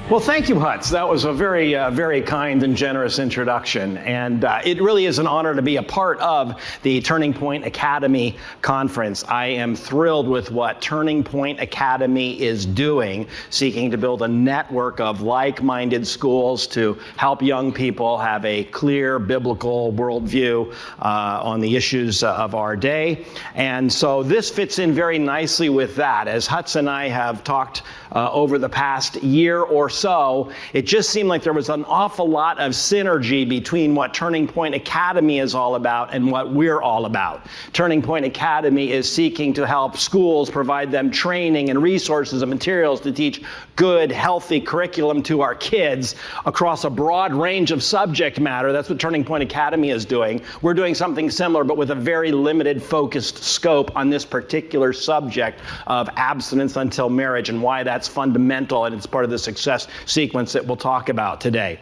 Well, thank you, Hutz. That was a very, very kind and generous introduction. And it really is an honor to be a part of the Turning Point Academy conference. I am thrilled with what Turning Point Academy is doing, seeking to build a network of like-minded schools to help young people have a clear biblical worldview on the issues of our day. And so this fits in very nicely with that. As Hutz and I have talked over the past year or so, it just seemed like there was an awful lot of synergy between what Turning Point Academy is all about and what we're all about. Turning Point Academy is seeking to help schools, provide them training and resources and materials to teach good, healthy curriculum to our kids across a broad range of subject matter. That's what Turning Point Academy is doing. We're doing something similar, but with a very limited, focused scope on this particular subject of abstinence until marriage and why that's fundamental, and it's part of the success sequence that we'll talk about today.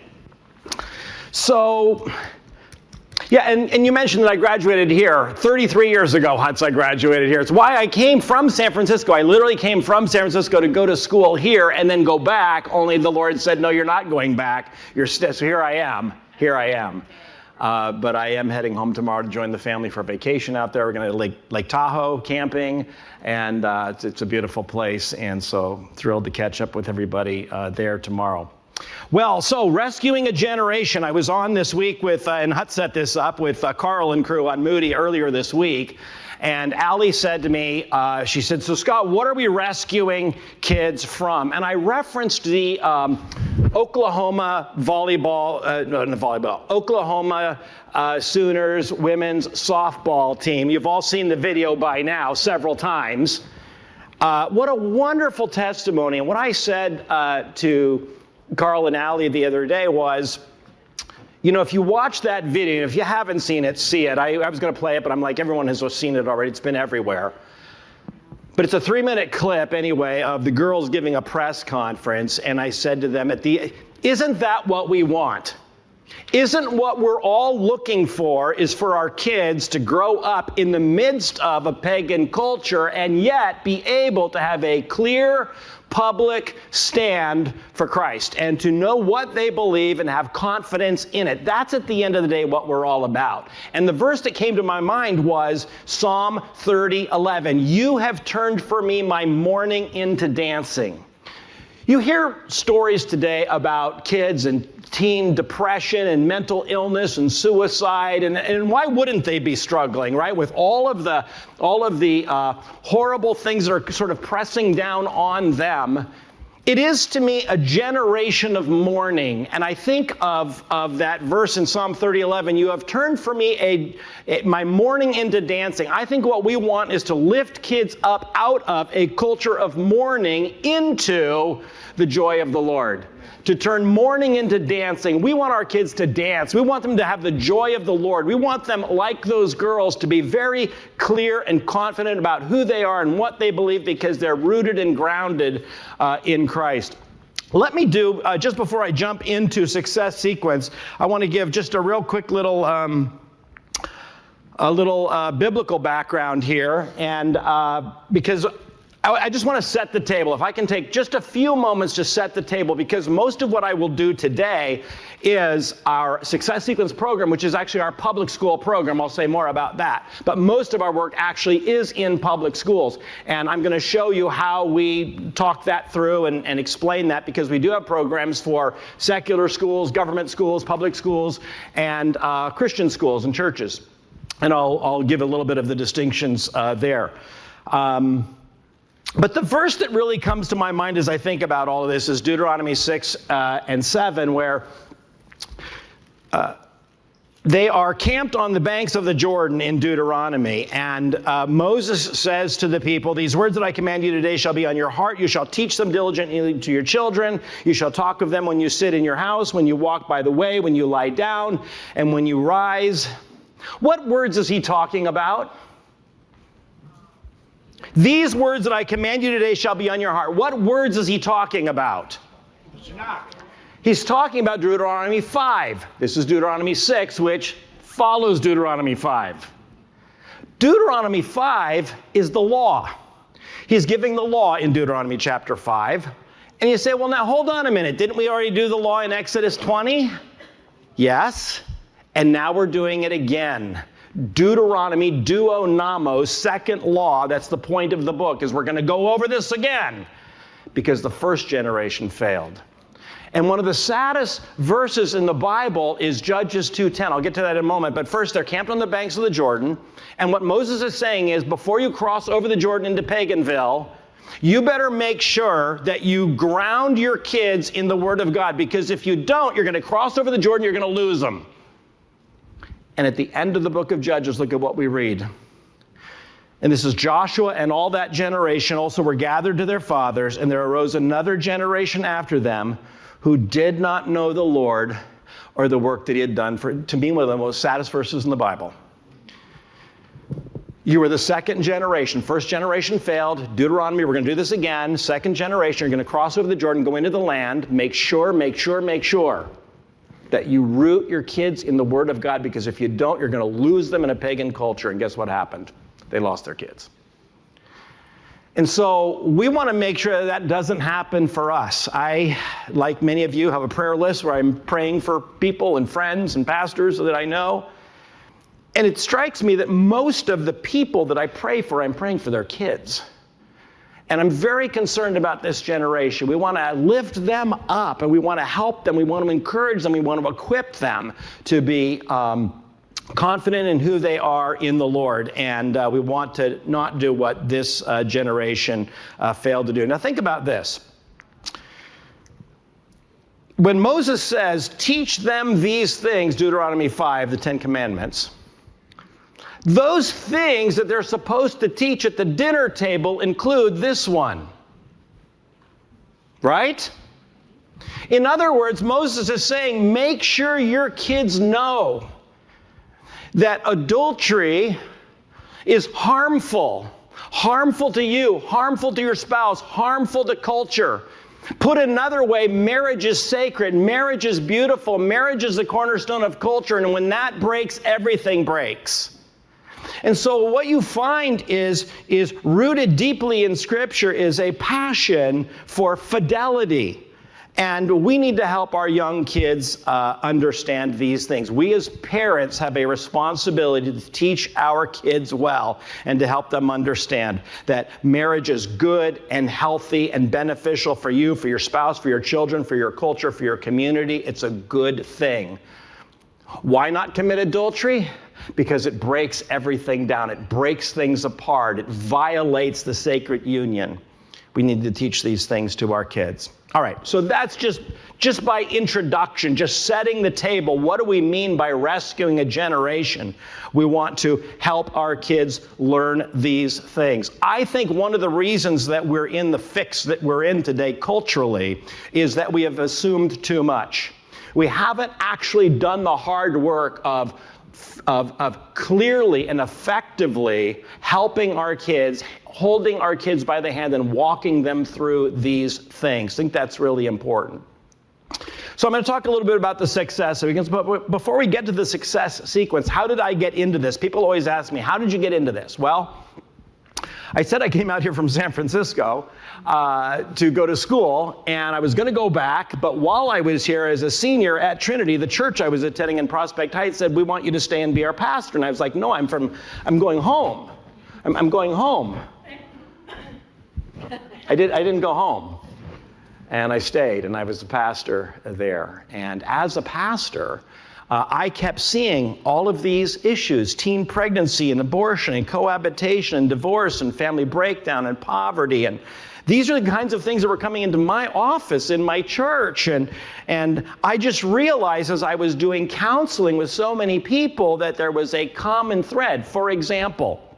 So, yeah, and you mentioned that I graduated here 33 years ago, Hutz, I graduated here. It's why I came from San Francisco. I literally came from San Francisco to go to school here and then go back, only the Lord said, no, you're not going back. So here I am. But I am heading home tomorrow to join the family for a vacation out there. We're going to Lake Tahoe camping, and it's a beautiful place, and so thrilled to catch up with everybody there tomorrow. Well, so rescuing a generation. I was on this week with, and Hutz set this up, with Carl and crew on Moody earlier this week. And Allie said to me, she said, so Scott, what are we rescuing kids from? And I referenced the Oklahoma Oklahoma Sooners women's softball team. You've all seen the video by now several times. What a wonderful testimony. And what I said to Carl and Allie the other day was, you know, if you watch that video, if you haven't seen it, see it. I was going to play it, but I'm like, everyone has seen it already. It's been everywhere. But it's a 3-minute clip, anyway, of the girls giving a press conference. And I said to them isn't that what we want? Isn't what we're all looking for is for our kids to grow up in the midst of a pagan culture and yet be able to have a clear public stand for Christ and to know what they believe and have confidence in it? That's at the end of the day what we're all about. And the verse that came to my mind was Psalm 30:11. You have turned for me my mourning into dancing. You hear stories today about kids and teen depression and mental illness and suicide, and why wouldn't they be struggling, right? With all of the horrible things that are sort of pressing down on them. It is to me a generation of mourning, and I think of that verse in Psalm 30:11. You have turned for me my mourning into dancing. I think what we want is to lift kids up out of a culture of mourning into the joy of the Lord. To turn mourning into dancing. We want our kids to dance. We want them to have the joy of the Lord. We want them, like those girls, to be very clear and confident about who they are and what they believe because they're rooted and grounded in Christ. Let me do, just before I jump into success sequence, I want to give just a real quick little biblical background here, and because I just want to set the table. If I can take just a few moments to set the table, because most of what I will do today is our Success Sequence program, which is actually our public school program. I'll say more about that. But most of our work actually is in public schools. And I'm going to show you how we talk that through and explain that, because we do have programs for secular schools, government schools, public schools, and Christian schools and churches. And I'll give a little bit of the distinctions there. But the verse that really comes to my mind as I think about all of this is Deuteronomy 6 and 7, where they are camped on the banks of the Jordan in Deuteronomy. And Moses says to the people, these words that I command you today shall be on your heart. You shall teach them diligently to your children. You shall talk of them when you sit in your house, when you walk by the way, when you lie down, and when you rise. What words is he talking about? These words that I command you today shall be on your heart. What words is he talking about? He's talking about Deuteronomy 5. This is Deuteronomy 6, which follows Deuteronomy 5. Deuteronomy 5 is the law. He's giving the law in Deuteronomy chapter 5. And you say, well, now hold on a minute. Didn't we already do the law in Exodus 20? Yes. And now we're doing it again. Deuteronomy, duonamos, second law. That's the point of the book, is we're going to go over this again because the first generation failed. And one of the saddest verses in the Bible is Judges 2:10. I'll get to that in a moment. But first, they're camped on the banks of the Jordan. And what Moses is saying is, before you cross over the Jordan into Paganville, you better make sure that you ground your kids in the Word of God. Because if you don't, you're going to cross over the Jordan, you're going to lose them. And at the end of the book of Judges, look at what we read. And this is Joshua and all that generation also were gathered to their fathers, and there arose another generation after them who did not know the Lord or the work that he had done. For to me, one of the most saddest verses in the Bible. You were the second generation. First generation failed. Deuteronomy, we're going to do this again. Second generation, you're going to cross over the Jordan, go into the land. Make sure that you root your kids in the Word of God, because if you don't, you're going to lose them in a pagan culture. And guess what happened? They lost their kids. And so we want to make sure that doesn't happen for us. I, like many of you, have a prayer list where I'm praying for people and friends and pastors that I know. And it strikes me that most of the people that I pray for, I'm praying for their kids. And I'm very concerned about this generation. We want to lift them up, and we want to help them. We want to encourage them. We want to equip them to be confident in who they are in the Lord. And we want to not do what this generation failed to do. Now think about this. When Moses says, teach them these things, Deuteronomy 5, the 10 Commandments, those things that they're supposed to teach at the dinner table include this one. Right? In other words, Moses is saying, make sure your kids know that adultery is harmful. Harmful to you, harmful to your spouse, harmful to culture. Put another way, marriage is sacred. Marriage is beautiful. Marriage is the cornerstone of culture. And when that breaks, everything breaks. And so what you find is rooted deeply in Scripture is a passion for fidelity. And we need to help our young kids understand these things. We as parents have a responsibility to teach our kids well and to help them understand that marriage is good and healthy and beneficial for you, for your spouse, for your children, for your culture, for your community. It's a good thing. Why not commit adultery? Because it breaks everything down. It breaks things apart. It violates the sacred union. We need to teach these things to our kids. All right, so that's just by introduction, just setting the table. What do we mean by rescuing a generation? We want to help our kids learn these things. I think one of the reasons that we're in the fix that we're in today culturally is that we have assumed too much. We haven't actually done the hard work of clearly and effectively helping our kids, holding our kids by the hand and walking them through these things. I think that's really important. So I'm going to talk a little bit about the success. But before we get to the success sequence, how did I get into this? People always ask me, how did you get into this? Well, I said I came out here from San Francisco to go to school, and I was going to go back, but while I was here as a senior at Trinity, the church I was attending in Prospect Heights said, we want you to stay and be our pastor. And I was like, no, I'm going home. I'm going home. I didn't go home. And I stayed, and I was a pastor there. And as a pastor, I kept seeing all of these issues: teen pregnancy and abortion and cohabitation and divorce and family breakdown and poverty. And these are the kinds of things that were coming into my office in my church. And I just realized as I was doing counseling with so many people that there was a common thread. For example,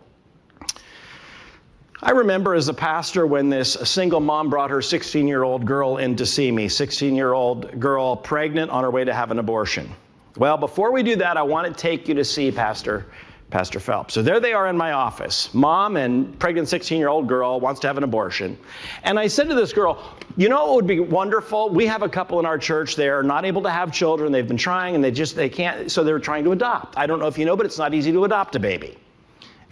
I remember as a pastor when this single mom brought her 16-year-old girl in to see me, 16-year-old girl pregnant on her way to have an abortion. Well, before we do that, I want to take you to see Pastor Phelps. So there they are in my office. Mom and pregnant 16-year-old girl wants to have an abortion. And I said to this girl, you know what would be wonderful? We have a couple in our church. They're not able to have children. They've been trying and they can't, so they're trying to adopt. I don't know if you know, but it's not easy to adopt a baby.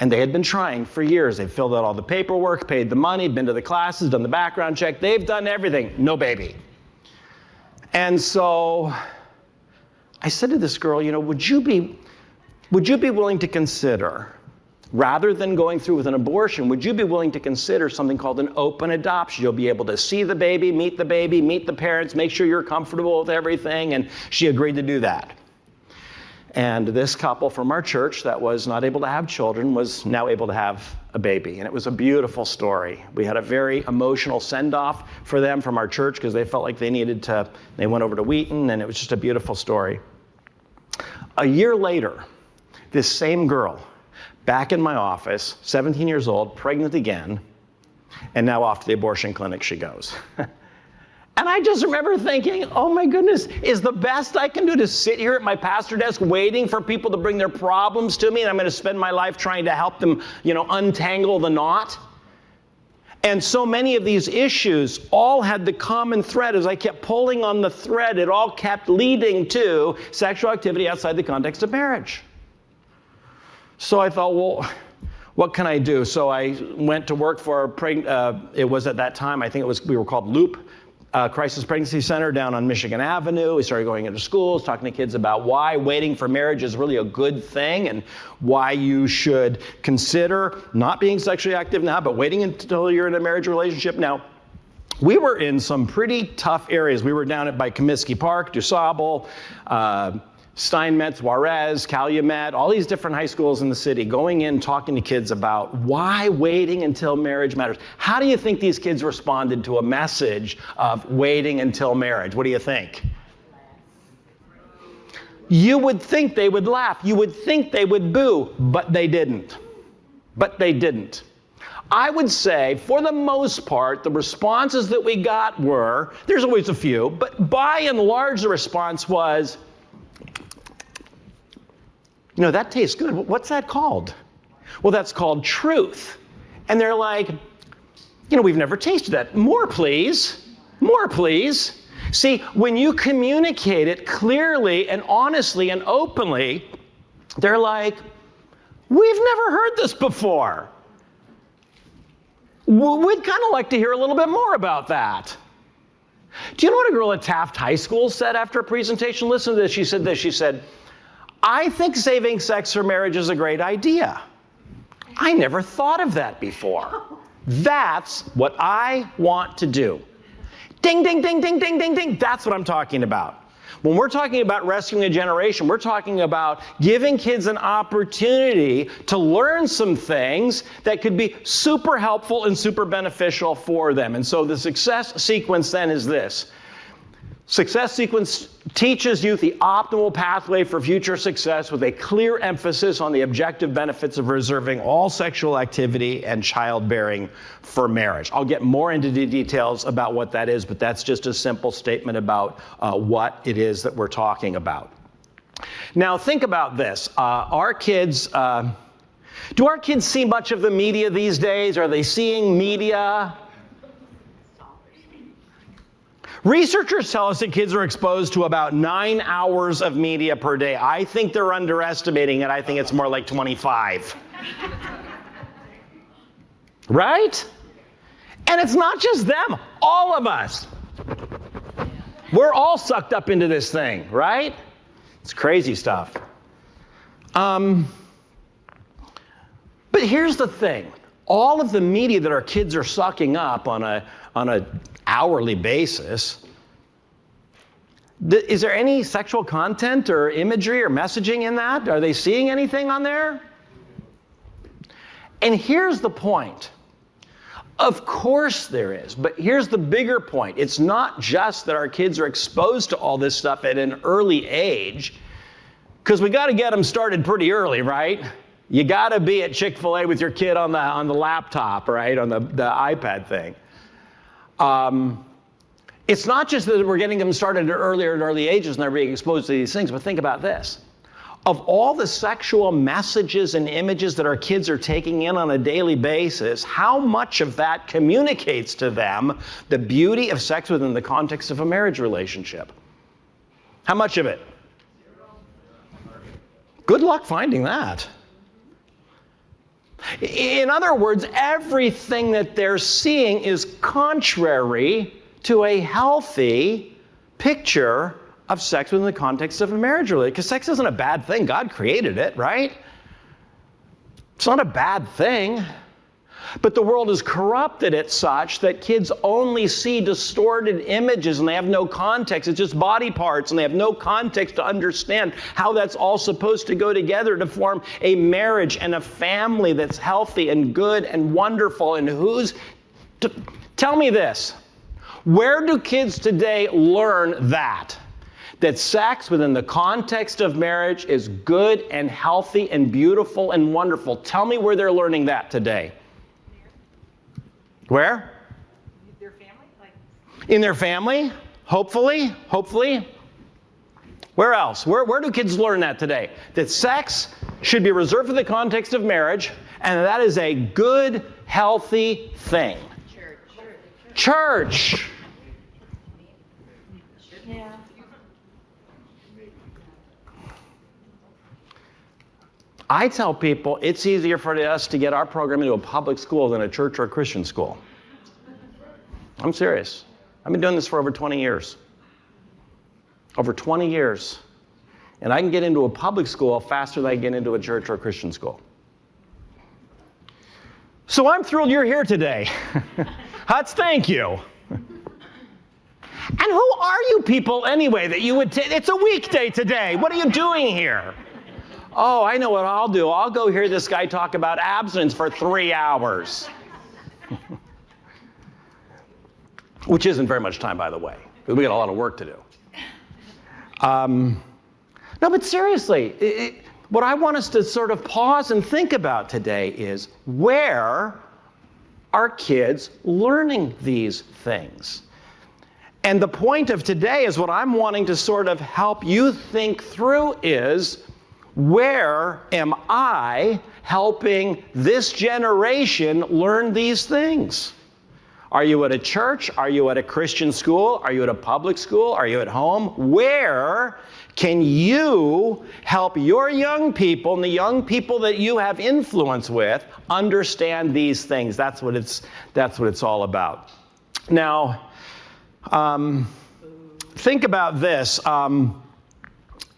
And they had been trying for years. They filled out all the paperwork, paid the money, been to the classes, done the background check. They've done everything. No baby. And so I said to this girl, would you be willing to consider, rather than going through with an abortion, would you be willing to consider something called an open adoption? You'll be able to see the baby, meet the parents, make sure you're comfortable with everything. And she agreed to do that. And this couple from our church that was not able to have children was now able to have a baby. And it was a beautiful story. We had a very emotional send-off for them from our church because they felt like they went over to Wheaton, and it was just a beautiful story. A year later, this same girl, back in my office, 17 years old, pregnant again, and now off to the abortion clinic she goes. And I just remember thinking, oh my goodness, is the best I can do to sit here at my pastor desk waiting for people to bring their problems to me, and I'm going to spend my life trying to help them, untangle the knot? And so many of these issues all had the common thread. As I kept pulling on the thread, it all kept leading to sexual activity outside the context of marriage. So I thought, well, what can I do? So I went to work for, it was at that time, we were called Loop, Crisis Pregnancy Center down on Michigan Avenue. We started going into schools, talking to kids about why waiting for marriage is really a good thing and why you should consider not being sexually active now, but waiting until you're in a marriage relationship. Now, we were in some pretty tough areas. We were down by Comiskey Park, DuSable, Steinmetz, Juarez, Calumet, all these different high schools in the city, going in, talking to kids about why waiting until marriage matters. How do you think these kids responded to a message of waiting until marriage? What do you think? You would think they would laugh. You would think they would boo, but they didn't. I would say, for the most part, the responses that we got were, there's always a few, but by and large the response was, that tastes good. What's that called? Well, that's called truth. And they're like, we've never tasted that. More, please. More, please. See, when you communicate it clearly and honestly and openly, they're like, we've never heard this before. We'd kind of like to hear a little bit more about that. Do you know what a girl at Taft High School said after a presentation? Listen to this. She said, I think saving sex for marriage is a great idea. I never thought of that before. That's what I want to do. Ding, ding, ding, ding, ding, ding, ding. That's what I'm talking about. When we're talking about rescuing a generation, we're talking about giving kids an opportunity to learn some things that could be super helpful and super beneficial for them. And so the success sequence then is this. Success sequence teaches youth the optimal pathway for future success with a clear emphasis on the objective benefits of reserving all sexual activity and childbearing for marriage. I'll get more into the details about what that is, but that's just a simple statement about what it is that we're talking about. Now, think about this. Do our kids see much of the media these days? Are they seeing media? Researchers tell us that kids are exposed to about 9 hours of media per day. I think they're underestimating it. I think it's more like 25. Right? And it's not just them, all of us. We're all sucked up into this thing, right? It's crazy stuff. But here's the thing. All of the media that our kids are sucking up on a hourly basis, is there any sexual content or imagery or messaging in that? Are they seeing anything on there? And here's the point. Of course there is, but here's the bigger point. It's not just that our kids are exposed to all this stuff at an early age, because we got to get them started pretty early, right? You got to be at Chick-fil-A with your kid on the laptop, right, on the iPad thing. It's not just that we're getting them started at early ages and they're being exposed to these things, but think about this. Of all the sexual messages and images that our kids are taking in on a daily basis, how much of that communicates to them the beauty of sex within the context of a marriage relationship? How much of it? Good luck finding that. In other words, everything that they're seeing is contrary to a healthy picture of sex within the context of a marriage relationship. Because sex isn't a bad thing. God created it, right? It's not a bad thing. But the world has corrupted it such that kids only see distorted images and they have no context. It's just body parts and they have no context to understand how that's all supposed to go together to form a marriage and a family that's healthy and good and wonderful. And tell me this, where do kids today learn that? That sex within the context of marriage is good and healthy and beautiful and wonderful. Tell me where they're learning that today. Where? Their family? In their family, hopefully. Where else? Where do kids learn that today? That sex should be reserved for the context of marriage, and that is a good, healthy thing. Church. Yeah. I tell people it's easier for us to get our program into a public school than a church or a Christian school. I'm serious. I've been doing this for over 20 years. Over 20 years. And I can get into a public school faster than I get into a church or a Christian school. So I'm thrilled you're here today. Hutz, thank you. And who are you people anyway that you would it's a weekday today. What are you doing here? Oh, I know what I'll do. I'll go hear this guy talk about abstinence for 3 hours. Which isn't very much time, by the way, because we got a lot of work to do. No, but seriously, what I want us to sort of pause and think about today is, where are kids learning these things? And the point of today is what I'm wanting to sort of help you think through is, where am I helping this generation learn these things? Are you at a church? Are you at a Christian school? Are you at a public school? Are you at home? Where can you help your young people and the young people that you have influence with understand these things? That's what it's all about. Now, think about this.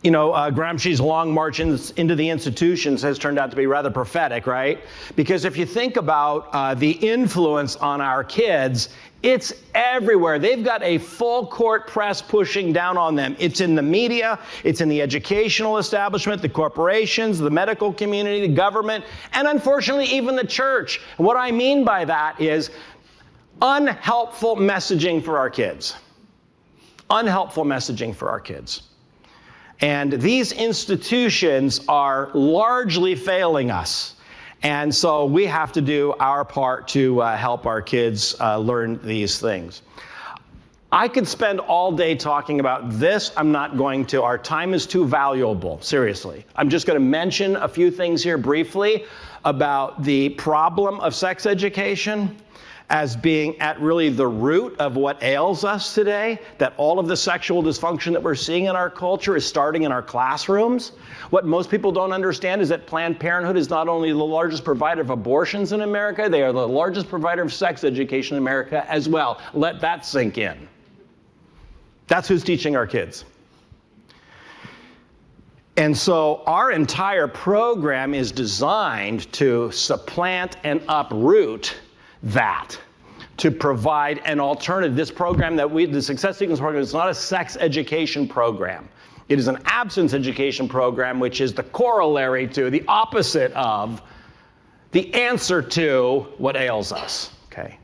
Gramsci's long march into the institutions has turned out to be rather prophetic, right? Because if you think about the influence on our kids, it's everywhere. They've got a full court press pushing down on them. It's in the media, it's in the educational establishment, the corporations, the medical community, the government, and unfortunately even the church. And what I mean by that is unhelpful messaging for our kids. Unhelpful messaging for our kids. And these institutions are largely failing us. And so we have to do our part to help our kids learn these things. I could spend all day talking about this. I'm not going to. Our time is too valuable, seriously. I'm just going to mention a few things here briefly about the problem of sex education as being at really the root of what ails us today, that all of the sexual dysfunction that we're seeing in our culture is starting in our classrooms. What most people don't understand is that Planned Parenthood is not only the largest provider of abortions in America, they are the largest provider of sex education in America as well. Let that sink in. That's who's teaching our kids. And so our entire program is designed to supplant and uproot that, to provide an alternative. This program the Success Sequence program, is not a sex education program. It is an abstinence education program, which is the corollary to, the opposite of, the answer to what ails us, okay?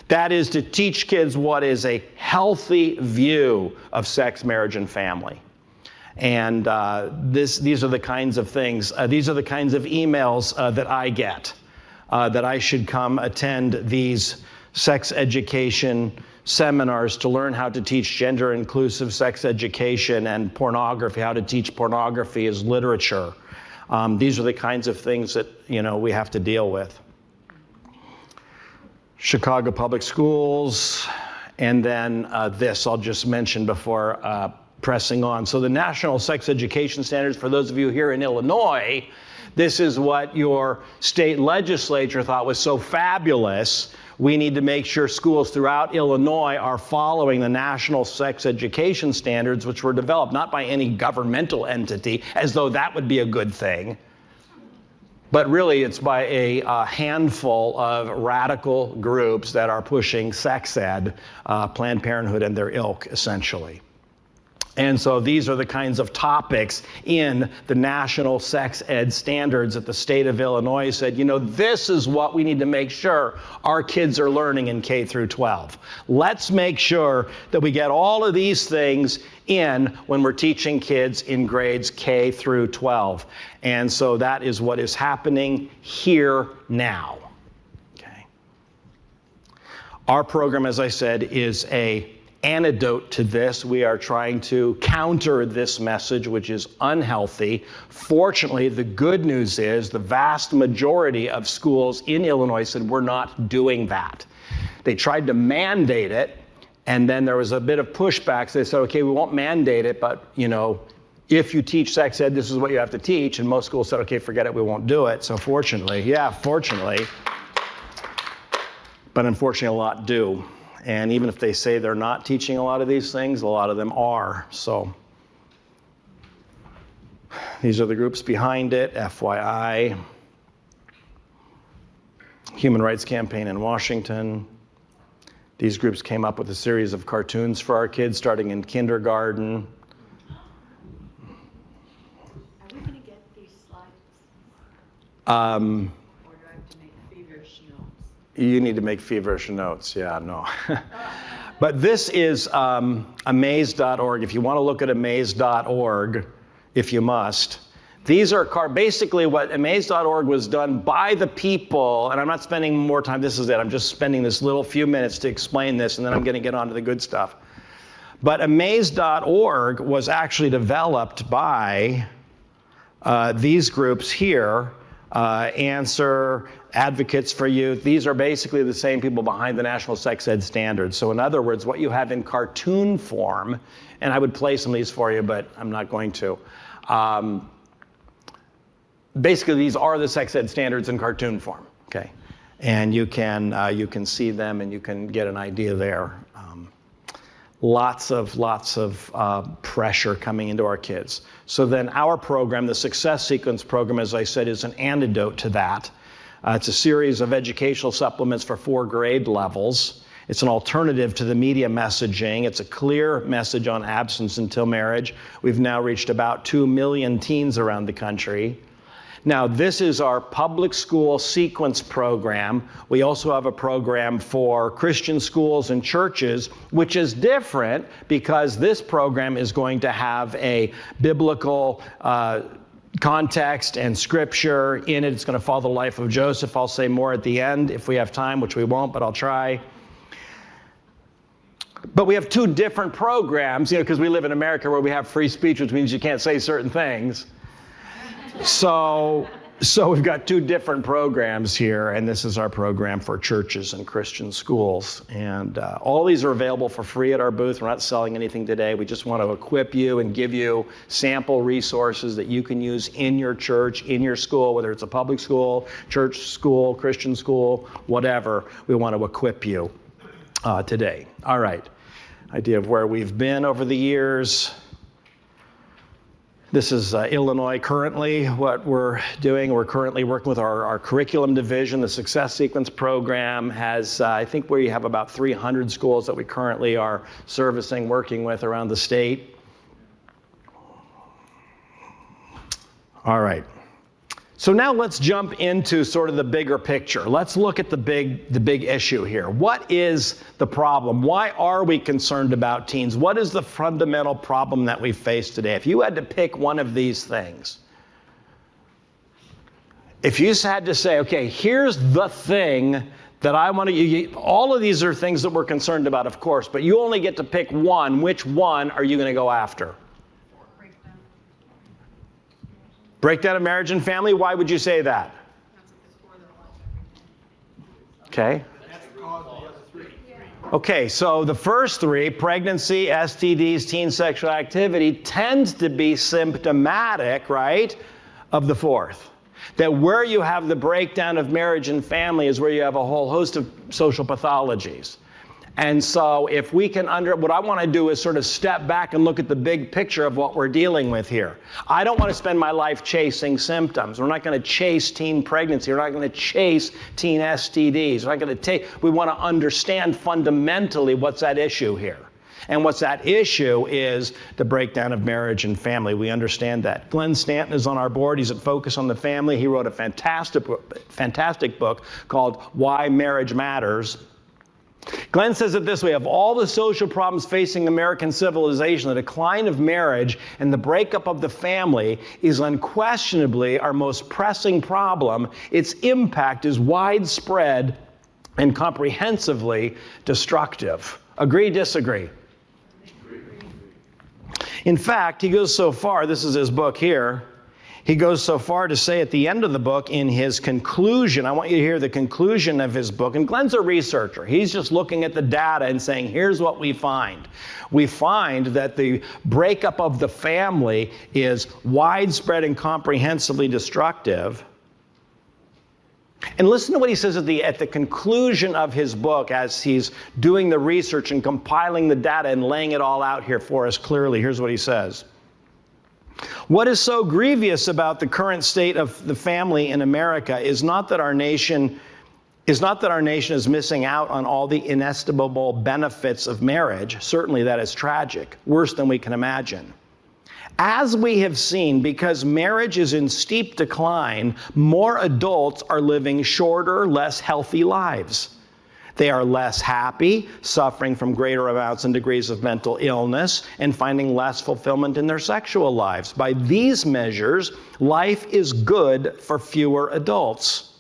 That is to teach kids what is a healthy view of sex, marriage, and family. And these are the kinds of things, these are the kinds of emails that I get. That I should come attend these sex education seminars to learn how to teach gender-inclusive sex education and pornography, how to teach pornography as literature. These are the kinds of things that, we have to deal with. Chicago Public Schools, and then this I'll just mention before pressing on. So the National Sex Education Standards, for those of you here in Illinois, This is what your state legislature thought was so fabulous. We need to make sure schools throughout Illinois are following the national sex education standards, which were developed not by any governmental entity, as though that would be a good thing, but really it's by a handful of radical groups that are pushing sex ed, Planned Parenthood and their ilk, essentially. And so these are the kinds of topics in the national sex ed standards that the state of Illinois said, you know, this is what we need to make sure our kids are learning in K through 12. Let's make sure that we get all of these things in when we're teaching kids in grades K through 12. And so that is what is happening here now. Okay. Our program, as I said, is an antidote to this. We are trying to counter this message, which is unhealthy. Fortunately, the good news is the vast majority of schools in Illinois said we're not doing that. They tried to mandate it, and then there was a bit of pushback. So they said, okay, we won't mandate it, but you know, if you teach sex ed, this is what you have to teach. And most schools said, okay, forget it, we won't do it. So fortunately, but unfortunately a lot do. And even if they say they're not teaching a lot of these things, a lot of them are. So these are the groups behind it, FYI. Human Rights Campaign in Washington. These groups came up with a series of cartoons for our kids starting in kindergarten. Are we going to get these slides? Or do I have to make feverish notes? You need to make feverish notes, yeah, no. But this is amaze.org. If you want to look at amaze.org, if you must. These are basically what amaze.org was done by the people, and I'm not spending more time, this is it, I'm just spending this little few minutes to explain this, and then I'm going to get on to the good stuff. But amaze.org was actually developed by these groups here, Answer, Advocates for Youth. These are basically the same people behind the National Sex Ed Standards. So in other words, what you have in cartoon form, and I would play some of these for you, but I'm not going to. Basically, these are the sex ed standards in cartoon form, okay? And you can see them and you can get an idea there. Lots of pressure coming into our kids. So then our program, the Success Sequence program, as I said, is an antidote to that. It's a series of educational supplements for 4 grade levels. It's an alternative to the media messaging. It's a clear message on abstinence until marriage. We've now reached about 2 million teens around the country. Now, this is our public school sequence program. We also have a program for Christian schools and churches, which is different because this program is going to have a biblical context and scripture in it. It's going to follow the life of Joseph. I'll say more at the end if we have time, which we won't, but I'll try. But we have 2 different programs, because we live in America where we have free speech, which means you can't say certain things. So we've got 2 different programs here, and this is our program for churches and Christian schools. And all these are available for free at our booth. We're not selling anything today. We just want to equip you and give you sample resources that you can use in your church, in your school, whether it's a public school, church school, Christian school, whatever. We want to equip you today. All right. Idea of where we've been over the years. This is Illinois currently, what we're doing. We're currently working with our curriculum division. The Success Sequence program has, I think we have about 300 schools that we currently are servicing, working with around the state. All right. So now let's jump into sort of the bigger picture. Let's look at the big issue here. What is the problem? Why are we concerned about teens? What is the fundamental problem that we face today? If you had to pick one of these things, if you had to say, okay, here's the thing that I want to, all of these are things that we're concerned about, of course, but you only get to pick one. Which one are you going to go after? Breakdown of marriage and family, why would you say that? Okay. Okay, so the first 3, pregnancy, STDs, teen sexual activity, tends to be symptomatic, right, of the 4th. That where you have the breakdown of marriage and family is where you have a whole host of social pathologies. And so if we can what I want to do is sort of step back and look at the big picture of what we're dealing with here. I don't want to spend my life chasing symptoms. We're not going to chase teen pregnancy. We're not going to chase teen STDs. We're not going to we want to understand fundamentally what's at issue here. And what's at issue is the breakdown of marriage and family. We understand that. Glenn Stanton is on our board. He's at Focus on the Family. He wrote a fantastic book called Why Marriage Matters. Glenn says it this way: of all the social problems facing American civilization, the decline of marriage and the breakup of the family is unquestionably our most pressing problem. Its impact is widespread and comprehensively destructive. Agree, disagree? In fact, he goes so far, this is his book here, he goes so far to say at the end of the book, in his conclusion, I want you to hear the conclusion of his book, and Glenn's a researcher. He's just looking at the data and saying, here's what we find. We find that the breakup of the family is widespread and comprehensively destructive. And listen to what he says at the conclusion of his book as he's doing the research and compiling the data and laying it all out here for us clearly. Here's what he says. What is so grievous about the current state of the family in America is not that our nation is missing out on all the inestimable benefits of marriage. Certainly that is tragic, worse than we can imagine. As we have seen, because marriage is in steep decline, more adults are living shorter, less healthy lives. They are less happy, suffering from greater amounts and degrees of mental illness, and finding less fulfillment in their sexual lives. By these measures, life is good for fewer adults.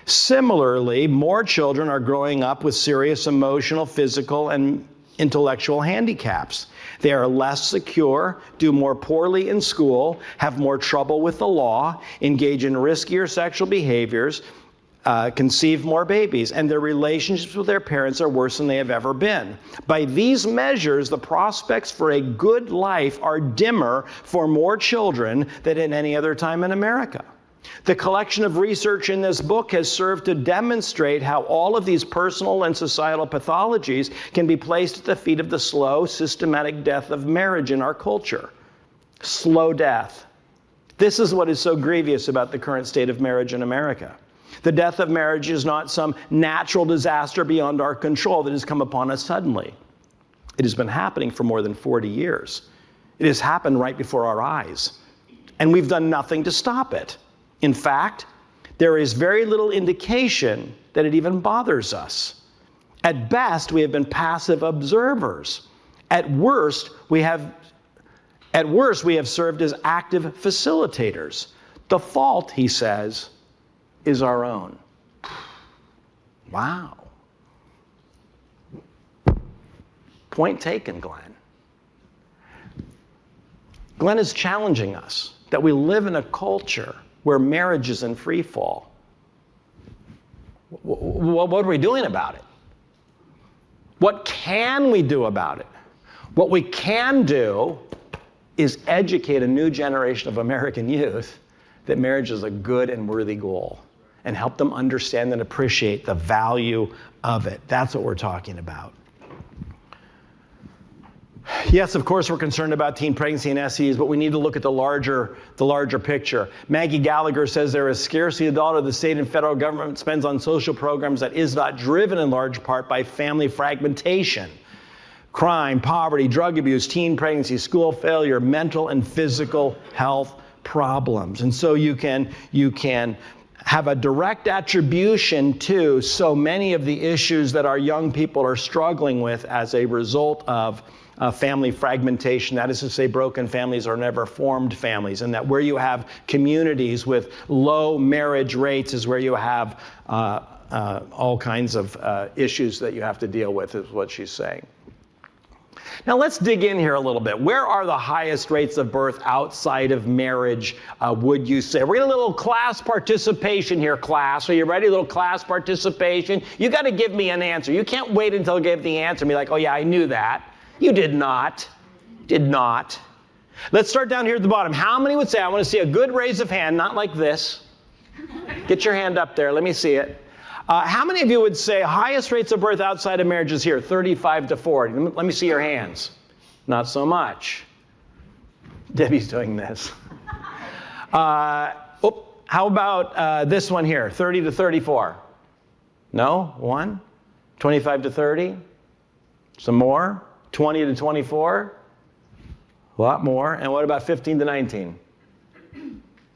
Similarly, more children are growing up with serious emotional, physical, and intellectual handicaps. They are less secure, do more poorly in school, have more trouble with the law, engage in riskier sexual behaviors, conceive more babies, and their relationships with their parents are worse than they have ever been. By these measures, the prospects for a good life are dimmer for more children than at any other time in America. The collection of research in this book has served to demonstrate how all of these personal and societal pathologies can be placed at the feet of the slow, systematic death of marriage in our culture. Slow death. This is what is so grievous about the current state of marriage in America. The death of marriage is not some natural disaster beyond our control that has come upon us suddenly. It has been happening for more than 40 years. It has happened right before our eyes, and we've done nothing to stop it. In fact, there is very little indication that it even bothers us. At best, we have been passive observers. At worst, we have served as active facilitators. The fault, he says, is our own. Wow. Point taken, Glenn. Glenn is challenging us that we live in a culture where marriage is in free fall. What are we doing about it? What can we do about it? What we can do is educate a new generation of American youth that marriage is a good and worthy goal, and help them understand and appreciate the value of it. That's what we're talking about. Yes, of course, we're concerned about teen pregnancy and STDs, but we need to look at the larger picture. Maggie Gallagher says there is scarcity of dollar the state and federal government spends on social programs that is not driven in large part by family fragmentation. Crime, poverty, drug abuse, teen pregnancy, school failure, mental and physical health problems. And so you can have a direct attribution to so many of the issues that our young people are struggling with as a result of family fragmentation. That is to say, broken families are never formed families, and that where you have communities with low marriage rates is where you have all kinds of issues that you have to deal with, is what she's saying. Now let's dig in here a little bit. Where are the highest rates of birth outside of marriage, would you say? We're going to a little class participation here, class. Are you ready? A little class participation. You got to give me an answer. You can't wait until I give the answer and be like, oh yeah, I knew that. You did not. Did not. Let's start down here at the bottom. How many would say, I want to see a good raise of hand, not like this. Get your hand up there. Let me see it. How many of you would say highest rates of birth outside of marriage is here, 35 to 40? Let me see your hands. Not so much. Debbie's doing this. How about this one here, 30 to 34? No? One? 25 to 30? Some more? 20 to 24? A lot more. And what about 15 to 19?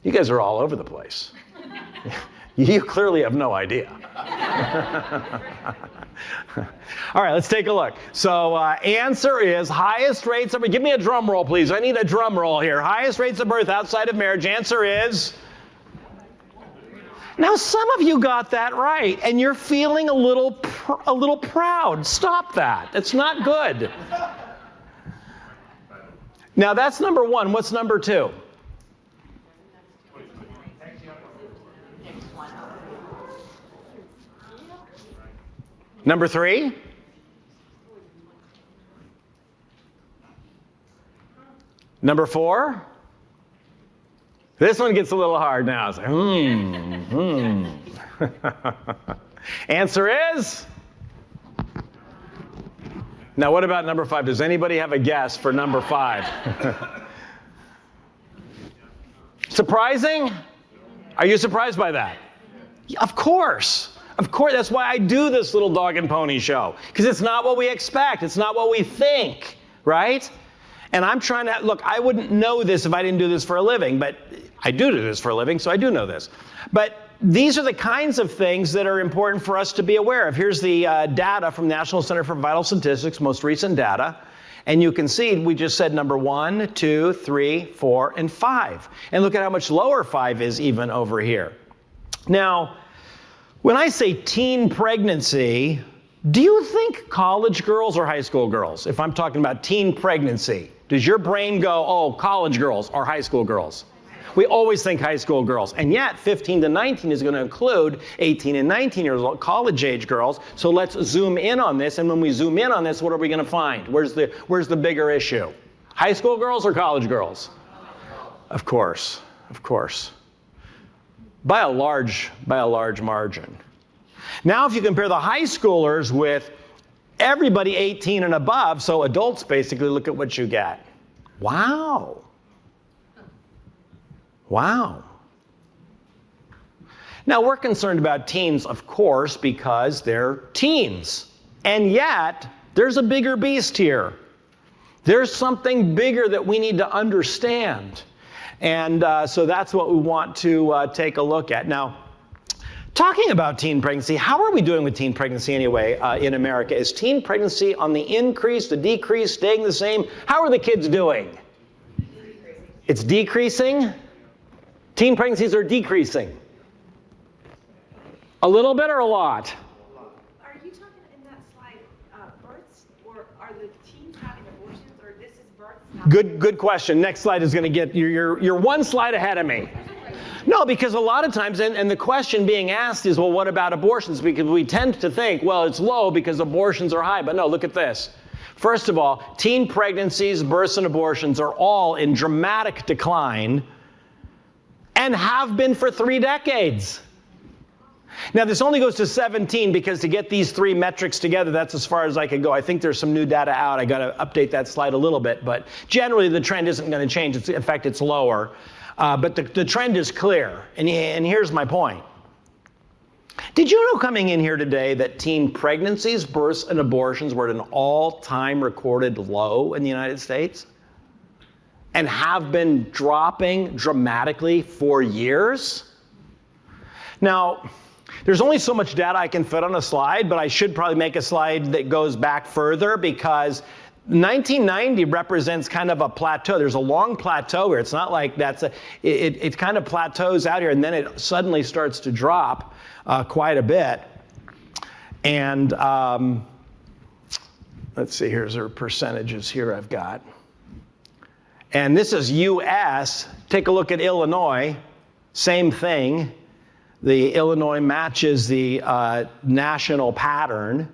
You guys are all over the place. You clearly have no idea. All right, let's take a look. So answer is highest rates of, give me a drum roll, please. I need a drum roll here. Highest rates of birth outside of marriage. Answer is? Now, some of you got that right, and you're feeling a little proud. Stop that. It's not good. Now, that's number one. What's number two? Number three? Number four? This one gets a little hard now. It's like, Answer is? Now, what about number five? Does anybody have a guess for number five? Surprising? Are you surprised by that? Of course. Of course, that's why I do this little dog and pony show. Because it's not what we expect. It's not what we think, right? And I'm trying to, look, I wouldn't know this if I didn't do this for a living, but I do this for a living, so I do know this. But these are the kinds of things that are important for us to be aware of. Here's the data from National Center for Vital Statistics, most recent data. And you can see we just said number 1, 2, 3, 4, and 5. And look at how much lower 5 is even over here. Now, when I say teen pregnancy, do you think college girls or high school girls? If I'm talking about teen pregnancy, does your brain go, oh, college girls or high school girls? We always think high school girls. And yet, 15 to 19 is going to include 18 and 19 years old college-age girls. So let's zoom in on this. And when we zoom in on this, what are we going to find? Where's the bigger issue? High school girls or college girls? Of course. Of course. By a large margin. Now, if you compare the high schoolers with everybody 18 and above, so adults basically, look at what you get. Wow. Wow. Now, we're concerned about teens, of course, because they're teens. And yet, there's a bigger beast here. There's something bigger that we need to understand. And so that's what we want to take a look at. Now, talking about teen pregnancy, how are we doing with teen pregnancy anyway in America? Is teen pregnancy on the increase, the decrease, staying the same? How are the kids doing? It's decreasing? Teen pregnancies are decreasing. A little bit or a lot? Are you talking in that slide births, or are the teens having abortions, or this is births? Good question. Next slide is going to get, you're one slide ahead of me. No, because a lot of times, and the question being asked is, well, what about abortions? Because we tend to think, well, it's low because abortions are high. But no, look at this. First of all, teen pregnancies, births, and abortions are all in dramatic decline and have been for 3 decades. Now, this only goes to 17 because to get these 3 metrics together, that's as far as I could go. I think there's some new data out. I got to update that slide a little bit. But generally, the trend isn't going to change. In fact, it's lower. But the trend is clear. And here's my point. Did you know coming in here today that teen pregnancies, births, and abortions were at an all-time recorded low in the United States? And have been dropping dramatically for years? Now, there's only so much data I can fit on a slide, but I should probably make a slide that goes back further because 1990 represents kind of a plateau. There's a long plateau here. It's not like it kind of plateaus out here and then it suddenly starts to drop quite a bit. And let's see, here's our percentages here I've got. And this is US. Take a look at Illinois. Same thing. The Illinois matches the national pattern.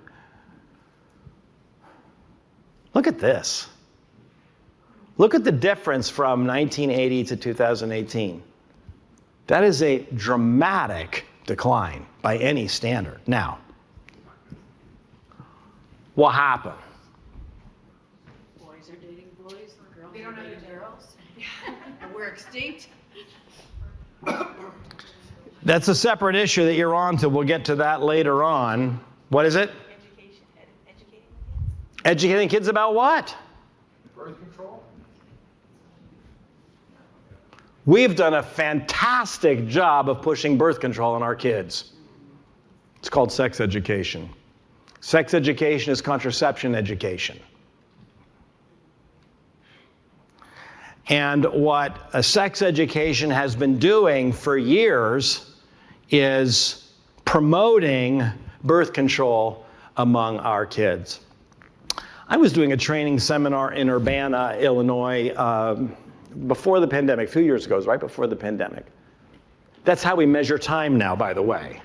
Look at this. Look at the difference from 1980 to 2018. That is a dramatic decline by any standard. Now, what happened? Boys are dating boys, girls They are don't know dating the girls. And we're extinct. That's a separate issue that you're on to. We'll get to that later on. What is it? Education, educating the kids. Educating kids about what? Birth control? We've done a fantastic job of pushing birth control on our kids. It's called sex education. Sex education is contraception education. And what a sex education has been doing for years is promoting birth control among our kids. I was doing a training seminar in Urbana, Illinois, before the pandemic, a few years ago, it was right before the pandemic. That's how we measure time now, by the way.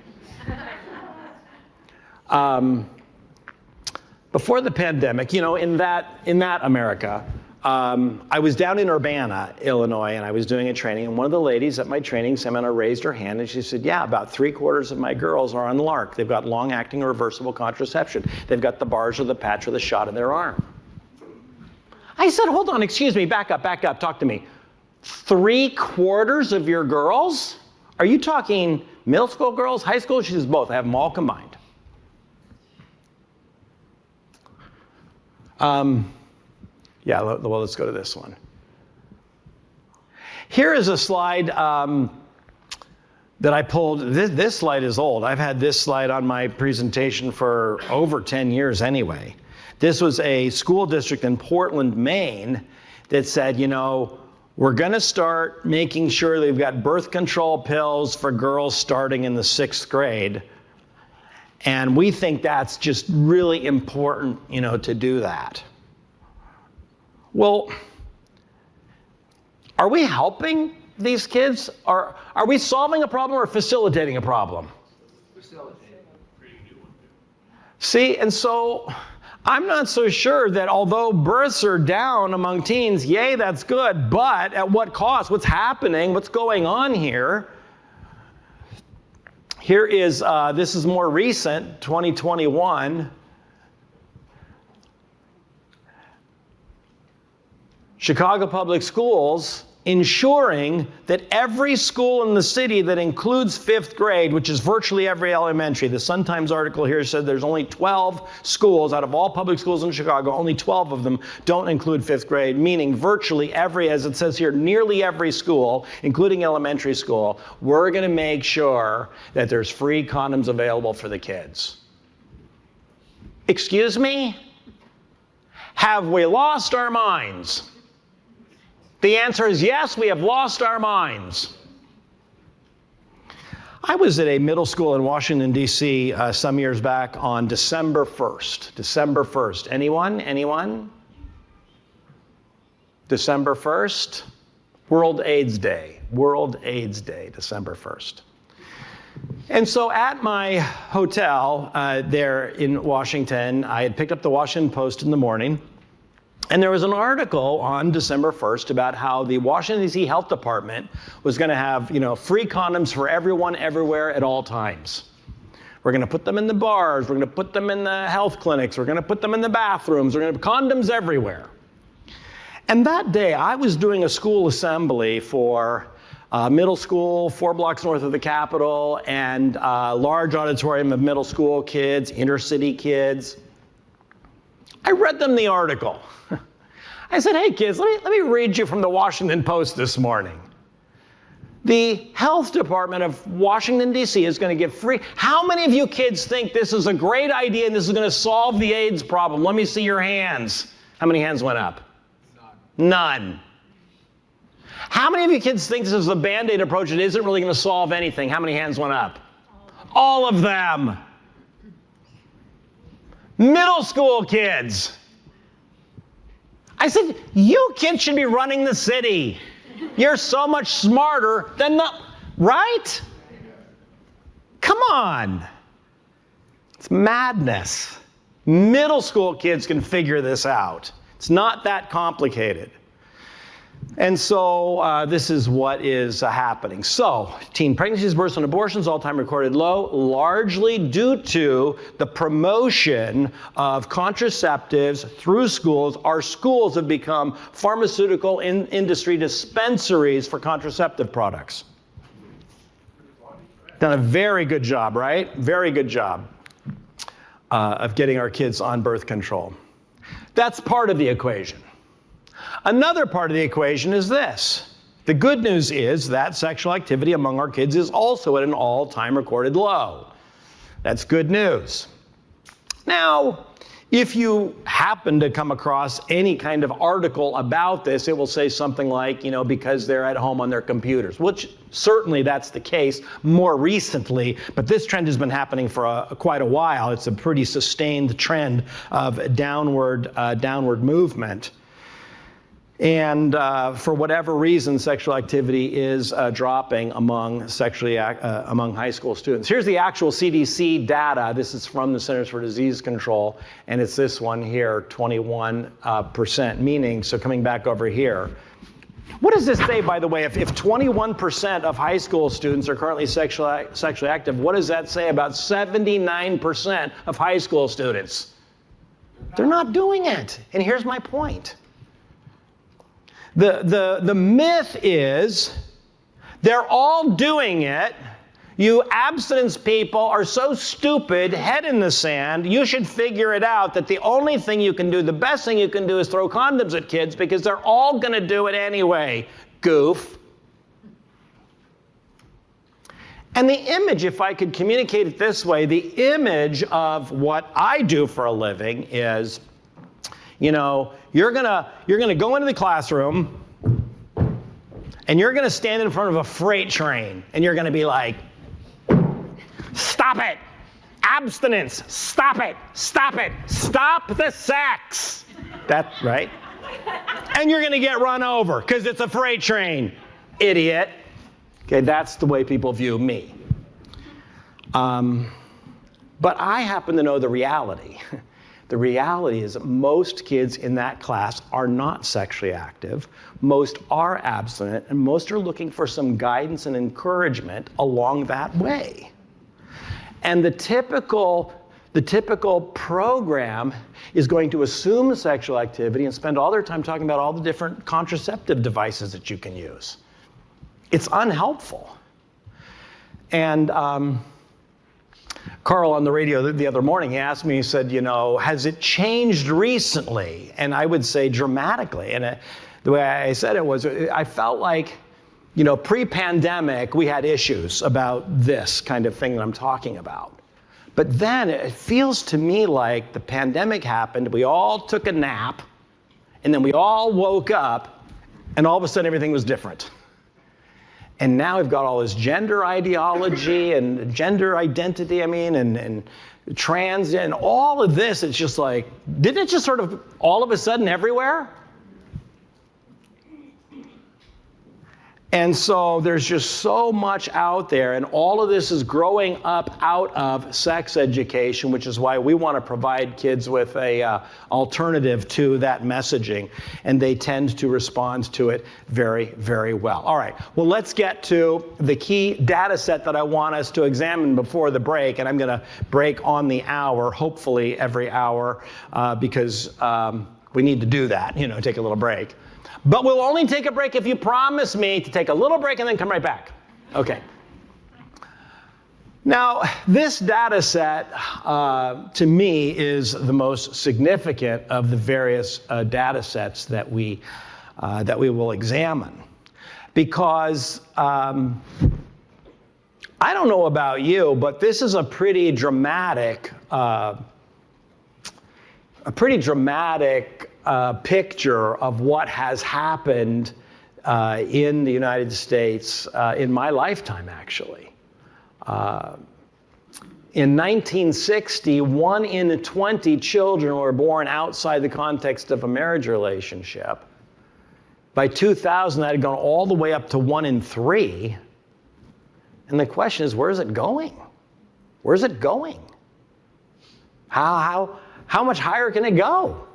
Before the pandemic, in that America, I was down in Urbana, Illinois, and I was doing a training, and one of the ladies at my training seminar raised her hand, and she said, yeah, about 3/4 of my girls are on LARC. They've got long-acting reversible contraception. They've got the bars or the patch or the shot in their arm. I said, hold on, excuse me, back up, talk to me. 3/4 of your girls? Are you talking middle school girls, high school? She says, both. I have them all combined. Yeah, well, let's go to this one. Here is a slide that I pulled. This slide is old. I've had this slide on my presentation for over 10 years anyway. This was a school district in Portland, Maine that said, we're going to start making sure they've got birth control pills for girls starting in the 6th grade. And we think that's just really important, to do that. Well, are we helping these kids? Are we solving a problem or facilitating a problem? Facilitating. See, and so I'm not so sure that although births are down among teens, yay, that's good, but at what cost? What's happening? What's going on here? Here is, this is more recent, 2021. Chicago Public Schools ensuring that every school in the city that includes 5th grade, which is virtually every elementary, the Sun-Times article here said there's only 12 schools out of all public schools in Chicago, only 12 of them don't include 5th grade, meaning virtually every, as it says here, nearly every school, including elementary school, we're going to make sure that there's free condoms available for the kids. Excuse me? Have we lost our minds? The answer is yes, we have lost our minds. I was at a middle school in Washington, D.C. Some years back on December 1st. December 1st. Anyone? December 1st? World AIDS Day. World AIDS Day, December 1st. And so at my hotel there in Washington, I had picked up the Washington Post in the morning. And there was an article on December 1st about how the Washington, D.C. Health Department was going to have, free condoms for everyone, everywhere, at all times. We're going to put them in the bars. We're going to put them in the health clinics. We're going to put them in the bathrooms. We're going to have condoms everywhere. And that day, I was doing a school assembly for middle school, 4 blocks north of the Capitol, and a large auditorium of middle school kids, inner city kids. I read them the article. I said, hey kids, let me read you from the Washington Post this morning. The health department of Washington, D.C. is going to give free. How many of you kids think this is a great idea and this is going to solve the AIDS problem? Let me see your hands. How many hands went up? None. How many of you kids think this is a Band-Aid approach that isn't really going to solve anything? How many hands went up? All of them. Middle school kids. I said, you kids should be running the city. You're so much smarter than right? Come on. It's madness. Middle school kids can figure this out. It's not that complicated. And so this is what is happening. So teen pregnancies, births, and abortions, all-time recorded low, largely due to the promotion of contraceptives through schools. Our schools have become pharmaceutical industry dispensaries for contraceptive products. Done a very good job, right? Very good job of getting our kids on birth control. That's part of the equation. Another part of the equation is this. The good news is that sexual activity among our kids is also at an all-time recorded low. That's good news. Now, if you happen to come across any kind of article about this, it will say something like, because they're at home on their computers, which certainly that's the case more recently, but this trend has been happening for quite a while. It's a pretty sustained trend of downward movement. And for whatever reason, sexual activity is dropping among high school students. Here's the actual CDC data. This is from the Centers for Disease Control, and it's this one here, 21%, meaning, so coming back over here. What does this say, by the way? If 21% of high school students are currently sexually active, what does that say about 79% of high school students? They're not doing it. And here's my point. The myth is they're all doing it. You abstinence people are so stupid, head in the sand, you should figure it out that the only thing you can do, the best thing you can do is throw condoms at kids because they're all going to do it anyway, goof. And the image, if I could communicate it this way, the image of what I do for a living is, you're gonna go into the classroom and you're gonna stand in front of a freight train and you're gonna be like, stop it, abstinence, stop it, stop the sex. That's right. And you're gonna get run over because it's a freight train, idiot. Okay, that's the way people view me. But I happen to know the reality. The reality is that most kids in that class are not sexually active, most are abstinent, and most are looking for some guidance and encouragement along that way. And the typical program is going to assume sexual activity and spend all their time talking about all the different contraceptive devices that you can use. It's unhelpful. And Carl on the radio the other morning, he asked me, he said, has it changed recently? And I would say dramatically. And the way I said it was, I felt like, pre-pandemic, we had issues about this kind of thing that I'm talking about. But then it feels to me like the pandemic happened, we all took a nap, and then we all woke up, and all of a sudden everything was different. And now we've got all this gender ideology and gender identity, and trans, and all of this. It's just like, didn't it just sort of all of a sudden everywhere? And so there's just so much out there, and all of this is growing up out of sex education, which is why we want to provide kids with a alternative to that messaging, and they tend to respond to it very, very well. All right, well, let's get to the key data set that I want us to examine before the break, and I'm going to break on the hour, hopefully every hour, because we need to do that, take a little break. But we'll only take a break if you promise me to take a little break and then come right back. Okay. Now, this data set, to me, is the most significant of the various data sets that we will examine. Because I don't know about you, but this is a pretty dramatic picture of what has happened in the United States in my lifetime, actually. In 1960, 1 in 20 children were born outside the context of a marriage relationship. By 2000, that had gone all the way up to 1 in 3. And the question is, where's it going? Where's it going? How much higher can it go?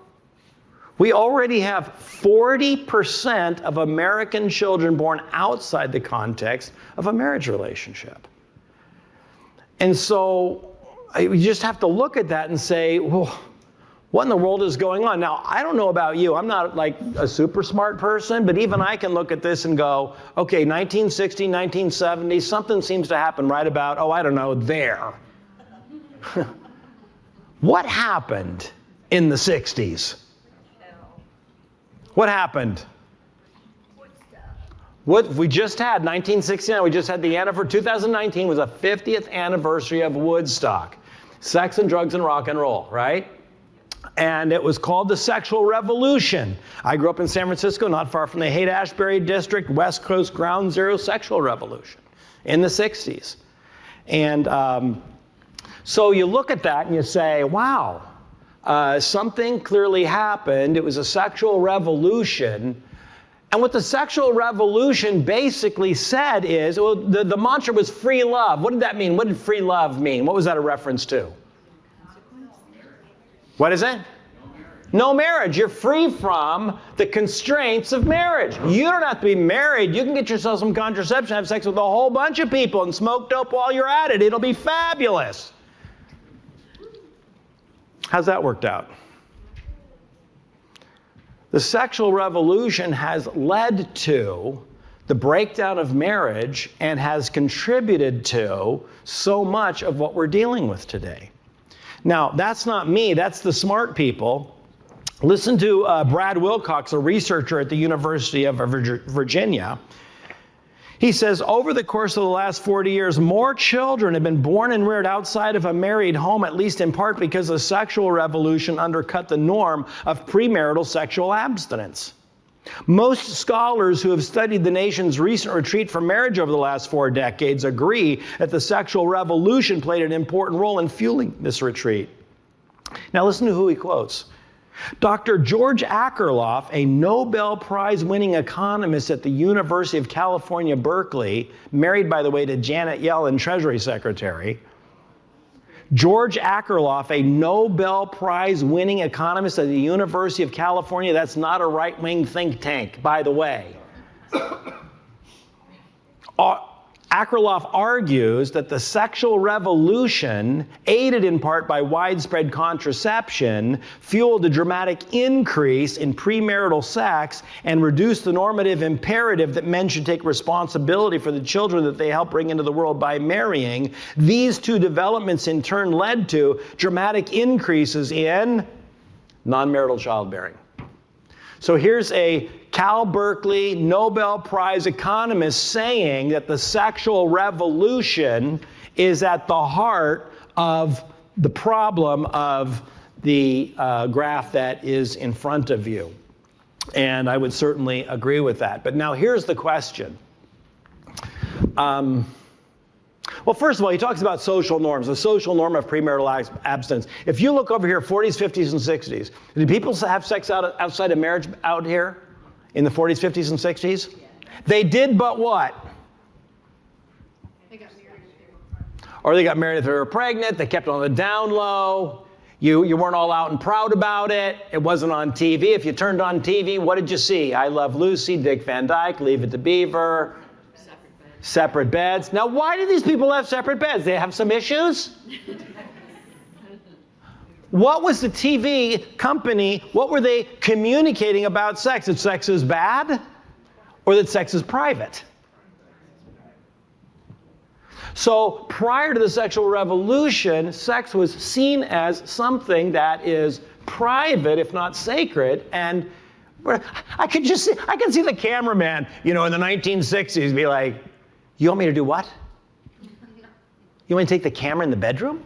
We already have 40% of American children born outside the context of a marriage relationship. And so we just have to look at that and say, well, what in the world is going on? Now, I don't know about you. I'm not like a super smart person, but even I can look at this and go, okay, 1960, 1970, something seems to happen right about, I don't know, there. What happened in the 60s? What happened? What we just had, 1969, we just had the anniversary, 2019 was a 50th anniversary of Woodstock. Sex and drugs and rock and roll, right? And it was called the Sexual Revolution. I grew up in San Francisco, not far from the Haight-Ashbury District, West Coast Ground Zero Sexual Revolution in the 60s. And so you look at that and you say, wow, something clearly happened. It was a sexual revolution. And what the sexual revolution basically said is, well, the mantra was free love. What did that mean? What did free love mean? What was that a reference to? What is it? No marriage. You're free from the constraints of marriage. You don't have to be married. You can get yourself some contraception, have sex with a whole bunch of people, and smoke dope while you're at it. It'll be fabulous. How's that worked out? The sexual revolution has led to the breakdown of marriage and has contributed to so much of what we're dealing with today. Now, that's not me, that's the smart people. Listen to Brad Wilcox, a researcher at the University of Virginia. He says, over the course of the last 40 years, more children have been born and reared outside of a married home, at least in part because the sexual revolution undercut the norm of premarital sexual abstinence. Most scholars who have studied the nation's recent retreat from marriage over the last 4 decades agree that the sexual revolution played an important role in fueling this retreat. Now listen to who he quotes. Dr. George Akerlof, a Nobel Prize-winning economist at the University of California, Berkeley, married, by the way, to Janet Yellen, Treasury Secretary. George Akerlof, a Nobel Prize-winning economist at the University of California. That's not a right-wing think tank, by the way. Akerlof argues that the sexual revolution, aided in part by widespread contraception, fueled a dramatic increase in premarital sex and reduced the normative imperative that men should take responsibility for the children that they help bring into the world by marrying. These two developments in turn led to dramatic increases in non-marital childbearing. So here's a Cal Berkeley Nobel Prize economist saying that the sexual revolution is at the heart of the problem of the graph that is in front of you. And I would certainly agree with that. But now here's the question. Well, first of all, he talks about social norms, the social norm of premarital abstinence. If you look over here, 40s, 50s, and 60s, did people have sex outside of marriage out here in the 40s, 50s, and 60s? Yeah. They did, but what? They got married. Or they got married if they were pregnant, they kept it on the down low. You weren't all out and proud about it. It wasn't on TV. If you turned on TV, what did you see? I Love Lucy, Dick Van Dyke, Leave It to Beaver. Separate beds. Now, why do these people have separate beds? They have some issues? What was the TV company, what were they communicating about sex? That sex is bad or that sex is private? So prior to the sexual revolution, sex was seen as something that is private, if not sacred, and I can see the cameraman, in the 1960s be like, you want me to do what? You want me to take the camera in the bedroom?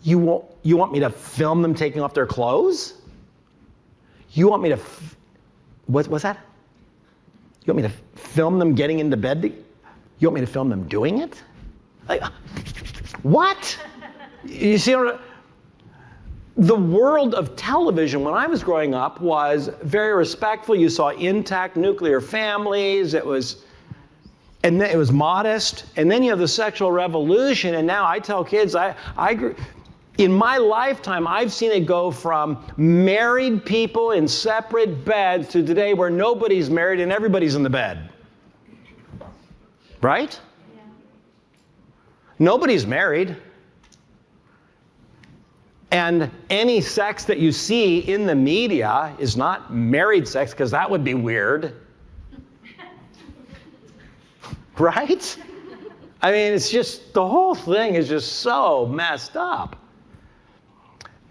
You want me to film them taking off their clothes? You want me to, what's that? You want me to film them getting into bed? You want me to film them doing it? Like, what? You see, the world of television when I was growing up was very respectful. You saw intact nuclear families. It was modest. And then you have the sexual revolution. And now I tell kids, In my lifetime, I've seen it go from married people in separate beds to today where nobody's married and everybody's in the bed. Right? Yeah. Nobody's married. And any sex that you see in the media is not married sex, because that would be weird. Right? I mean, it's just, the whole thing is just so messed up.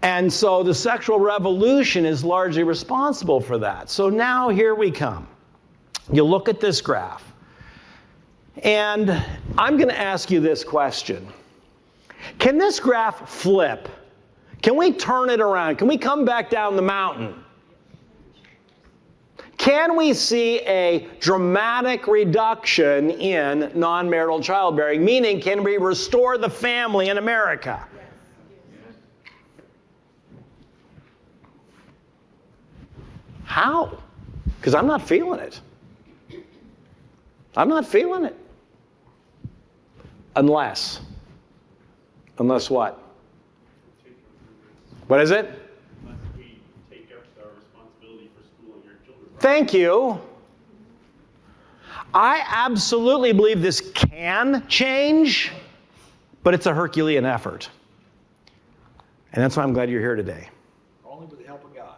And so the sexual revolution is largely responsible for that. So now here we come. You look at this graph. And I'm going to ask you this question. Can this graph flip? Can we turn it around? Can we come back down the mountain? Can we see a dramatic reduction in non-marital childbearing? Meaning, can we restore the family in America? How? Because I'm not feeling it. I'm not feeling it. Unless what? What is it? Unless we take up our responsibility for schooling your children. Thank you. I absolutely believe this can change, but it's a Herculean effort. And that's why I'm glad you're here today. Only with the help of God.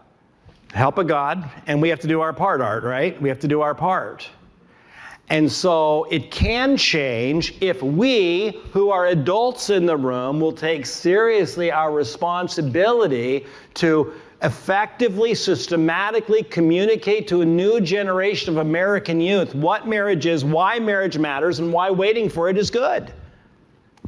Help of God, and we have to do our part, Art, right? We have to do our part. And so it can change if we, who are adults in the room, will take seriously our responsibility to effectively, systematically communicate to a new generation of American youth what marriage is, why marriage matters, and why waiting for it is good.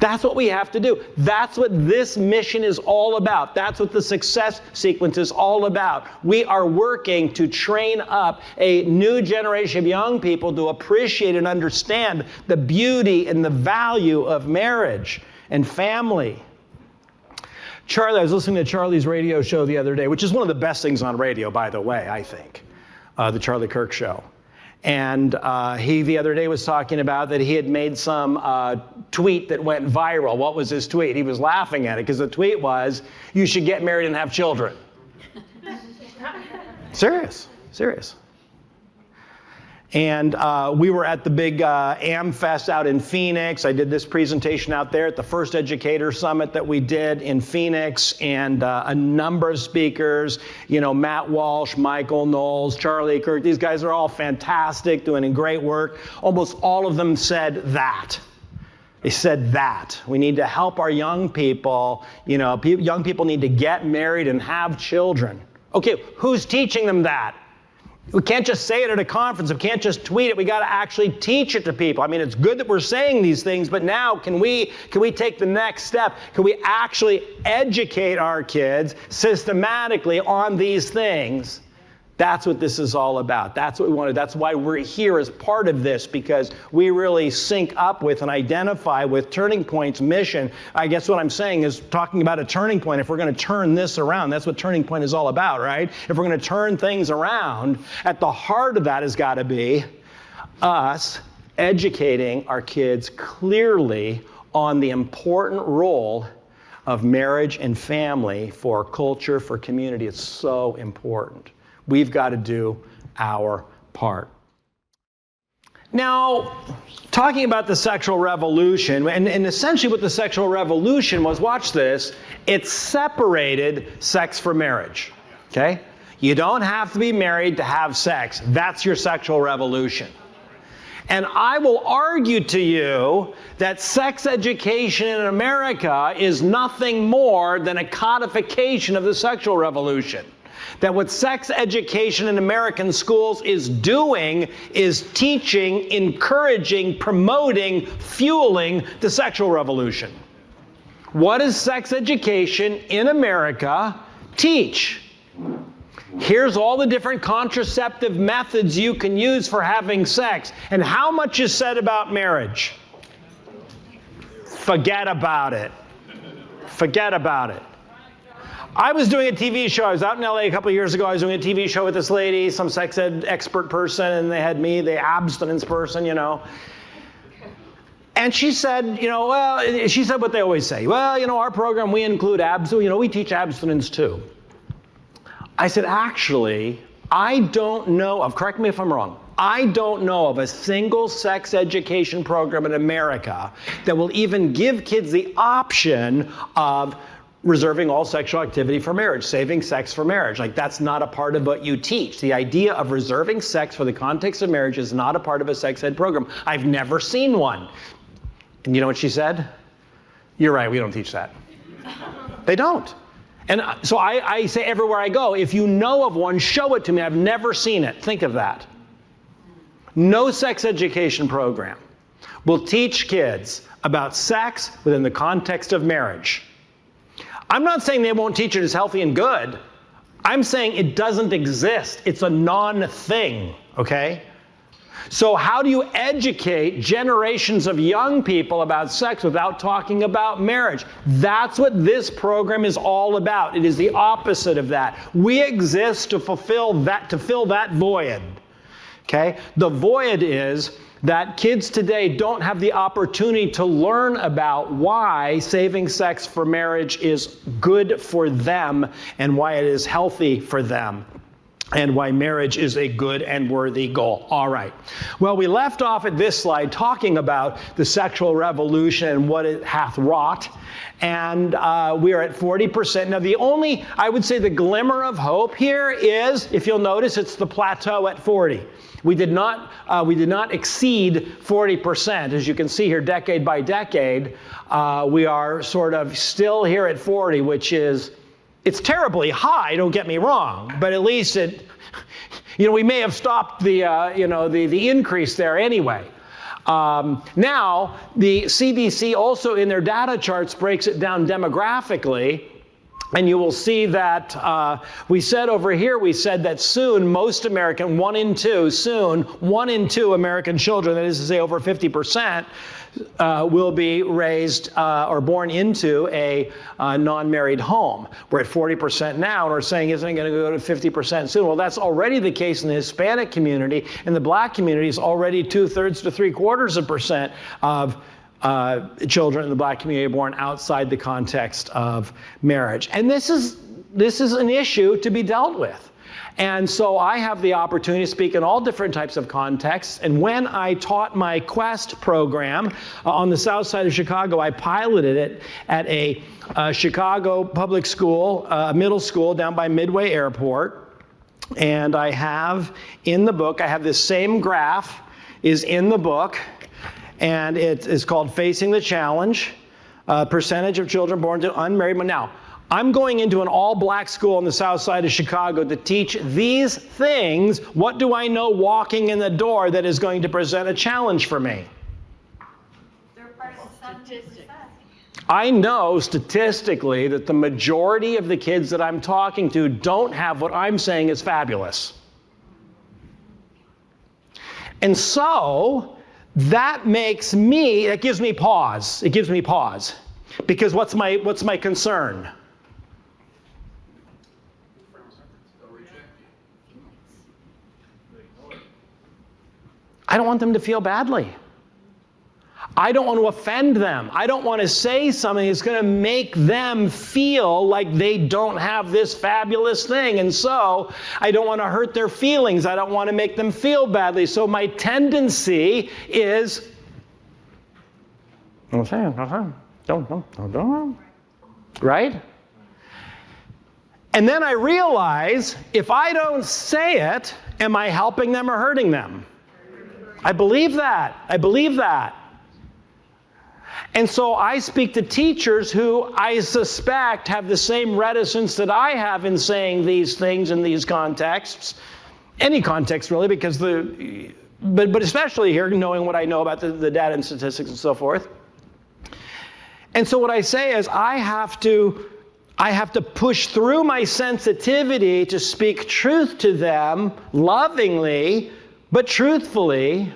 That's what we have to do. That's what this mission is all about. That's what the success sequence is all about. We are working to train up a new generation of young people to appreciate and understand the beauty and the value of marriage and family. Charlie, I was listening to Charlie's radio show the other day, which is one of the best things on radio, by the way, I think, the Charlie Kirk Show. And he the other day was talking about that he had made some tweet that went viral. What was his tweet? He was laughing at it because the tweet was, "You should get married and have children." Serious. And we were at the big AmFest out in Phoenix. I did this presentation out there at the first Educator Summit that we did in Phoenix, and a number of speakers, Matt Walsh, Michael Knowles, Charlie Kirk, these guys are all fantastic, doing great work. Almost all of them said that. They said that. We need to help our young people. Young people need to get married and have children. Okay, who's teaching them that? We can't just say it at a conference. We can't just tweet it. We got to actually teach it to people. I mean, it's good that we're saying these things, but now can we take the next step? Can we actually educate our kids systematically on these things? That's what this is all about. That's what we wanted. That's why we're here as part of this, because we really sync up with and identify with Turning Point's mission. I guess what I'm saying is talking about a turning point. If we're going to turn this around, that's what Turning Point is all about, right? If we're going to turn things around, at the heart of that has got to be us educating our kids clearly on the important role of marriage and family for culture, for community. It's so important. We've got to do our part. Now, talking about the sexual revolution, and essentially what the sexual revolution was, watch this, it separated sex from marriage, okay? You don't have to be married to have sex. That's your sexual revolution. And I will argue to you that sex education in America is nothing more than a codification of the sexual revolution. That what sex education in American schools is doing is teaching, encouraging, promoting, fueling the sexual revolution. What does sex education in America teach? Here's all the different contraceptive methods you can use for having sex. And how much is said about marriage? Forget about it. Forget about it. I was doing a TV show. I was out in LA a couple of years ago. I was doing a TV show with this lady, some sex ed expert person, and they had me, the abstinence person, And she said, she said what they always say. Well, our program, we include we teach abstinence too. I said, actually, I don't know of, correct me if I'm wrong, I don't know of a single sex education program in America that will even give kids the option of reserving all sexual activity for marriage, saving sex for marriage. Like, that's not a part of what you teach. The idea of reserving sex for the context of marriage is not a part of a sex ed program. I've never seen one. And you know what she said? You're right, we don't teach that. They don't. And so I say everywhere I go, if you know of one, show it to me. I've never seen it. Think of that. No sex education program will teach kids about sex within the context of marriage. I'm not saying they won't teach it as healthy and good. I'm saying it doesn't exist. It's a non-thing, okay? So how do you educate generations of young people about sex without talking about marriage? That's what this program is all about. It is the opposite of that. We exist to fill that void. Okay? The void is that kids today don't have the opportunity to learn about why saving sex for marriage is good for them and why it is healthy for them, and why marriage is a good and worthy goal. All right. Well, we left off at this slide talking about the sexual revolution and what it hath wrought. And we are at 40%. Now, I would say the glimmer of hope here is, if you'll notice, it's the plateau at 40. We did not exceed 40%. As you can see here, decade by decade, we are sort of still here at 40, which is, it's terribly high, don't get me wrong, but at least we may have stopped the increase there anyway. Now, the CDC also in their data charts breaks it down demographically. And you will see that we said that soon one in two American children, that is to say over 50%, will be raised or born into a non-married home. We're at 40% now, and we're saying, isn't it going to go to 50% soon? Well, that's already the case in the Hispanic community. In the Black community, it's already 2/3 to 3/4% of children in the Black community are born outside the context of marriage. And this is an issue to be dealt with. And so I have the opportunity to speak in all different types of contexts. And when I taught my Quest program on the south side of Chicago, I piloted it at a Chicago public school, middle school down by Midway Airport. And I have in the book, I have this same graph is in the book. And it is called Facing the Challenge, percentage of children born to unmarried women. Now, I'm going into an all-black school on the south side of Chicago to teach these things. What do I know walking in the door that is going to present a challenge for me? They're part of statistics. I know statistically that the majority of the kids that I'm talking to don't have what I'm saying is fabulous. And so that gives me pause. It gives me pause. Because what's my concern? I don't want them to feel badly. I don't want to offend them. I don't want to say something that's going to make them feel like they don't have this fabulous thing. And so I don't want to hurt their feelings. I don't want to make them feel badly. So my tendency is, don't, right? And then I realize, if I don't say it, am I helping them or hurting them? I believe that. And so I speak to teachers who I suspect have the same reticence that I have in saying these things in these contexts. Any context, really, because but especially here, knowing what I know about the data and statistics and so forth. And so what I say is I have to push through my sensitivity to speak truth to them lovingly, but truthfully.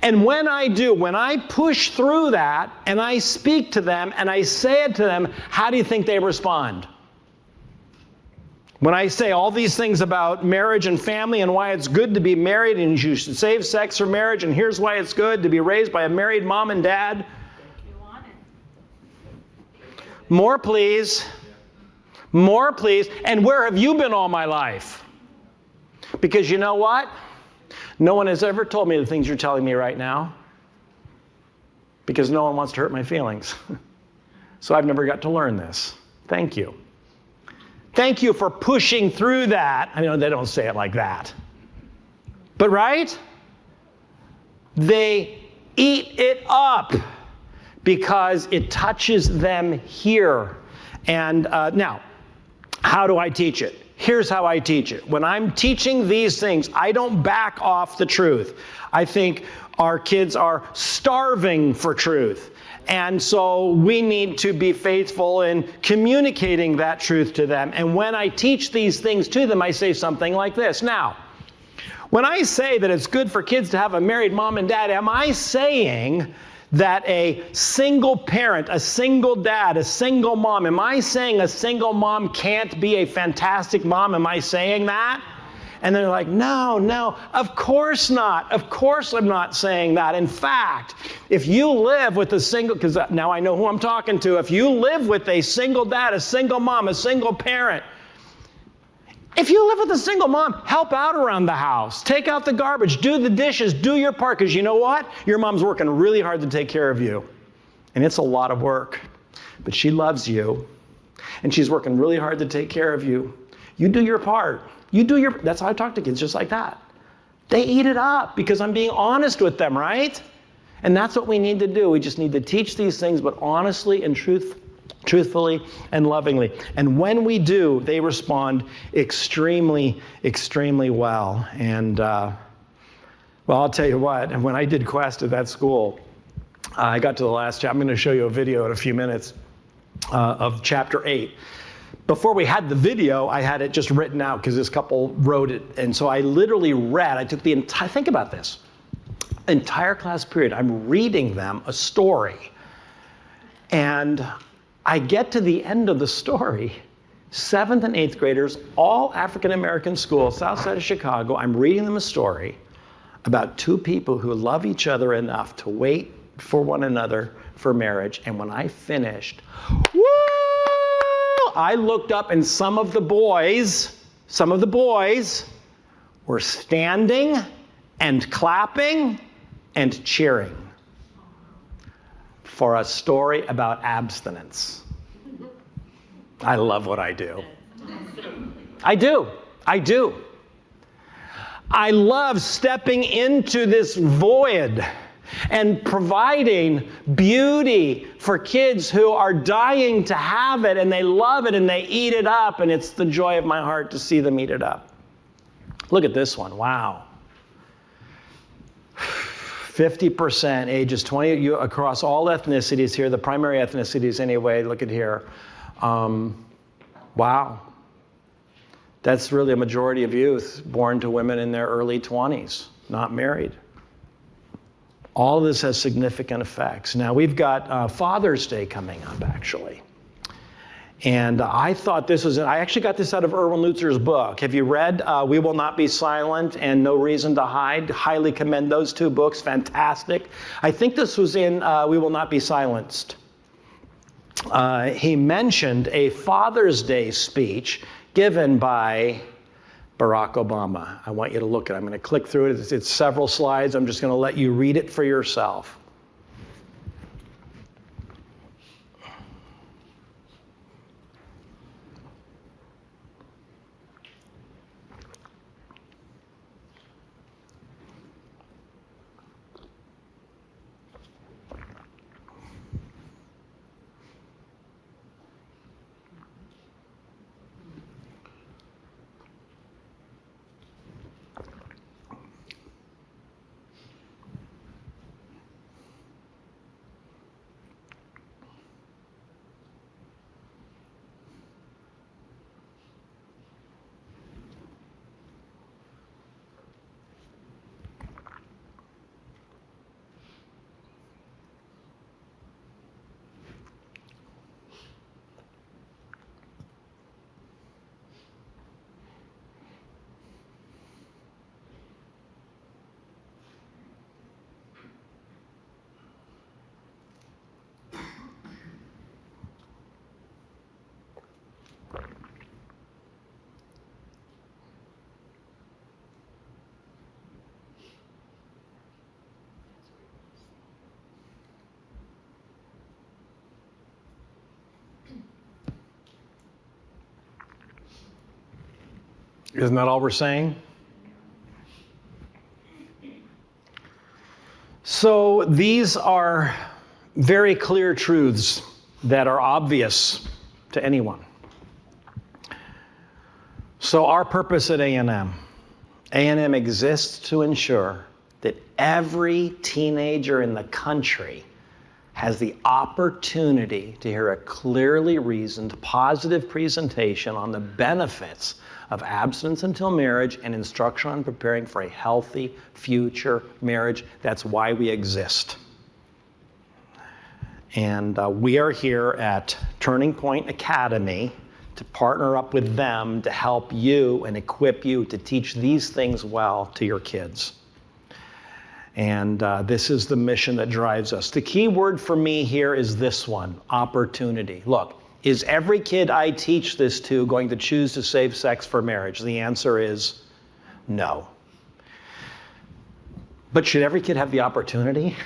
And when I push through that and I speak to them and I say it to them, how do you think they respond? When I say all these things about marriage and family and why it's good to be married and you should save sex for marriage and here's why it's good to be raised by a married mom and dad. You want it. More please. More please. And where have you been all my life? Because you know what? No one has ever told me the things you're telling me right now. Because no one wants to hurt my feelings. So I've never got to learn this. Thank you. Thank you for pushing through that. I know they don't say it like that. But right? They eat it up because it touches them here. And now, how do I teach it? Here's how I teach it. When I'm teaching these things, I don't back off the truth. I think our kids are starving for truth. And so we need to be faithful in communicating that truth to them. And when I teach these things to them, I say something like this. Now, when I say that it's good for kids to have a married mom and dad, am I saying that a single parent, a single dad, a single mom, am I saying a single mom can't be a fantastic mom? Am I saying that? And they're like, no, of course not. Of course I'm not saying that. In fact, if you live with a single, because now I know who I'm talking to, if you live with a single dad, a single mom, a single parent, if you live with a single mom, help out around the house. Take out the garbage, do the dishes, do your part, because you know what? Your mom's working really hard to take care of you. And it's a lot of work. But she loves you. And she's working really hard to take care of you. You do your part. That's how I talk to kids, just like that. They eat it up because I'm being honest with them, right? And that's what we need to do. We just need to teach these things, but honestly and truthfully and lovingly. And when we do, they respond extremely, extremely well. And, well, I'll tell you what, and when I did Quest at that school, I got to the last chapter. I'm going to show you a video in a few minutes of chapter 8. Before we had the video, I had it just written out because this couple wrote it. And so I literally read, I took the entire, think about this, entire class period, I'm reading them a story. And I get to the end of the story, 7th and 8th graders, all African-American school, south side of Chicago, I'm reading them a story about two people who love each other enough to wait for one another for marriage. And when I finished, woo! I looked up and some of the boys were standing and clapping and cheering for a story about abstinence. I love what I do. I do. I love stepping into this void and providing beauty for kids who are dying to have it, and they love it and they eat it up, and it's the joy of my heart to see them eat it up. Look at this one. Wow. 50% ages 20 across all ethnicities here, the primary ethnicities anyway. Look at here. Wow. That's really a majority of youth born to women in their early 20s, not married. All of this has significant effects. Now, we've got Father's Day coming up, actually. And I thought this was, I actually got this out of Erwin Lutzer's book. Have you read We Will Not Be Silent and No Reason to Hide? Highly commend those two books. Fantastic. I think this was in We Will Not Be Silenced. He mentioned a Father's Day speech given by Barack Obama. I want you to look at it. I'm going to click through it. It's several slides. I'm just going to let you read it for yourself. Isn't that all we're saying? So these are very clear truths that are obvious to anyone. So our purpose at A&M exists to ensure that every teenager in the country has the opportunity to hear a clearly reasoned, positive presentation on the benefits of abstinence until marriage and instruction on preparing for a healthy future marriage. That's why we exist. And we are here at Turning Point Academy to partner up with them to help you and equip you to teach these things well to your kids. And this is the mission that drives us. The key word for me here is this one, opportunity. Look, is every kid I teach this to going to choose to save sex for marriage? The answer is no. But should every kid have the opportunity?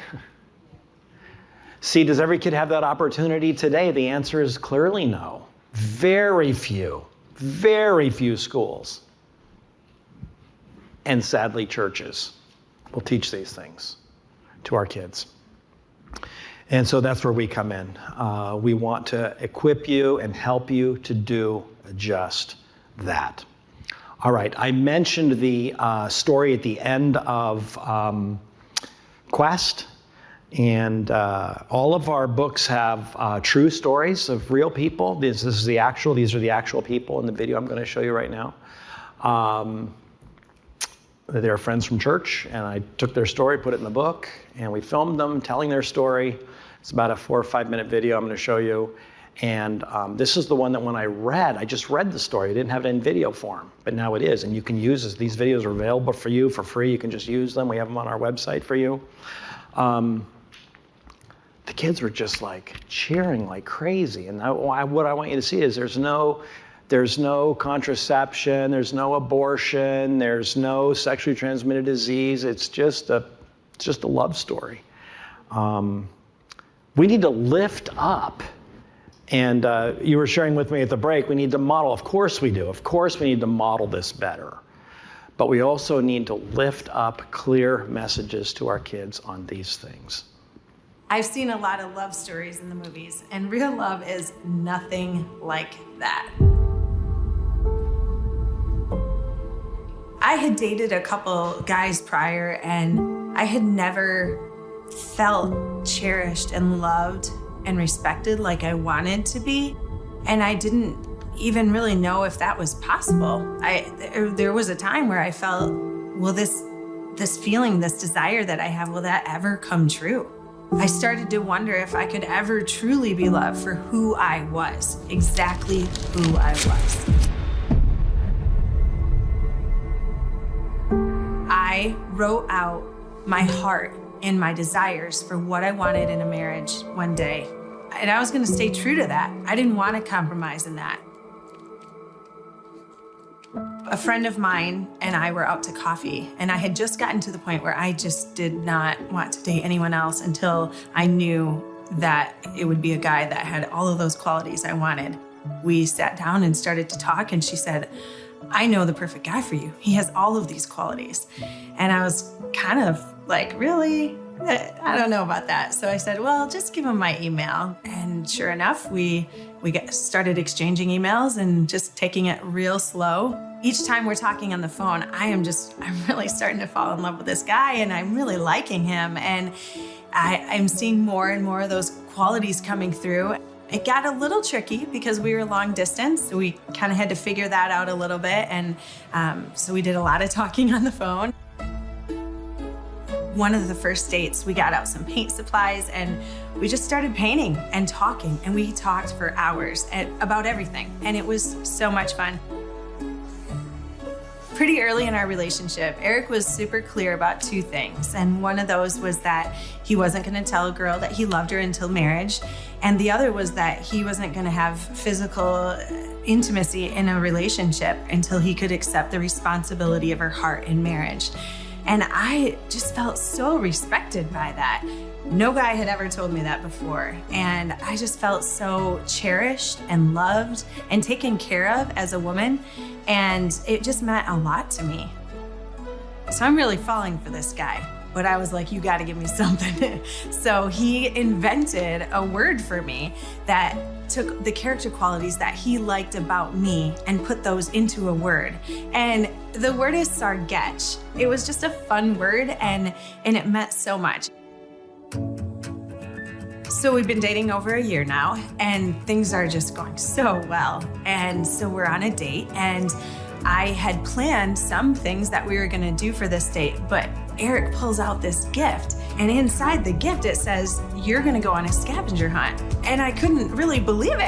See, does every kid have that opportunity today? The answer is clearly no. Very few schools, and sadly churches, will teach these things to our kids. And so that's where we come in. We want to equip you and help you to do just that. All right, I mentioned the story at the end of Quest. And all of our books have true stories of real people. These are the actual people in the video I'm going to show you right now. They're friends from church, and I took their story, put it in the book, and we filmed them telling their story. It's about a 4 or 5 minute video I'm going to show you. And this is the one that when I just read the story. I didn't have it in video form, but now it is. And you can use this. These videos are available for you for free. You can just use them. We have them on our website for you. The kids were just like cheering like crazy. And what I want you to see is there's no contraception, there's no abortion, there's no sexually transmitted disease. It's just a love story. We need to lift up. And you were sharing with me at the break, we need to model. Of course we do. Of course we need to model this better. But we also need to lift up clear messages to our kids on these things. I've seen a lot of love stories in the movies, and real love is nothing like that. I had dated a couple guys prior, and I had never felt cherished and loved and respected like I wanted to be. And I didn't even really know if that was possible. There was a time where I felt, well, this feeling, this desire that I have, will that ever come true? I started to wonder if I could ever truly be loved for who I was, exactly who I was. I wrote out my heart and my desires for what I wanted in a marriage one day. And I was going to stay true to that. I didn't want to compromise in that. A friend of mine and I were out to coffee, and I had just gotten to the point where I just did not want to date anyone else until I knew that it would be a guy that had all of those qualities I wanted. We sat down and started to talk, and she said, I know the perfect guy for you. He has all of these qualities. And I was kind of like, really? I don't know about that. So I said, well, just give him my email. And sure enough, we started exchanging emails and just taking it real slow. Each time we're talking on the phone, I'm really starting to fall in love with this guy, and I'm really liking him. And I'm seeing more and more of those qualities coming through. It got a little tricky because we were long distance. So we kind of had to figure that out a little bit. And so we did a lot of talking on the phone. One of the first dates, we got out some paint supplies and we just started painting and talking. And we talked for hours about everything. And it was so much fun. Pretty early in our relationship, Eric was super clear about two things. And one of those was that he wasn't going to tell a girl that he loved her until marriage. And the other was that he wasn't going to have physical intimacy in a relationship until he could accept the responsibility of her heart in marriage. And I just felt so respected by that. No guy had ever told me that before. And I just felt so cherished and loved and taken care of as a woman. And it just meant a lot to me. So I'm really falling for this guy. But I was like, you gotta give me something. So he invented a word for me that took the character qualities that he liked about me and put those into a word. And the word is sargetch. It was just a fun word and it meant so much. So we've been dating over a year now and things are just going so well. And so we're on a date and I had planned some things that we were gonna do for this date, but Eric pulls out this gift and inside the gift it says, you're gonna go on a scavenger hunt. And I couldn't really believe it.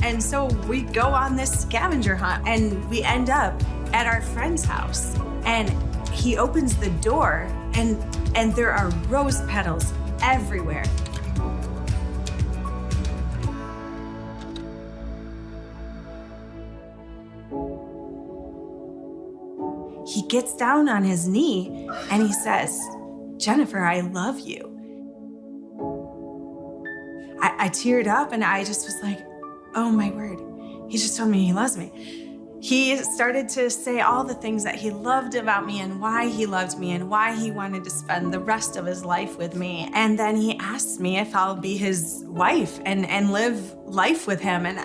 And so we go on this scavenger hunt and we end up at our friend's house and he opens the door and there are rose petals everywhere. He gets down on his knee and he says, Jennifer, I love you. I teared up and I just was like, oh my word. He just told me he loves me. He started to say all the things that he loved about me and why he loved me and why he wanted to spend the rest of his life with me. And then he asked me if I'll be his wife and live life with him. And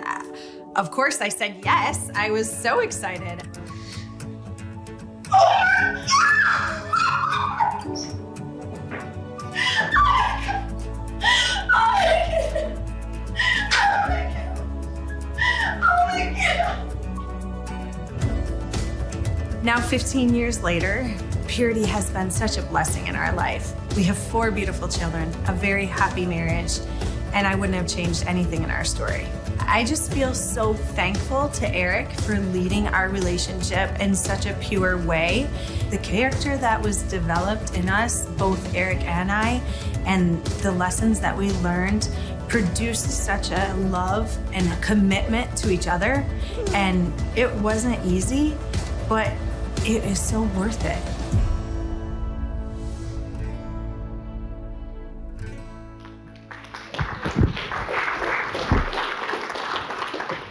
of course I said yes. I was so excited. Now, 15 years later, purity has been such a blessing in our life. We have 4 beautiful children, a very happy marriage, and I wouldn't have changed anything in our story. I just feel so thankful to Eric for leading our relationship in such a pure way. The character that was developed in us, both Eric and I, and the lessons that we learned produced such a love and a commitment to each other. And it wasn't easy, but it is so worth it.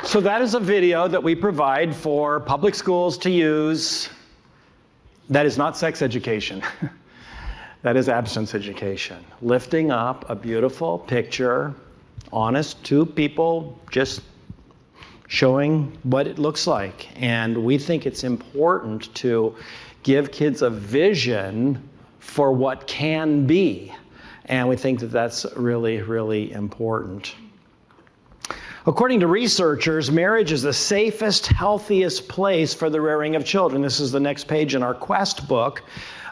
So that is a video that we provide for public schools to use. That is not sex education. That is abstinence education. Lifting up a beautiful picture, honest, 2 people just showing what it looks like. And we think it's important to give kids a vision for what can be. And we think that that's really, really important. According to researchers, marriage is the safest, healthiest place for the rearing of children. This is the next page in our Quest book.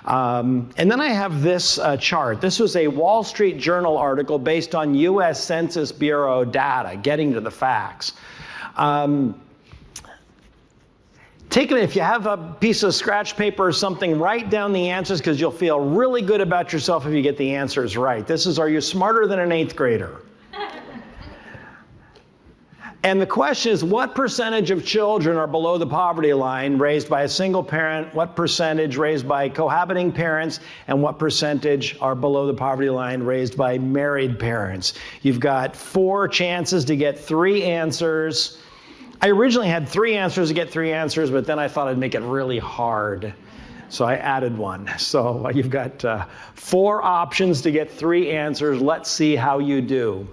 And then I have this chart. This was a Wall Street Journal article based on U.S. Census Bureau data, getting to the facts. If you have a piece of scratch paper or something, write down the answers because you'll feel really good about yourself if you get the answers right. This is, are you smarter than an 8th grader? And the question is, what percentage of children are below the poverty line raised by a single parent? What percentage raised by cohabiting parents? And what percentage are below the poverty line raised by married parents? You've got 4 chances to get 3 answers. I originally had 3 answers to get 3 answers, but then I thought I'd make it really hard. So I added 1. So you've got 4 options to get 3 answers. Let's see how you do.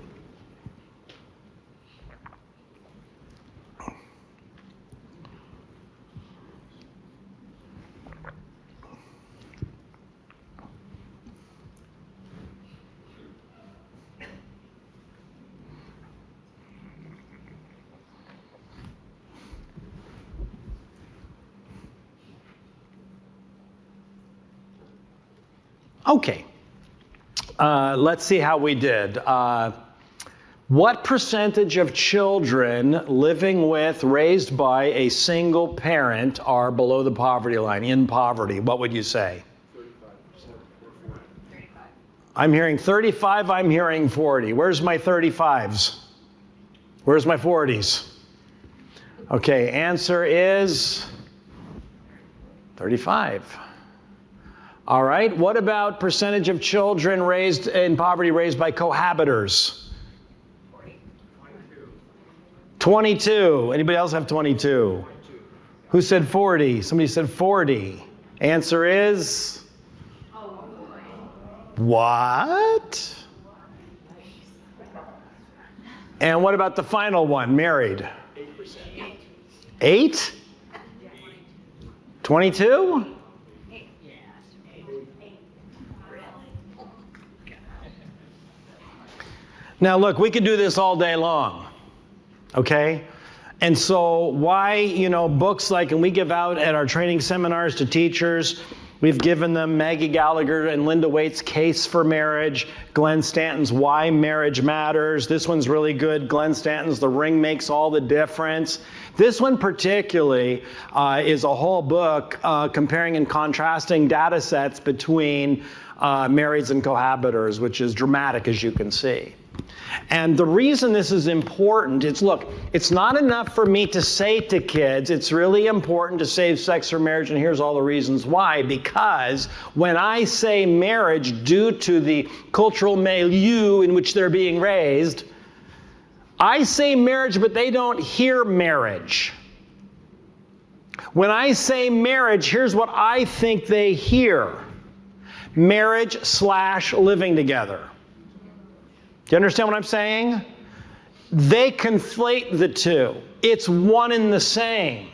Okay, let's see how we did. What percentage of children living with, raised by a single parent are below the poverty line, in poverty? What would you say? 35% or 40. 35. I'm hearing 35, I'm hearing 40. Where's my 35s? Where's my 40s? Okay, answer is 35. All right. What about percentage of children raised in poverty raised by cohabitors? 22. Anybody else have 22? Who said 40? Somebody said 40. Answer is? What? And what about the final one, married? 8? 22? Now look, we could do this all day long, okay? And so why, books like, and we give out at our training seminars to teachers, we've given them Maggie Gallagher and Linda Waite's Case for Marriage, Glenn Stanton's Why Marriage Matters. This one's really good. Glenn Stanton's The Ring Makes All the Difference. This one particularly is a whole book comparing and contrasting data sets between marrieds and cohabitors, which is dramatic, as you can see. And the reason this is important is, look, it's not enough for me to say to kids, it's really important to save sex for marriage, and here's all the reasons why. Because when I say marriage due to the cultural milieu in which they're being raised, I say marriage, but they don't hear marriage. When I say marriage, here's what I think they hear. Marriage/living together. Do you understand what I'm saying? They conflate the two. It's one and the same.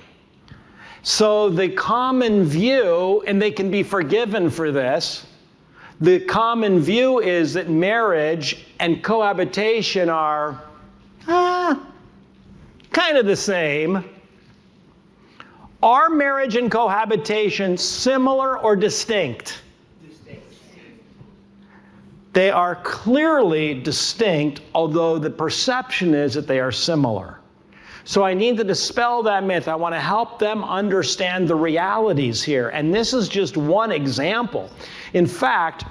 So the common view, and they can be forgiven for this, the common view is that marriage and cohabitation are kind of the same. Are marriage and cohabitation similar or distinct? They are clearly distinct, although the perception is that they are similar. So I need to dispel that myth. I want to help them understand the realities here. And this is just one example. In fact,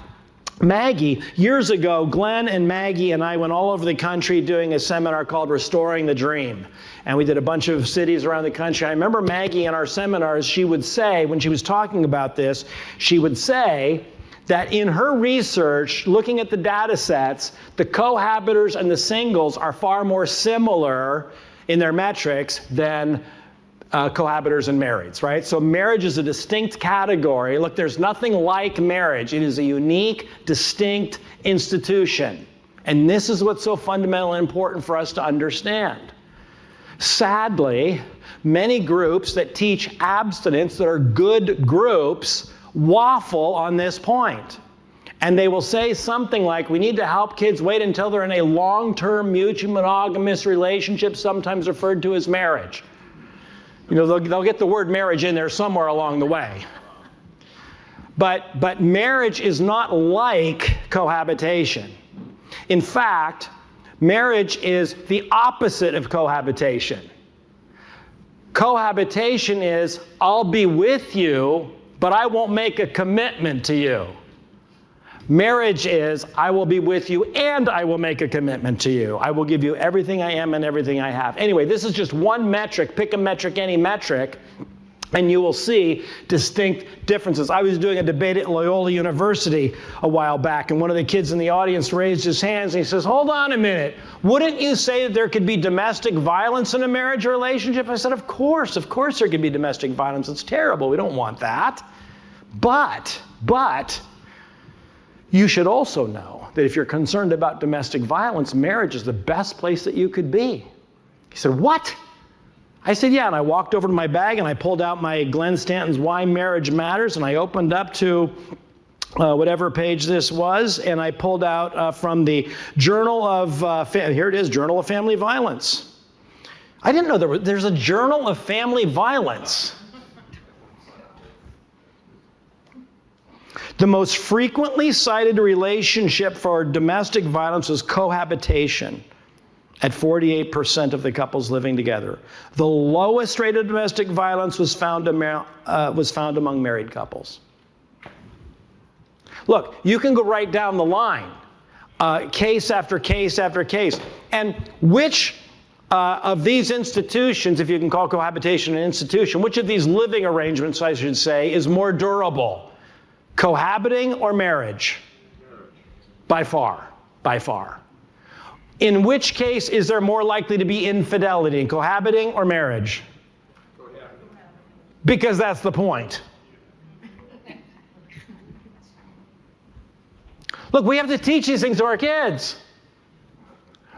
Maggie, years ago, Glenn and Maggie and I went all over the country doing a seminar called Restoring the Dream. And we did a bunch of cities around the country. I remember Maggie in our seminars, she would say, when she was talking about this, she would say, that in her research, looking at the data sets, the cohabitors and the singles are far more similar in their metrics than cohabitors and marrieds, right? So marriage is a distinct category. Look, there's nothing like marriage. It is a unique, distinct institution. And this is what's so fundamentally important for us to understand. Sadly, many groups that teach abstinence, that are good groups, waffle on this point. And they will say something like, we need to help kids wait until they're in a long-term mutually monogamous relationship, sometimes referred to as marriage. They'll get the word marriage in there somewhere along the way. But marriage is not like cohabitation. In fact, marriage is the opposite of cohabitation. Cohabitation is, I'll be with you, but I won't make a commitment to you. Marriage is, I will be with you and I will make a commitment to you. I will give you everything I am and everything I have. Anyway, this is just one metric. Pick a metric, any metric, and you will see distinct differences. I was doing a debate at Loyola University a while back, and one of the kids in the audience raised his hands and he says, hold on a minute. Wouldn't you say that there could be domestic violence in a marriage relationship? I said, of course there could be domestic violence. It's terrible. We don't want that. But you should also know that if you're concerned about domestic violence, marriage is the best place that you could be. He said, what? I said, yeah, and I walked over to my bag and I pulled out my Glenn Stanton's Why Marriage Matters, and I opened up to whatever page this was, and I pulled out from the Journal of, here it is, Journal of Family Violence. I didn't know there's a Journal of Family Violence. The most frequently cited relationship for domestic violence was cohabitation, at 48% of the couples living together. The lowest rate of domestic violence was found among married couples. Look, you can go right down the line, case after case after case. And which of these institutions, if you can call cohabitation an institution, which of these living arrangements, I should say, is more durable? Cohabiting or marriage? By far, by far. In which case is there more likely to be infidelity, in cohabiting or marriage? Because that's the point. Look, we have to teach these things to our kids.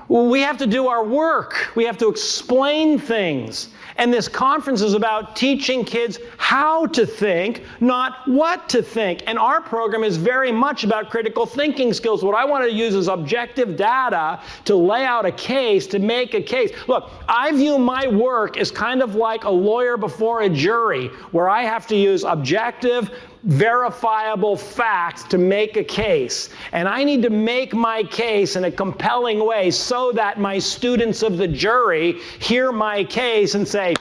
We have to do our work. We have to explain things. And this conference is about teaching kids how to think, not what to think. And our program is very much about critical thinking skills. What I want to use is objective data to lay out a case, to make a case. Look, I view my work as kind of like a lawyer before a jury, where I have to use objective, verifiable facts to make a case. And I need to make my case in a compelling way so that my students of the jury hear my case and say,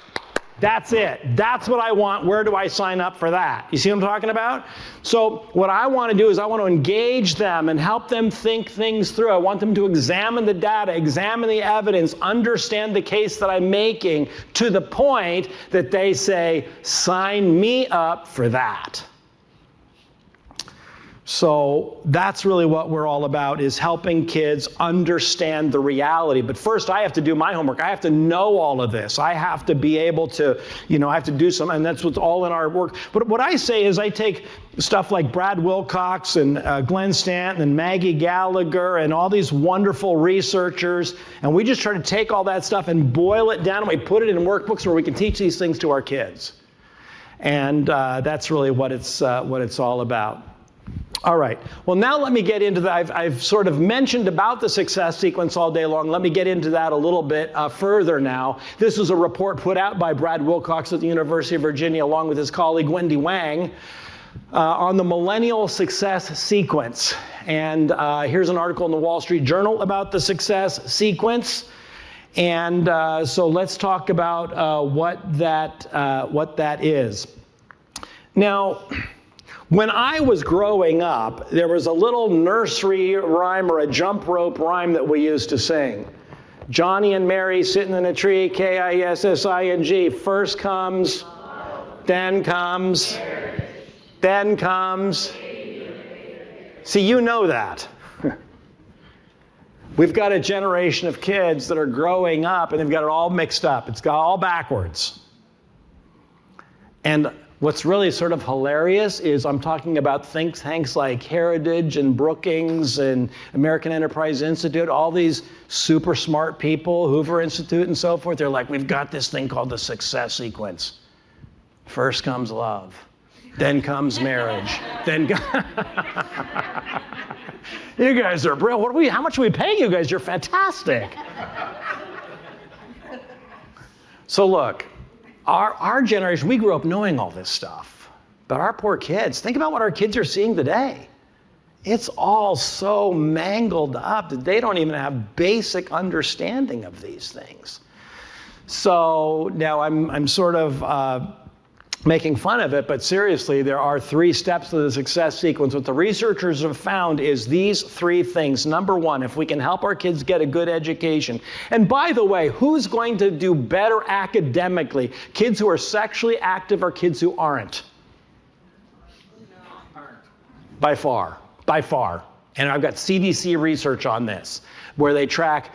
that's it. That's what I want. Where do I sign up for that? You see what I'm talking about? So what I want to do is I want to engage them and help them think things through. I want them to examine the data, examine the evidence, understand the case that I'm making to the point that they say, sign me up for that. So that's really what we're all about, is helping kids understand the reality. But first, I have to do my homework. I have to know all of this. I have to be able to, I have to do some, and that's what's all in our work. But what I say is I take stuff like Brad Wilcox and Glenn Stanton and Maggie Gallagher and all these wonderful researchers, and we just try to take all that stuff and boil it down, and we put it in workbooks where we can teach these things to our kids. And that's really what it's all about. All right. Well, now let me get into that. I've sort of mentioned about the success sequence all day long. Let me get into that a little bit further now. This is a report put out by Brad Wilcox at the University of Virginia, along with his colleague Wendy Wang, on the millennial success sequence. And here's an article in the Wall Street Journal about the success sequence. And so let's talk about what that is. Now, when I was growing up, there was a little nursery rhyme or a jump rope rhyme that we used to sing. Johnny and Mary sitting in a tree, K-I-S-S-I-N-G. First comes, then comes, then comes. See, you know that. We've got a generation of kids that are growing up and they've got it all mixed up. It's got all backwards. And what's really sort of hilarious is I'm talking about think tanks like Heritage and Brookings and American Enterprise Institute, all these super smart people, Hoover Institute and so forth. They're like, we've got this thing called the success sequence. First comes love, then comes marriage, then you guys are brilliant. How much are we paying you guys? You're fantastic. So look, our generation, we grew up knowing all this stuff. But our poor kids, think about what our kids are seeing today. It's all so mangled up that they don't even have basic understanding of these things. So now I'm sort of making fun of it, but seriously, there are 3 steps to the success sequence. What the researchers have found is these 3 things. Number 1, if we can help our kids get a good education. And by the way, who's going to do better academically? Kids who are sexually active or kids who aren't? By far, by far. And I've got CDC research on this, where they track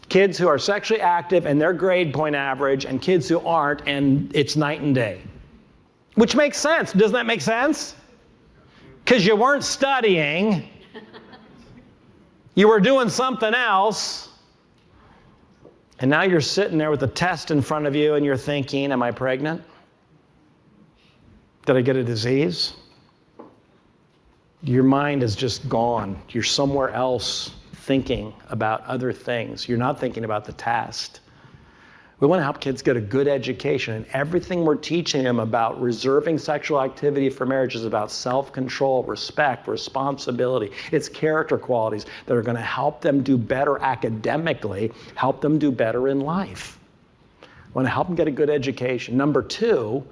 kids who are sexually active and their grade point average, and kids who aren't, and it's night and day. Which makes sense. Doesn't that make sense? Because you weren't studying. You were doing something else. And now you're sitting there with a test in front of you and you're thinking, am I pregnant? Did I get a disease? Your mind is just gone. You're somewhere else thinking about other things. You're not thinking about the test. We want to help kids get a good education, and everything we're teaching them about reserving sexual activity for marriage is about self-control, respect, responsibility. It's character qualities that are going to help them do better academically, help them do better in life. We want to help them get a good education. Number 2,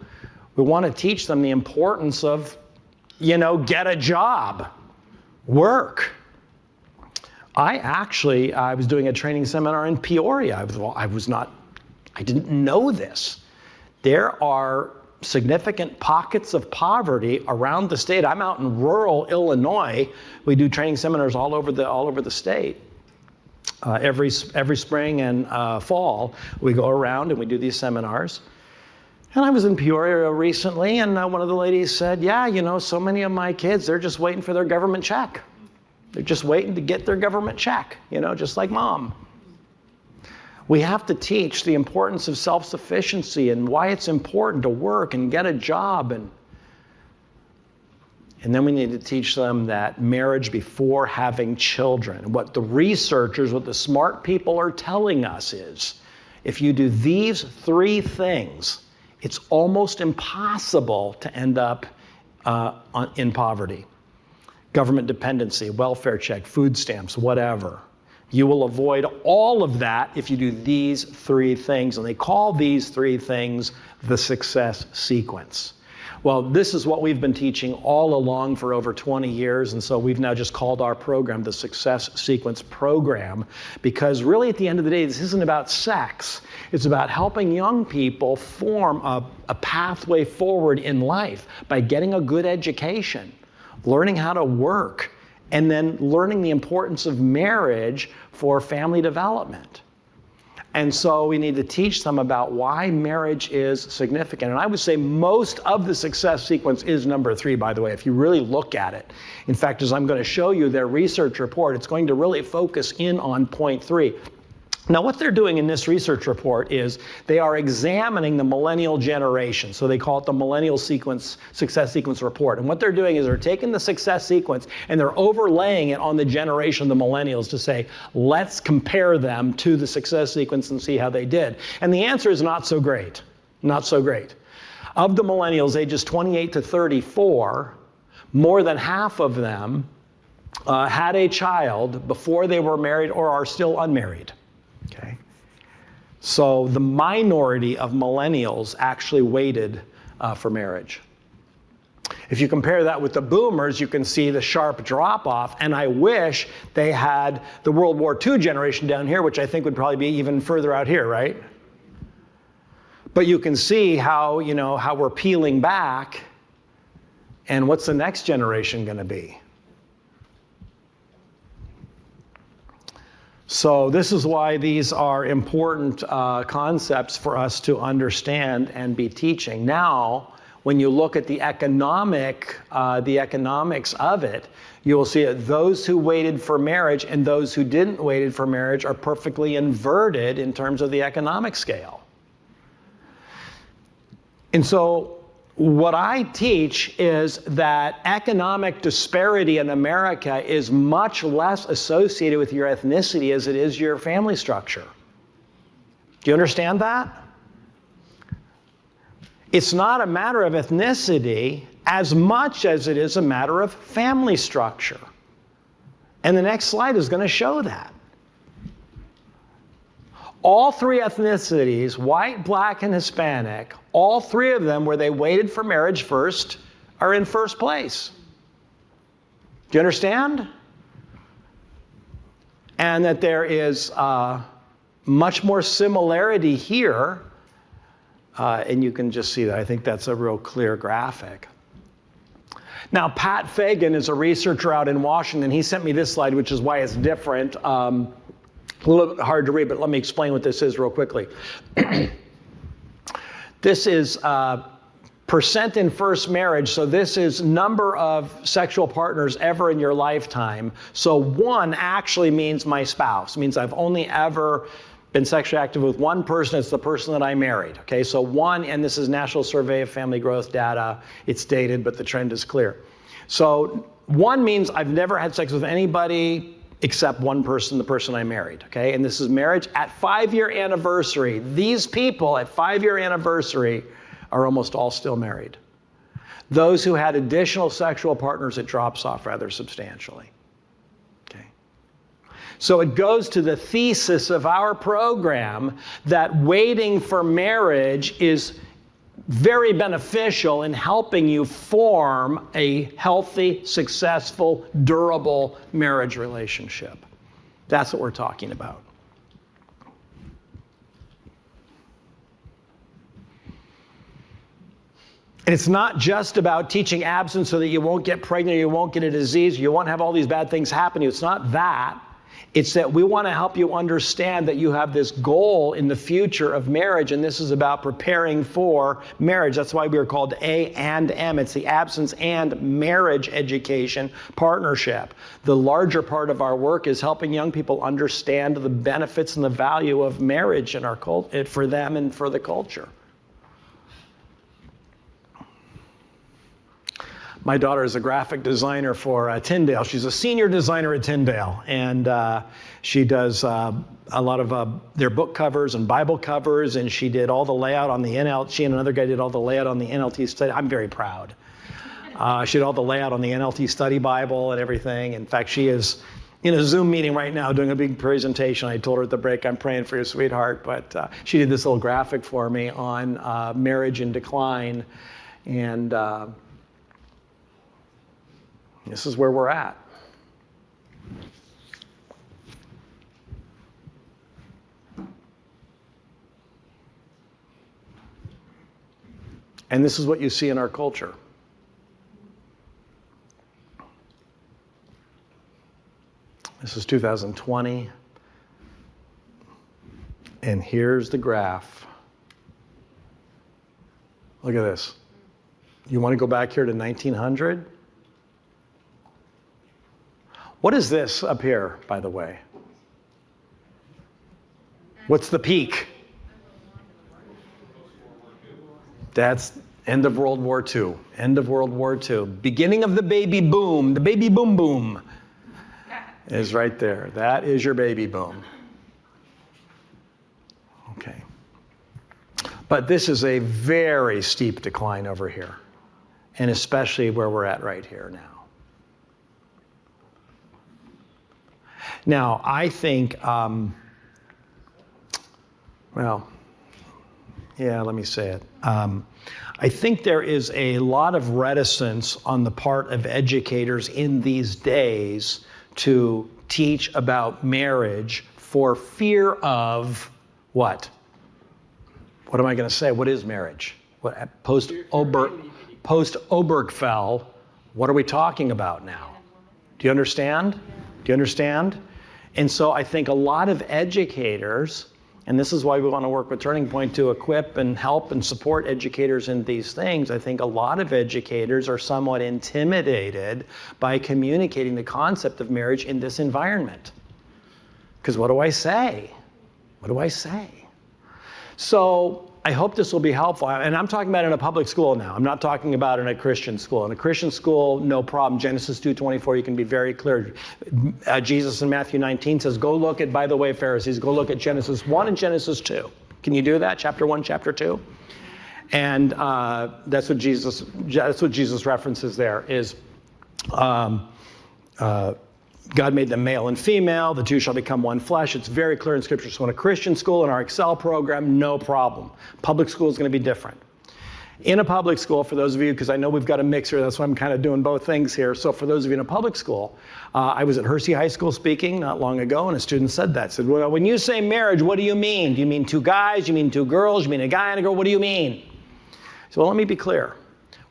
we want to teach them the importance of, get a job, work. I was doing a training seminar in Peoria. I didn't know this. There are significant pockets of poverty around the state. I'm out in rural Illinois. We do training seminars all over the state. Every spring and fall, we go around and we do these seminars. And I was in Peoria recently, and one of the ladies said, yeah, you know, so many of my kids, they're just waiting for their government check. They're just waiting to get their government check, you know, just like mom. We have to teach the importance of self-sufficiency and why it's important to work and get a job. And then we need to teach them that marriage before having children. What the researchers, what the smart people are telling us is, if you do these 3 things, it's almost impossible to end up in poverty. Government dependency, welfare check, food stamps, whatever. You will avoid all of that if you do these 3 things. And they call these 3 things the success sequence. Well, this is what we've been teaching all along for over 20 years. And so we've now just called our program the Success Sequence Program, because really at the end of the day, this isn't about sex. It's about helping young people form a pathway forward in life by getting a good education, learning how to work, and then learning the importance of marriage for family development. And so we need to teach them about why marriage is significant. And I would say most of the success sequence is number 3, by the way, if you really look at it. In fact, as I'm going to show you their research report, it's going to really focus in on point 3. Now, what they're doing in this research report is they are examining the millennial generation. So they call it the millennial success sequence report. And what they're doing is they're taking the success sequence and they're overlaying it on the generation of the millennials to say, let's compare them to the success sequence and see how they did. And the answer is not so great. Not so great. Of the millennials ages 28 to 34, more than half of them had a child before they were married or are still unmarried. Okay. So the minority of millennials actually waited for marriage. If you compare that with the boomers, you can see the sharp drop off. And I wish they had the World War II generation down here, which I think would probably be even further out here, right? But you can see how, you know, how we're peeling back. And what's the next generation going to be? So this is why these are important concepts for us to understand and be teaching. Now, when you look at the economics of it, you will see that those who waited for marriage and those who didn't wait for marriage are perfectly inverted in terms of the economic scale. And so what I teach is that economic disparity in America is much less associated with your ethnicity as it is your family structure. Do you understand that? It's not a matter of ethnicity as much as it is a matter of family structure. And the next slide is going to show that. All 3 ethnicities, white, black, and Hispanic, all 3 of them where they waited for marriage first are in first place. Do you understand? And that there is much more similarity here. And you can just see that. I think that's a real clear graphic. Now, Pat Fagan is a researcher out in Washington. He sent me this slide, which is why it's different. A little bit hard to read, but let me explain what this is real quickly. This is percent in first marriage. So this is number of sexual partners ever in your lifetime. So 1 actually means my spouse. It means I've only ever been sexually active with one person. It's the person that I married. Okay, so 1, and this is National Survey of Family Growth data. It's dated, but the trend is clear. So 1 means I've never had sex with anybody except one person, the person I married, okay? And this is marriage at 5-year anniversary. These people at 5-year anniversary are almost all still married. Those who had additional sexual partners, it drops off rather substantially, okay? So it goes to the thesis of our program that waiting for marriage is very beneficial in helping you form a healthy, successful, durable marriage relationship. That's what we're talking about. And it's not just about teaching abstinence so that you won't get pregnant, you won't get a disease, you won't have all these bad things happen to you. It's not that. It's that we want to help you understand that you have this goal in the future of marriage, and this is about preparing for marriage. That's why we are called A and M. It's the absence and marriage education partnership. The larger part of our work is helping young people understand the benefits and the value of marriage in our for them and for the culture. My daughter is a graphic designer for Tyndale. She's a senior designer at Tyndale, and she does a lot of their book covers and Bible covers, and she did all the layout on the NLT. She and another guy did all the layout on the NLT study. I'm very proud. She did all the layout on the NLT study Bible and everything. In fact, she is in a Zoom meeting right now doing a big presentation. I told her at the break, I'm praying for your sweetheart, but she did this little graphic for me on marriage in decline, and this is where we're at. And this is what you see in our culture. This is 2020. And here's the graph. Look at this. You want to go back here to 1900? What is this up here, by the way? What's the peak? That's end of World War II. End of World War II. Beginning of the baby boom. The baby boom boom is right there. That is your baby boom. Okay. But this is a very steep decline over here, and especially where we're at right here now. Now, I think, let me say it. I think there is a lot of reticence on the part of educators in these days to teach about marriage for fear of what? What am I going to say? What is marriage? Post Obergefell, what are we talking about now? Do you understand? Do you understand? And so I think a lot of educators, and this is why we want to work with Turning Point to equip and help and support educators in these things. I think a lot of educators are somewhat intimidated by communicating the concept of marriage in this environment. Because what do I say? What do I say? So I hope this will be helpful. And I'm talking about in a public school now. I'm not talking about in a Christian school. In a Christian school, no problem. Genesis 2:24, you can be very clear. Jesus in Matthew 19 says, go look at, by the way, Pharisees, go look at Genesis 1 and Genesis 2. Can you do that? Chapter 1, chapter 2? And that's what Jesus references there is God made them male and female. The two shall become one flesh. It's very clear in Scripture. So in a Christian school, in our Excel program, no problem. Public school is going to be different. In a public school, for those of you, because I know we've got a mix here, that's why I'm kind of doing both things here. So for those of you in a public school, I was at Hersey High School speaking not long ago, and a student said that. Said, well, when you say marriage, what do you mean? Do you mean two guys? Do you mean two girls? Do you mean a guy and a girl? What do you mean? So well, let me be clear.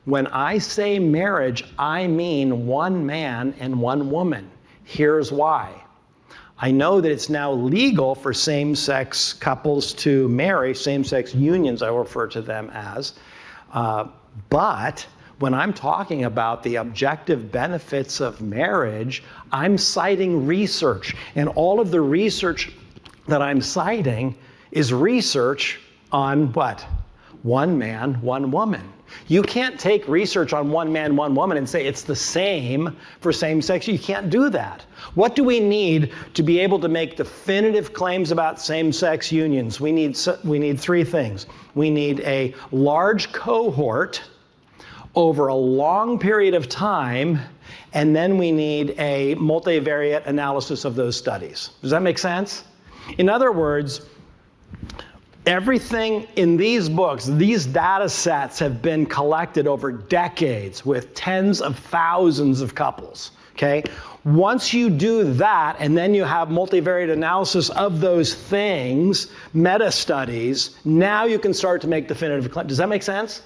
When I say marriage, I mean one man and one woman. Here's why. I know that it's now legal for same-sex couples to marry, same-sex unions, I refer to them as. But when I'm talking about the objective benefits of marriage, I'm citing research. And all of the research that I'm citing is research on what? One man, one woman. You can't take research on one man, one woman and say it's the same for same-sex. You can't do that. What do we need to be able to make definitive claims about same-sex unions? We need three things. We need a large cohort over a long period of time, and then we need a multivariate analysis of those studies. Does that make sense? In other words, everything in these books, these data sets have been collected over decades with tens of thousands of couples, okay? Once you do that, and then you have multivariate analysis of those things, meta studies, now you can start to make definitive claims. Does that make sense?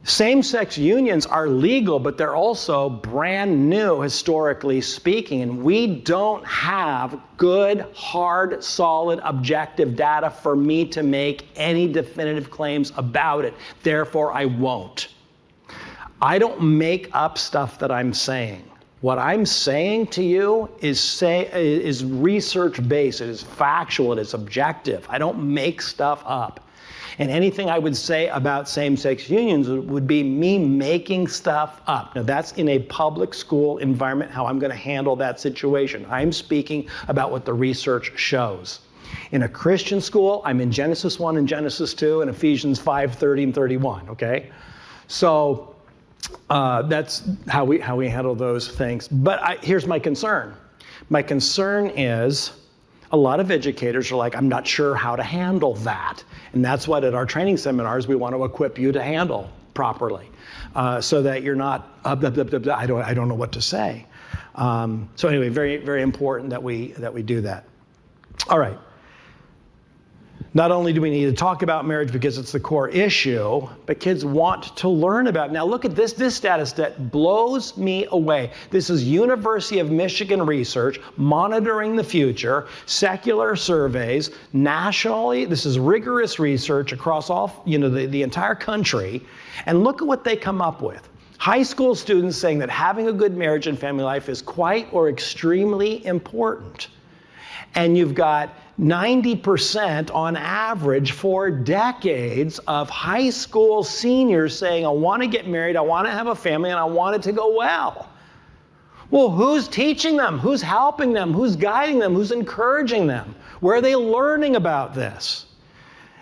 Same-sex unions are legal, but they're also brand new, historically speaking, and we don't have good, hard, solid, objective data for me to make any definitive claims about it. Therefore, I won't. I don't make up stuff that I'm saying. What I'm saying to you is research-based, it is factual, it is objective. I don't make stuff up. And anything I would say about same-sex unions would be me making stuff up. Now, that's in a public school environment, how I'm going to handle that situation. I'm speaking about what the research shows. In a Christian school, I'm in Genesis 1 and Genesis 2 and Ephesians 5, 30 and 31, okay? So that's how we handle those things. But here's my concern. My concern is a lot of educators are like, I'm not sure how to handle that. And that's what at our training seminars we want to equip you to handle properly, so that you're not, I don't know what to say. So anyway, very, very important that we do that. All right. Not only do we need to talk about marriage because it's the core issue, but kids want to learn about it. Now look at this data set blows me away. This is University of Michigan research, monitoring the future, secular surveys, nationally. This is rigorous research across all, the entire country. And look at what they come up with. High school students saying that having a good marriage and family life is quite or extremely important. And you've got 90% on average for decades of high school seniors saying, I want to get married, I want to have a family, and I want it to go well. Well, who's teaching them? Who's helping them? Who's guiding them? Who's encouraging them? Where are they learning about this?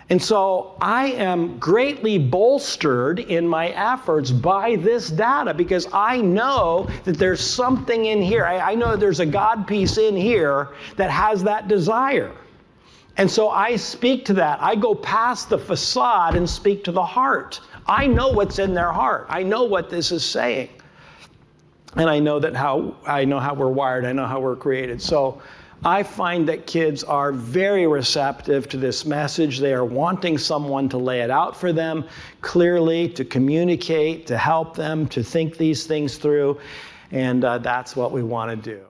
And so I am greatly bolstered in my efforts by this data because I know that there's something in here. I know there's a God piece in here that has that desire. And so I speak to that. I go past the facade and speak to the heart. I know what's in their heart. I know what this is saying. And I know how we're wired. I know how we're created. So I find that kids are very receptive to this message. They are wanting someone to lay it out for them clearly, to communicate, to help them, to think these things through. And that's what we want to do.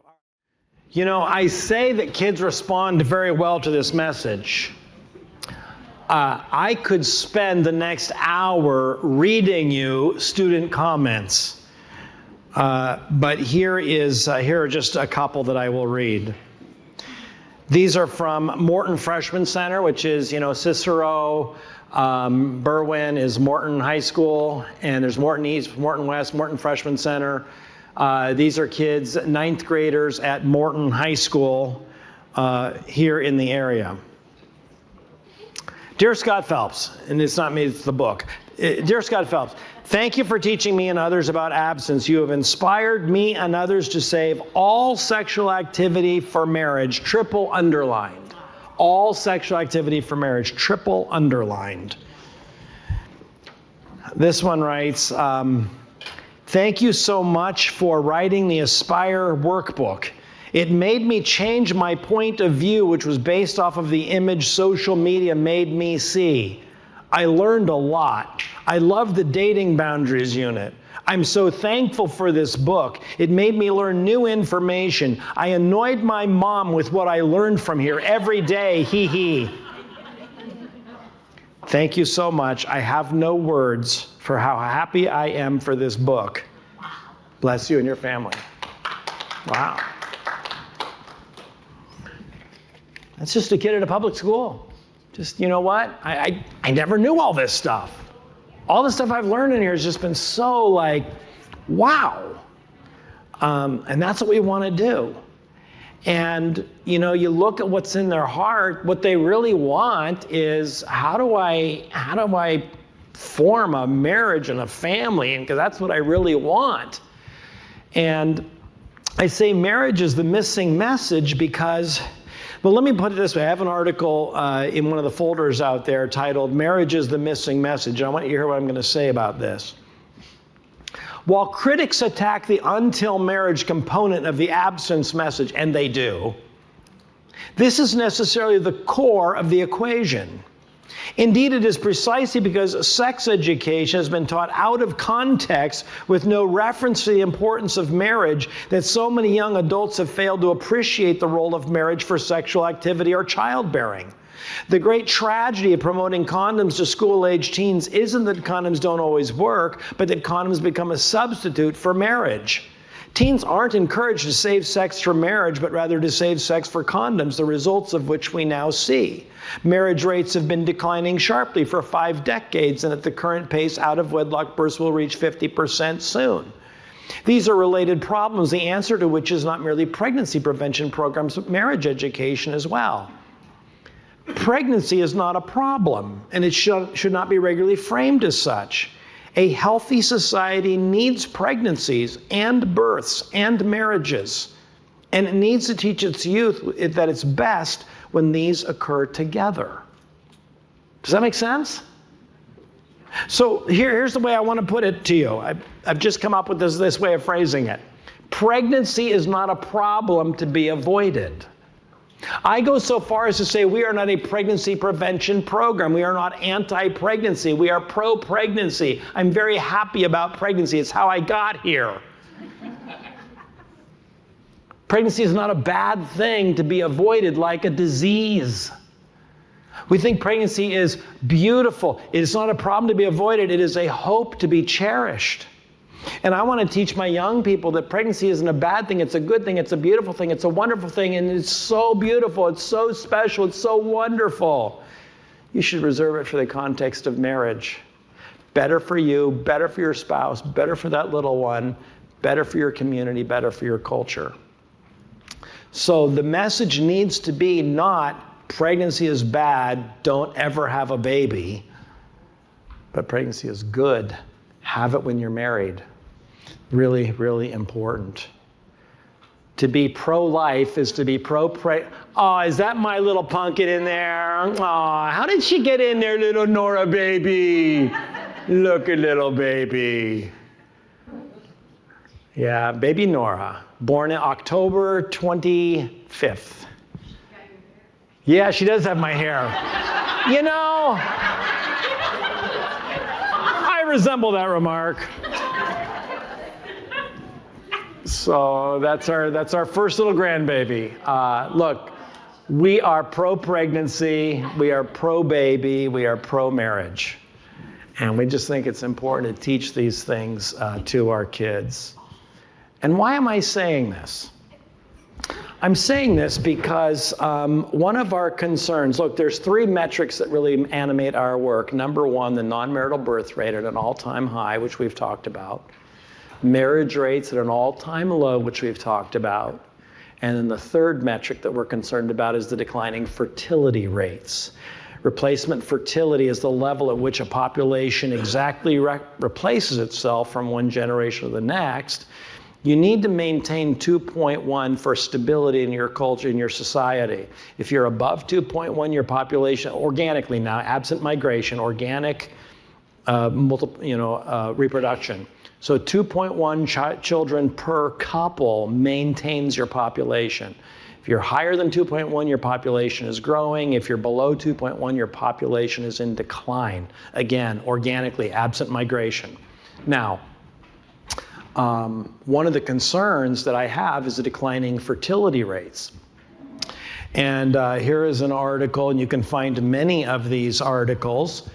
I say that kids respond very well to this message. I could spend the next hour reading you student comments. But here are just a couple that I will read. These are from Morton Freshman Center, which is, Cicero, Berwyn is Morton High School, and there's Morton East, Morton West, Morton Freshman Center. These are kids, 9th graders at Morton High School here in the area. Dear Scott Phelps, and it's not me, it's the book. Dear Scott Phelps, thank you for teaching me and others about abstinence. You have inspired me and others to save all sexual activity for marriage, triple underlined. All sexual activity for marriage, triple underlined. This one writes, thank you so much for writing the Aspire workbook. It made me change my point of view, which was based off of the image social media made me see. I learned a lot. I love the dating boundaries unit. I'm so thankful for this book. It made me learn new information. I annoyed my mom with what I learned from here every day, hee hee. Thank you so much. I have no words for how happy I am for this book. Bless you and your family. Wow. That's just a kid at a public school. Just, you know what? I never knew all this stuff. All the stuff I've learned in here has just been so wow. And that's what we want to do. And, you look at what's in their heart, what they really want is how do I form a marriage and a family? And because that's what I really want. And I say marriage is the missing message because, well, let me put it this way. I have an article in one of the folders out there titled Marriage is the Missing Message. And I want you to hear what I'm going to say about this. While critics attack the until marriage component of the absence message, and they do, this is necessarily the core of the equation. Indeed, it is precisely because sex education has been taught out of context with no reference to the importance of marriage that so many young adults have failed to appreciate the role of marriage for sexual activity or childbearing. The great tragedy of promoting condoms to school-age teens isn't that condoms don't always work, but that condoms become a substitute for marriage. Teens aren't encouraged to save sex for marriage, but rather to save sex for condoms, the results of which we now see. Marriage rates have been declining sharply for 5 decades, and at the current pace, out-of-wedlock births will reach 50% soon. These are related problems, the answer to which is not merely pregnancy prevention programs, but marriage education as well. Pregnancy is not a problem, and it should not be regularly framed as such. A healthy society needs pregnancies and births and marriages, and it needs to teach its youth that it's best when these occur together. Does that make sense? So here's the way I want to put it to you. I've just come up with this way of phrasing it. Pregnancy is not a problem to be avoided. I go so far as to say we are not a pregnancy prevention program. We are not anti-pregnancy. We are pro-pregnancy. I'm very happy about pregnancy. It's how I got here. Pregnancy is not a bad thing to be avoided like a disease. We think pregnancy is beautiful. It is not a problem to be avoided. It is a hope to be cherished. And I want to teach my young people that pregnancy isn't a bad thing. It's a good thing. It's a beautiful thing. It's a wonderful thing. And it's so beautiful. It's so special. It's so wonderful. You should reserve it for the context of marriage. Better for you, better for your spouse, better for that little one, better for your community, better for your culture. So the message needs to be not pregnancy is bad, don't ever have a baby, but pregnancy is good. Have it when you're married. Really, really important. To be pro-life is to be Oh, is that my little pumpkin in there? Oh, how did she get in there, little Nora baby? Look at little baby. Yeah, baby Nora, born October 25th. Yeah, she does have my hair. You know, I resemble that remark. So that's our first little grandbaby. Look, we are pro-pregnancy, we are pro-baby, we are pro-marriage. And we just think it's important to teach these things to our kids. And why am I saying this? I'm saying this because one of our concerns, look, there's 3 metrics that really animate our work. Number 1, the non-marital birth rate at an all-time high, which we've talked about. Marriage rates at an all-time low, which we've talked about. And then the 3rd metric that we're concerned about is the declining fertility rates. Replacement fertility is the level at which a population exactly replaces itself from one generation to the next. You need to maintain 2.1 for stability in your culture, in your society. If you're above 2.1, your population, organically now, absent migration, organic reproduction. So 2.1 children per couple maintains your population. If you're higher than 2.1, your population is growing. If you're below 2.1, your population is in decline. Again, organically, absent migration. Now, one of the concerns that I have is the declining fertility rates. And here is an article, and you can find many of these articles.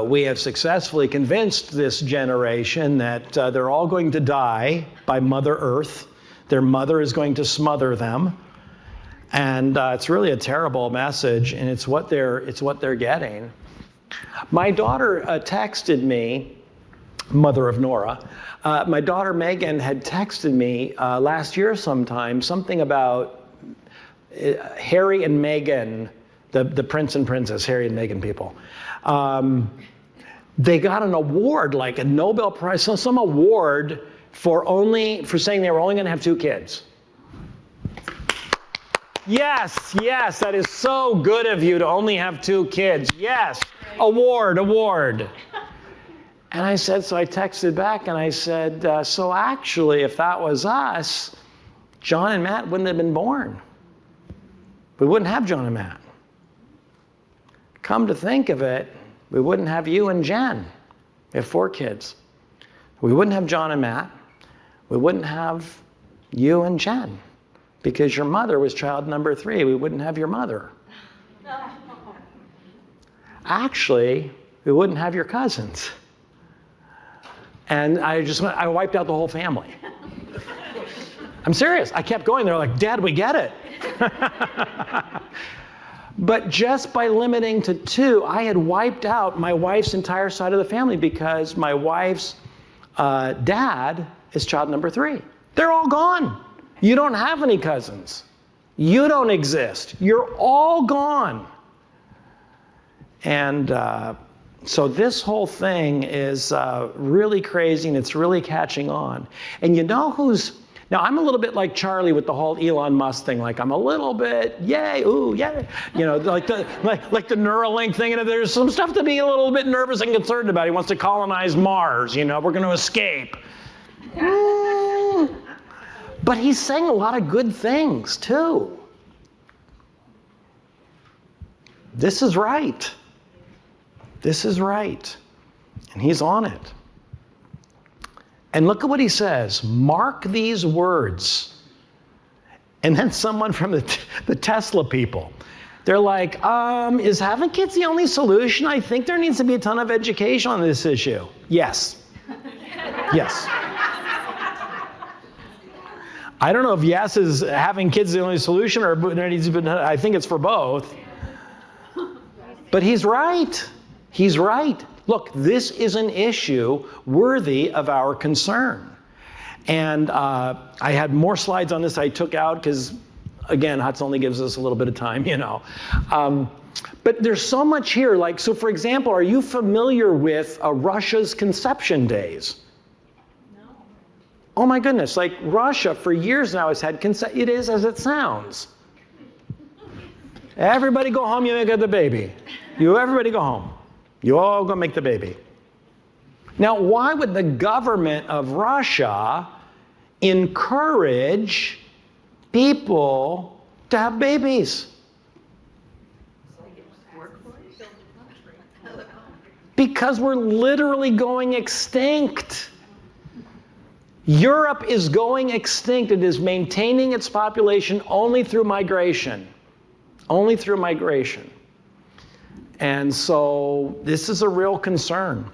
We have successfully convinced this generation that they're all going to die by Mother Earth. Their mother is going to smother them. And it's really a terrible message, and it's what they're getting. My daughter texted me, mother of Nora, my daughter Megan had texted me last year sometime something about Harry and Meghan, the prince and princess, Harry and Meghan people. They got an award, like a Nobel Prize, some award for saying they were only going to have 2 kids. Yes, that is so good of you to only have 2 kids. Yes, award. And I said, so I texted back and I said, so actually, if that was us, John and Matt wouldn't have been born. We wouldn't have John and Matt. Come to think of it, we wouldn't have you and Jen. We have 4 kids. We wouldn't have John and Matt. We wouldn't have you and Jen because your mother was child number 3. We wouldn't have your mother. Actually, we wouldn't have your cousins. And I wiped out the whole family. I'm serious. I kept going. They're like, Dad, we get it. But just by limiting to 2, I had wiped out my wife's entire side of the family because my wife's dad is child number 3. They're all gone. You don't have any cousins. You don't exist. You're all gone. And so this whole thing is really crazy, and it's really catching on. And you know who's... Now, I'm a little bit like Charlie with the whole Elon Musk thing. Like, I'm a little bit, yay, ooh, yay. You know, like the Neuralink thing. And there's some stuff to be a little bit nervous and concerned about. He wants to colonize Mars. You know, we're going to escape. But he's saying a lot of good things, too. This is right. This is right. And he's on it. And look at what he says. Mark these words. And then someone from the Tesla people. They're like, is having kids the only solution? I think there needs to be a ton of education on this issue. Yes. Yes. I don't know if yes is having kids the only solution or there needs to be, I think it's for both. But he's right. He's right. Look, this is an issue worthy of our concern. And I had more slides on this I took out because, again, Hutz only gives us a little bit of time, you know. But there's so much here. Like, so for example, are you familiar with Russia's conception days? No. Oh my goodness, like Russia for years now has had it is as it sounds. Everybody go home, you make the baby. Everybody go home. You all go make the baby. Now, why would the government of Russia encourage people to have babies? Because we're literally going extinct. Europe is going extinct. It is maintaining its population only through migration. Only through migration. And so this is a real concern.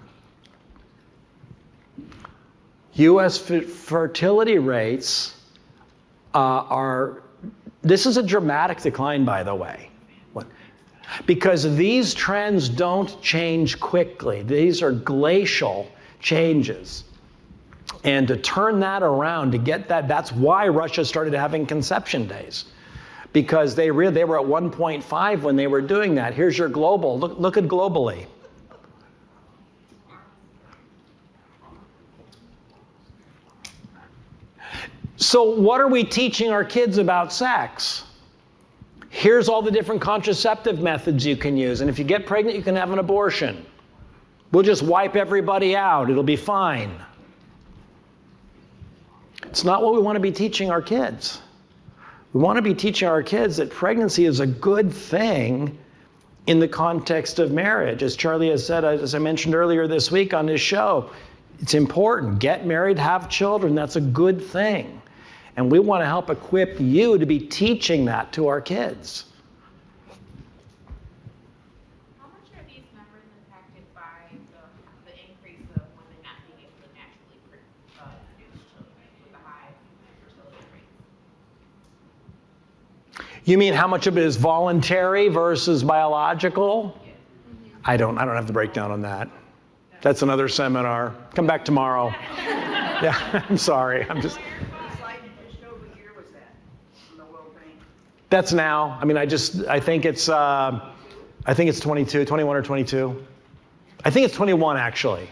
U.S. fertility rates this is a dramatic decline, by the way. Because these trends don't change quickly. These are glacial changes. And to turn that around, to get that's why Russia started having conception days. Because they were at 1.5 when they were doing that. Here's your global. Look at globally. So what are we teaching our kids about sex? Here's all the different contraceptive methods you can use. And if you get pregnant, you can have an abortion. We'll just wipe everybody out. It'll be fine. It's not what we want to be teaching our kids. We want to be teaching our kids that pregnancy is a good thing in the context of marriage. As Charlie has said, as I mentioned earlier this week on his show, it's important. Get married, have children. That's a good thing. And we want to help equip you to be teaching that to our kids. How much are these numbers impacted by the increase of women not being able to naturally produce children with the high fertility rates? You mean how much of it is voluntary versus biological? I don't have the breakdown on that. That's another seminar. Come back tomorrow. Yeah, I'm sorry. That's now. I mean, I think it's 22, 21 or 22. I think it's 21 actually.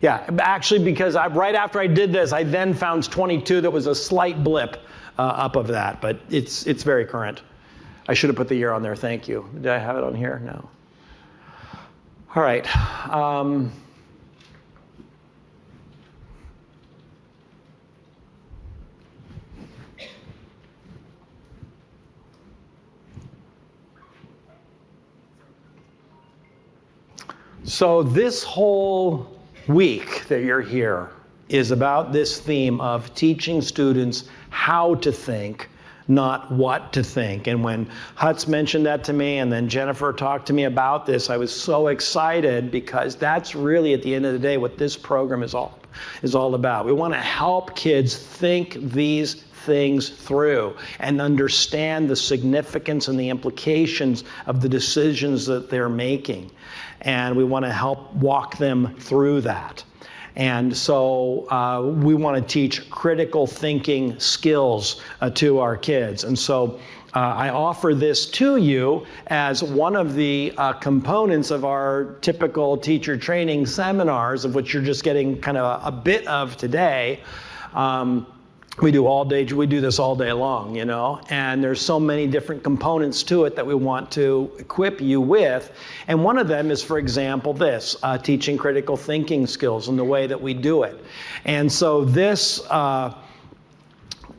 Yeah, actually because right after I did this, I then found 22 that was a slight blip up of that, but it's very current. I should have put the year on there, thank you. Did I have it on here? No. All right. So this whole week that you're here is about this theme of teaching students how to think, not what to think. And when Hutz mentioned that to me, and then Jennifer talked to me about this, I was so excited, because that's really, at the end of the day, what this program is all about. We want to help kids think these things through and understand the significance and the implications of the decisions that they're making. And we want to help walk them through that. And so we want to teach critical thinking skills to our kids. And so I offer this to you as one of the components of our typical teacher training seminars, of which you're just getting kind of a bit of today. We do this all day long, you know, and there's so many different components to it that we want to equip you with. And one of them is, for example, this, teaching critical thinking skills and the way that we do it. And so this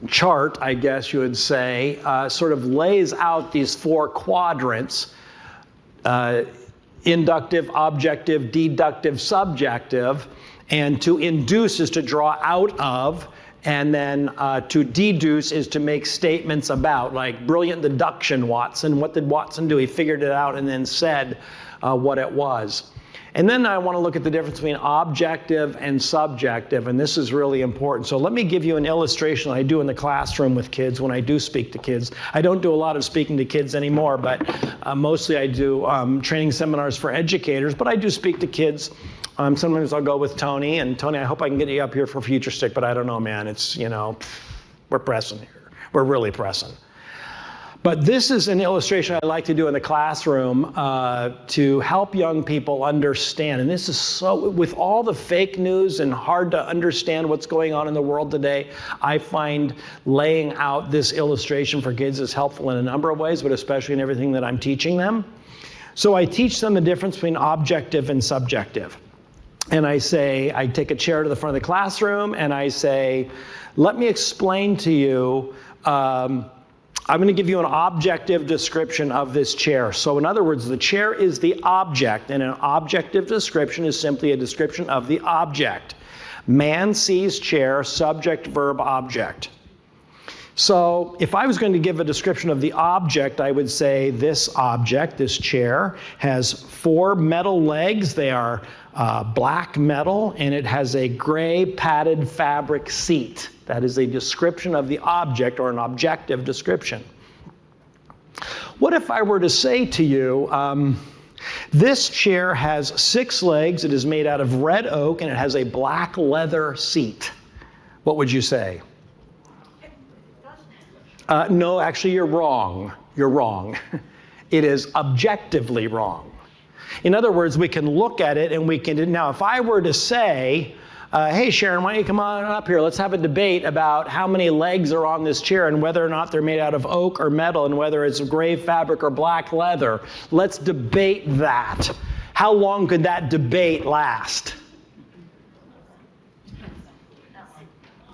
chart, I guess you would say, sort of lays out these 4 quadrants: inductive, objective, deductive, subjective. And to induce is to draw out of. And then to deduce is to make statements about, like brilliant deduction, Watson. What did Watson do? He figured it out and then said what it was. And then I want to look at the difference between objective and subjective, and this is really important. So let me give you an illustration I do in the classroom with kids when I do speak to kids. I don't do a lot of speaking to kids anymore, but mostly I do training seminars for educators, but I do speak to kids. Sometimes I'll go with Tony, and Tony, I hope I can get you up here for Future Stick, but I don't know, man. It's, you know, we're pressing here. We're really pressing. But this is an illustration I like to do in the classroom to help young people understand. And this is so, with all the fake news and hard to understand what's going on in the world today, I find laying out this illustration for kids is helpful in a number of ways, but especially in everything that I'm teaching them. So I teach them the difference between objective and subjective. And I take a chair to the front of the classroom and I say, let me explain to you, I'm going to give you an objective description of this chair. So in other words, the chair is the object, and an objective description is simply a description of the object. Man sees chair, subject, verb, object. So if I was going to give a description of the object, I would say this object, this chair, has 4 metal legs. They are black metal, and it has a gray padded fabric seat. That is a description of the object, or an objective description. What if I were to say to you, this chair has 6 legs, it is made out of red oak, and it has a black leather seat? What would you say? No, actually, you're wrong. You're wrong. It is objectively wrong. In other words, we can look at it and we can, now if I were to say, hey Sharon, why don't you come on up here, let's have a debate about how many legs are on this chair and whether or not they're made out of oak or metal and whether it's gray fabric or black leather. Let's debate that. How long could that debate last?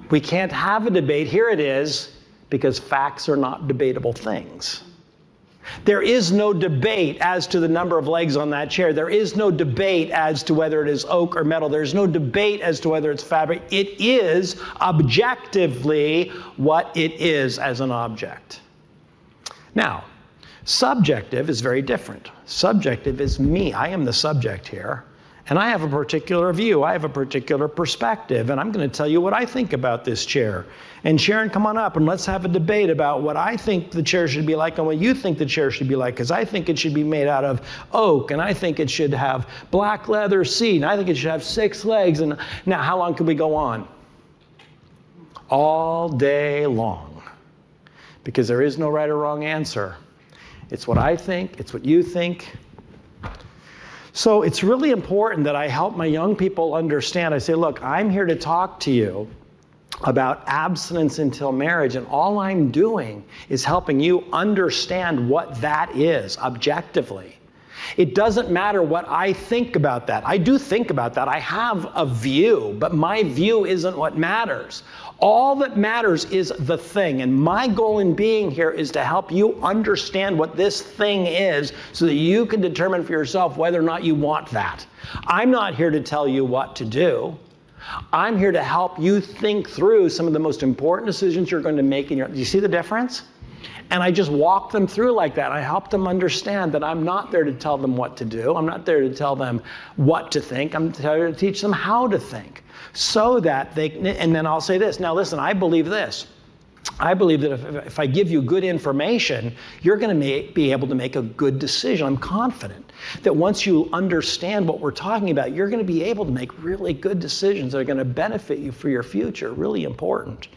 We can't have a debate. Here it is, because facts are not debatable things. There is no debate as to the number of legs on that chair. There is no debate as to whether it is oak or metal. There's no debate as to whether it's fabric. It is objectively what it is as an object. Now, subjective is very different. Subjective is me. I am the subject here. And I have a particular view. I have a particular perspective. And I'm going to tell you what I think about this chair. And Sharon, come on up and let's have a debate about what I think the chair should be like and what you think the chair should be like. Because I think it should be made out of oak. And I think it should have black leather seat. And I think it should have 6 legs. And now, how long can we go on? All day long. Because there is no right or wrong answer. It's what I think. It's what you think. So it's really important that I help my young people understand. I say, look, I'm here to talk to you about abstinence until marriage, and all I'm doing is helping you understand what that is objectively. It doesn't matter what I think about that. I do think about that. I have a view, but my view isn't what matters. All that matters is the thing. And my goal in being here is to help you understand what this thing is so that you can determine for yourself whether or not you want that. I'm not here to tell you what to do. I'm here to help you think through some of the most important decisions you're going to make in your... Do you see the difference? And I just walk them through like that. I help them understand that I'm not there to tell them what to do. I'm not there to tell them what to think. I'm there to teach them how to think so that they... And then I'll say this. Now listen, I believe this. I believe that if I give you good information, you're going to be able to make a good decision. I'm confident that once you understand what we're talking about, you're going to be able to make really good decisions that are going to benefit you for your future. Really important.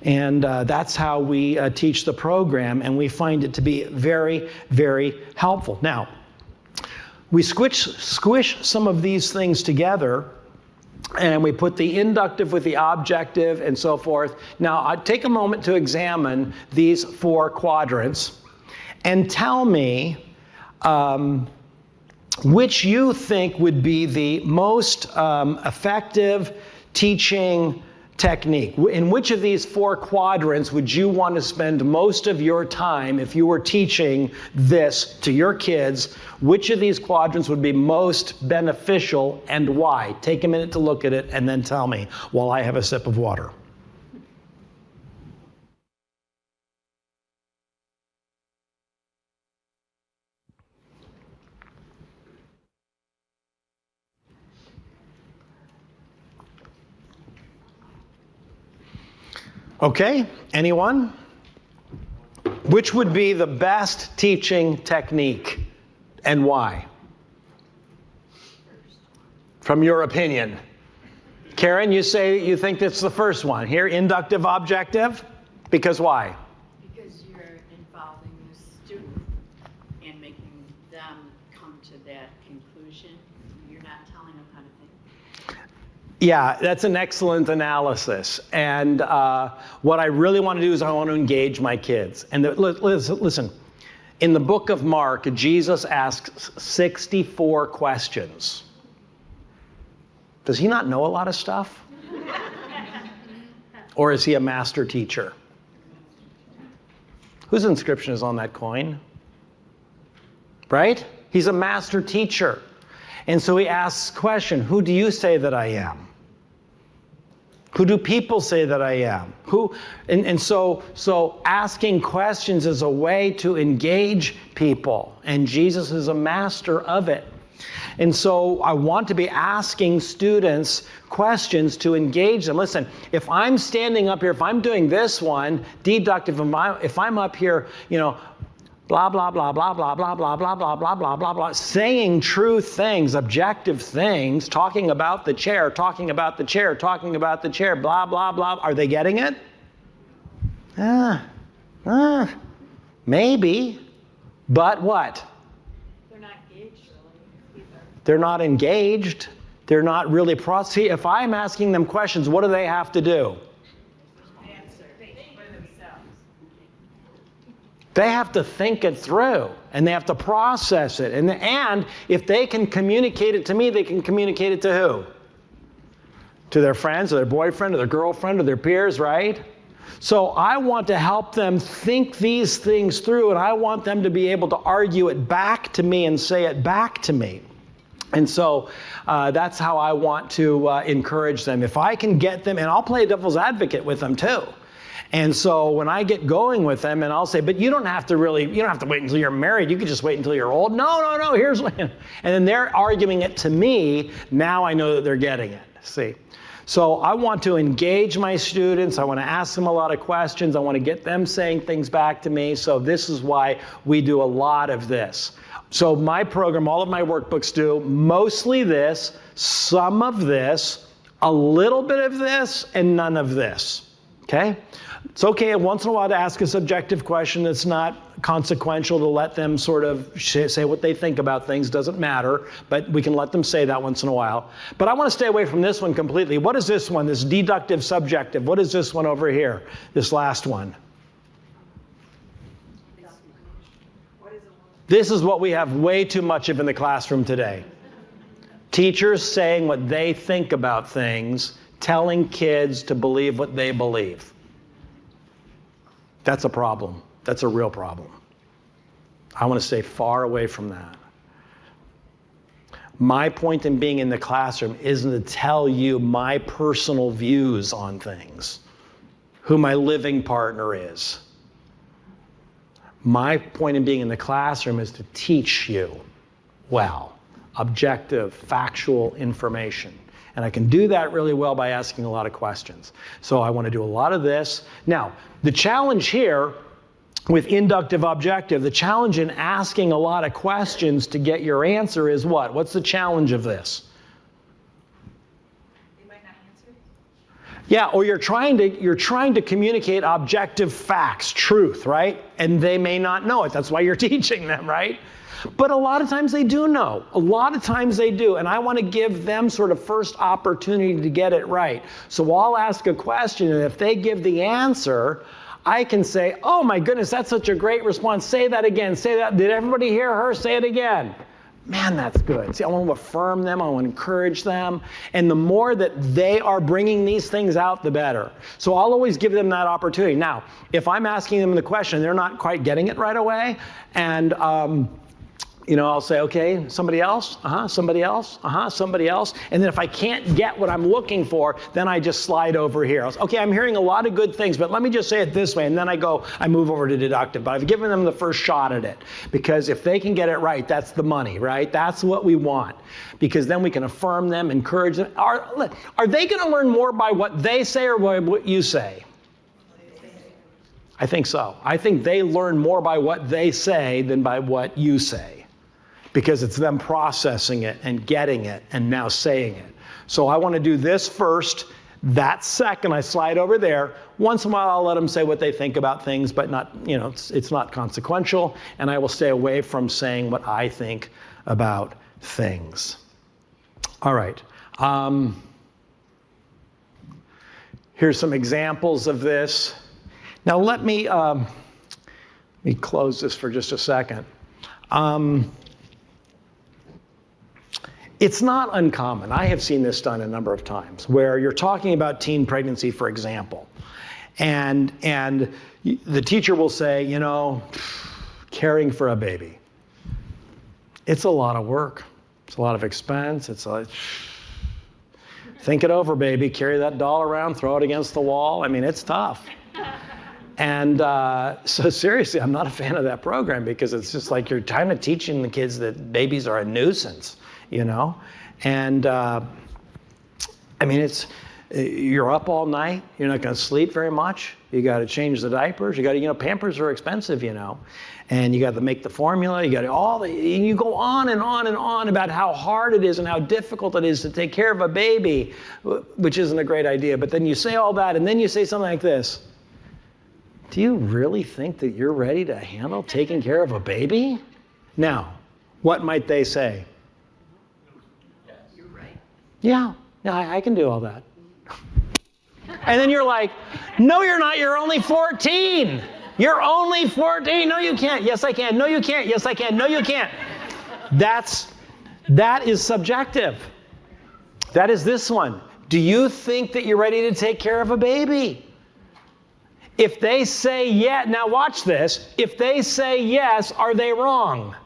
And that's how we teach the program, and we find it to be very, very helpful. Now, we squish some of these things together, and we put the inductive with the objective and so forth. Now, I take a moment to examine these 4 quadrants and tell me which you think would be the most effective teaching technique. In which of these 4 quadrants would you want to spend most of your time if you were teaching this to your kids? Which of these quadrants would be most beneficial and why? Take a minute to look at it and then tell me while I have a sip of water. Okay, anyone? Which would be the best teaching technique and why? From your opinion. Karen, you say you think it's the first one. Here, inductive, objective? Because why? Because you're involving the student and making them come to that conclusion. You're not telling them how to think. Yeah, that's an excellent analysis. And what I really want to do is I want to engage my kids. And listen, in the book of Mark, Jesus asks 64 questions. Does he not know a lot of stuff? Or is he a master teacher? Whose inscription is on that coin? Right? He's a master teacher. And so he asks the question, who do you say that I am? Who do people say that I am? So asking questions is a way to engage people, and Jesus is a master of it. And so I want to be asking students questions to engage them. Listen, if I'm standing up here, if I'm doing this one, deductive, if I'm up here, blah, blah, blah, blah, blah, blah, blah, blah, blah, blah, blah, blah, blah, saying true things, objective things, talking about the chair, talking about the chair, talking about the chair, blah, blah, blah. Are they getting it? Maybe. But what? They're not engaged either. They're not engaged. They're not really See, if I'm asking them questions, what do they have to do? Answer for themselves. They have to think it through, and they have to process it. And if they can communicate it to me, they can communicate it to who? To their friends, or their boyfriend, or their girlfriend, or their peers, right? So I want to help them think these things through, and I want them to be able to argue it back to me and say it back to me. And so that's how I want to encourage them. If I can get them, and I'll play devil's advocate with them too. And so when I get going with them, and I'll say, but you don't have to wait until you're married. You can just wait until you're old. No, here's what. And then they're arguing it to me. Now I know that they're getting it. See? So I want to engage my students. I want to ask them a lot of questions. I want to get them saying things back to me. So this is why we do a lot of this. So my program, all of my workbooks do mostly this, some of this, a little bit of this, and none of this. Okay? It's okay once in a while to ask a subjective question that's not consequential, to let them sort of say what they think about things. Doesn't matter, but we can let them say that once in a while. But I want to stay away from this one completely. What is this one, this deductive subjective? What is this one over here, this last one? This is what we have way too much of in the classroom today. Teachers saying what they think about things, telling kids to believe what they believe. That's a problem. That's a real problem. I want to stay far away from that. My point in being in the classroom isn't to tell you my personal views on things, who my living partner is. My point in being in the classroom is to teach you well, objective, factual information. And I can do that really well by asking a lot of questions. So I want to do a lot of this. Now, the challenge here with inductive objective, the challenge in asking a lot of questions to get your answer is what? What's the challenge of this? They might not answer. Yeah, or you're trying to communicate objective facts, truth, right? And they may not know it. That's why you're teaching them, right? But a lot of times they do know. A lot of times they do. And I want to give them sort of first opportunity to get it right. So I'll ask a question, and if they give the answer, I can say, oh my goodness, that's such a great response. Say that again. Say that. Did everybody hear her? Say it again. Man, that's good. See, I want to affirm them. I want to encourage them. And the more that they are bringing these things out, the better. So I'll always give them that opportunity. Now, if I'm asking them the question, they're not quite getting it right away, and I'll say, okay, somebody else, somebody else, somebody else. And then if I can't get what I'm looking for, then I just slide over here. Okay, I'm hearing a lot of good things, but let me just say it this way. And then I move over to deductive. But I've given them the first shot at it. Because if they can get it right, that's the money, right? That's what we want. Because then we can affirm them, encourage them. Are they going to learn more by what they say or by what you say? I think so. I think they learn more by what they say than by what you say. Because it's them processing it and getting it and now saying it. So I want to do this first. That second, I slide over there. Once in a while, I'll let them say what they think about things, but not, it's not consequential. And I will stay away from saying what I think about things. All right. Here's some examples of this. Now let me close this for just a second. It's not uncommon. I have seen this done a number of times where you're talking about teen pregnancy, for example, and the teacher will say, caring for a baby. It's a lot of work. It's a lot of expense. It's like, think it over, baby. Carry that doll around, throw it against the wall. I mean, it's tough. And so seriously, I'm not a fan of that program because it's just like you're kind of teaching the kids that babies are a nuisance. And you're up all night. You're not going to sleep very much. You got to change the diapers. You got to, Pampers are expensive, and you got to make the formula. You got to and you go on and on and on about how hard it is and how difficult it is to take care of a baby, which isn't a great idea. But then you say all that, and then you say something like this. Do you really think that you're ready to handle taking care of a baby? Now, what might they say? Yeah, I can do all that. And then you're like, no, you're not. You're only 14. You're only 14. No, you can't. Yes, I can. No, you can't. Yes, I can. No, you can't. That is subjective. That is this one. Do you think that you're ready to take care of a baby? If they say yes, now watch this. If they say yes, are they wrong?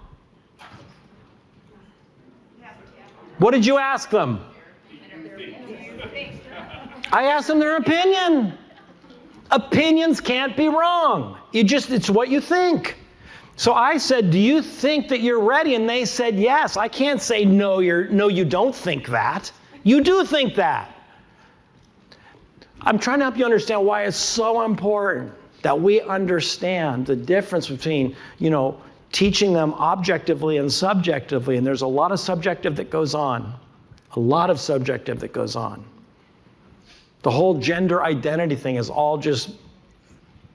What did you ask them? I asked them their opinion. Opinions can't be wrong. It's what you think. So I said, do you think that you're ready? And they said yes. I can't say no, you don't think that. You do think that. I'm trying to help you understand why it's so important that we understand the difference between, teaching them objectively and subjectively. And there's a lot of subjective that goes on. A lot of subjective that goes on. The whole gender identity thing is all just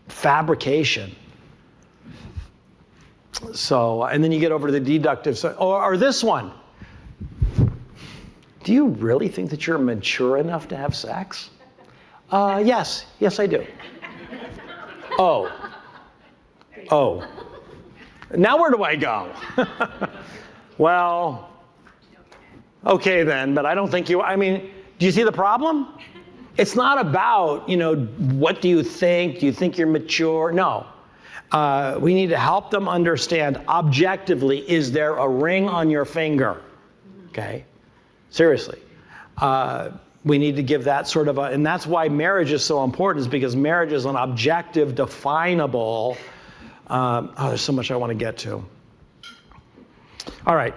fabrication. So, and then you get over to the deductive side. Or this one. Do you really think that you're mature enough to have sex? Yes, I do. Oh. Now where do I go? Well, okay then, but I don't think do you see the problem? It's not about, what do you think? Do you think you're mature? No. We need to help them understand objectively, is there a ring on your finger? Okay? Seriously. We need to give that sort of and that's why marriage is so important, is because marriage is an objective, definable, there's so much I want to get to. All right.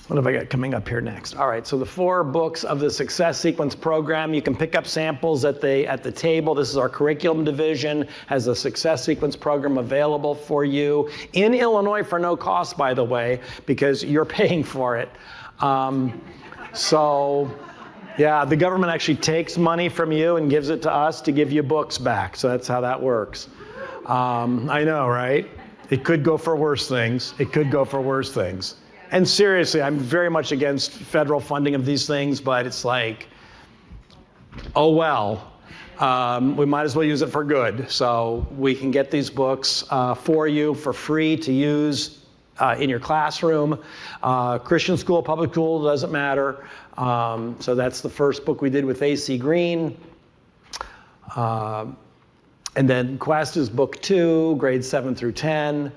What have I got coming up here next? All right, so the 4 books of the Success Sequence program. You can pick up samples at the table. This is our curriculum division, has the Success Sequence program available for you in Illinois for no cost, by the way, because you're paying for it. So, yeah, the government actually takes money from you and gives it to us to give you books back. So that's how that works. I know, right? It could go for worse things. It could go for worse things. And seriously, I'm very much against federal funding of these things, but it's like, oh well, we might as well use it for good. So we can get these books for you for free to use in your classroom. Christian school, public school, doesn't matter. So that's the first book we did with A.C. Green. And then Quest is book 2, grades 7 through 10.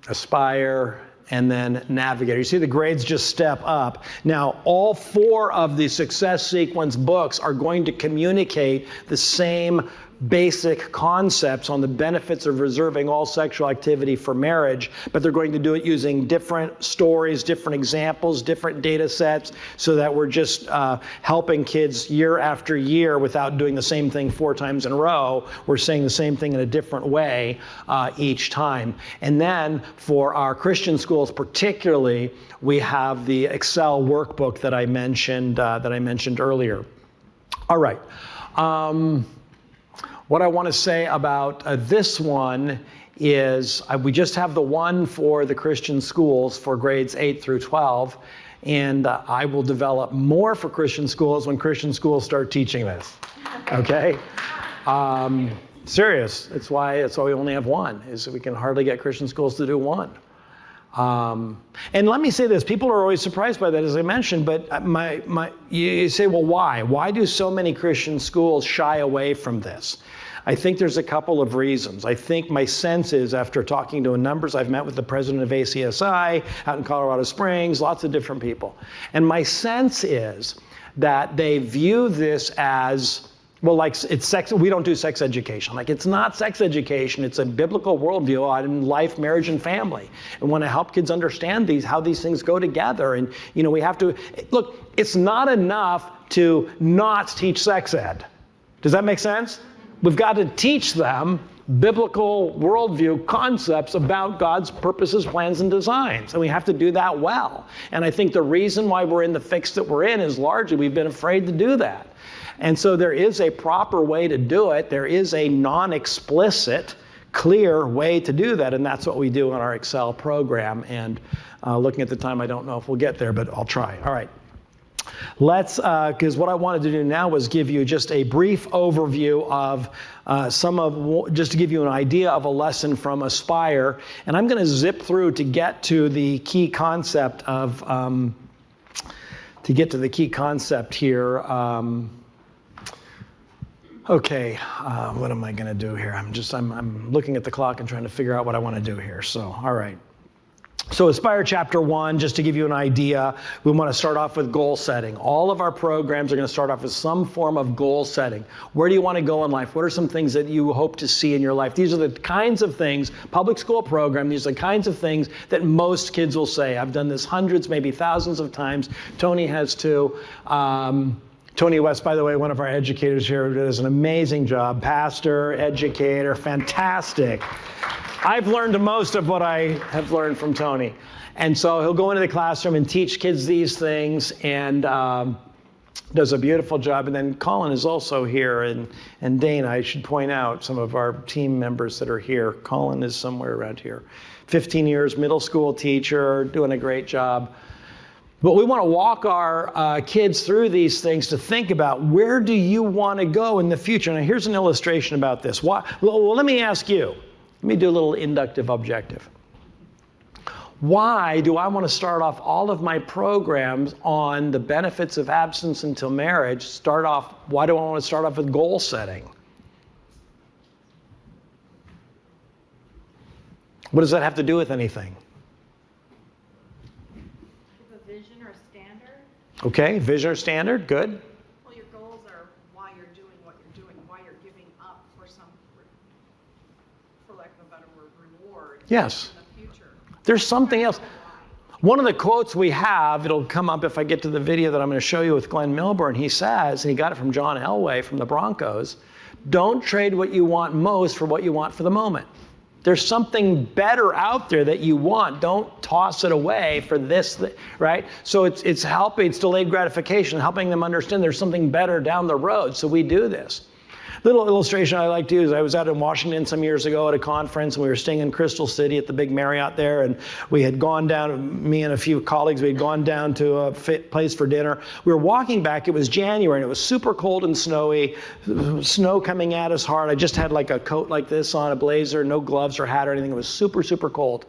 Aspire, and then Navigator. You see the grades just step up. Now, all 4 of the Success Sequence books are going to communicate the same basic concepts on the benefits of reserving all sexual activity for marriage, but they're going to do it using different stories, different examples, different data sets, so that we're just helping kids year after year without doing the same thing 4 times in a row. We're saying the same thing in a different way each time. And then for our Christian schools particularly, we have the Excel workbook that I mentioned earlier. All right. What I want to say about this one is we just have the one for the Christian schools for grades 8 through 12, and I will develop more for Christian schools when Christian schools start teaching this. Okay? Serious. That's why we only have one, is we can hardly get Christian schools to do one. And let me say this, people are always surprised by that, as I mentioned, but you say, well, why? Why do so many Christian schools shy away from this? I think there's a couple of reasons. I think my sense is, after talking to numbers, I've met with the president of ACSI out in Colorado Springs, lots of different people. And my sense is that they view this as, well, like it's sex, we don't do sex education. Like, it's not sex education, it's a biblical worldview on life, marriage, and family. And want to help kids understand how these things go together. And, we have to, look, it's not enough to not teach sex ed. Does that make sense? We've got to teach them biblical worldview concepts about God's purposes, plans, and designs. And we have to do that well. And I think the reason why we're in the fix that we're in is largely we've been afraid to do that. And so there is a proper way to do it. There is a non-explicit, clear way to do that. And that's what we do in our Excel program. And looking at the time, I don't know if we'll get there, but I'll try. All right. Let's, because what I wanted to do now was give you just a brief overview of just to give you an idea of a lesson from Aspire. And I'm going to zip through to get to the key concept of, here. Okay, what am I going to do here? I'm looking at the clock and trying to figure out what I want to do here. So, all right. So Aspire Chapter 1, just to give you an idea, we want to start off with goal setting. All of our programs are going to start off with some form of goal setting. Where do you want to go in life? What are some things that you hope to see in your life? These are the kinds of things, public school program, these are the kinds of things that most kids will say. I've done this hundreds, maybe thousands of times. Tony has too. Tony West, by the way, one of our educators here, does an amazing job. Pastor, educator, fantastic. I've learned most of what I have learned from Tony. And so he'll go into the classroom and teach kids these things, and does a beautiful job. And then Colin is also here, and Dana, I should point out some of our team members that are here. Colin is somewhere around here. 15 years, middle school teacher, doing a great job. But we want to walk our kids through these things to think about, where do you want to go in the future? Now, here's an illustration about this. Well, let me ask you. Let me do a little inductive objective. Why do I want to start off all of my programs on the benefits of abstinence until marriage? Why do I want to start off with goal setting? What does that have to do with anything? Give a vision or a standard. Okay, vision or standard, good. Well, your goals are why you're doing what you're doing, why you're giving up for some, for lack of a better word, reward. Yes. In the future. There's something else. One of the quotes we have, it'll come up if I get to the video that I'm going to show you with Glenn Milburn. He says, and he got it from John Elway from the Broncos, don't trade what you want most for what you want for the moment. There's something better out there that you want. Don't toss it away for this, right? So it's helping, it's delayed gratification, helping them understand there's something better down the road. So we do this. Little illustration I like to use, I was out in Washington some years ago at a conference, and we were staying in Crystal City at the big Marriott there, and we had gone down, me and a few colleagues, we had gone down to a place for dinner. We were walking back, it was January, and it was super cold and snowy, snow coming at us hard. I just had like a coat like this on, a blazer, no gloves or hat or anything. It was super, super cold.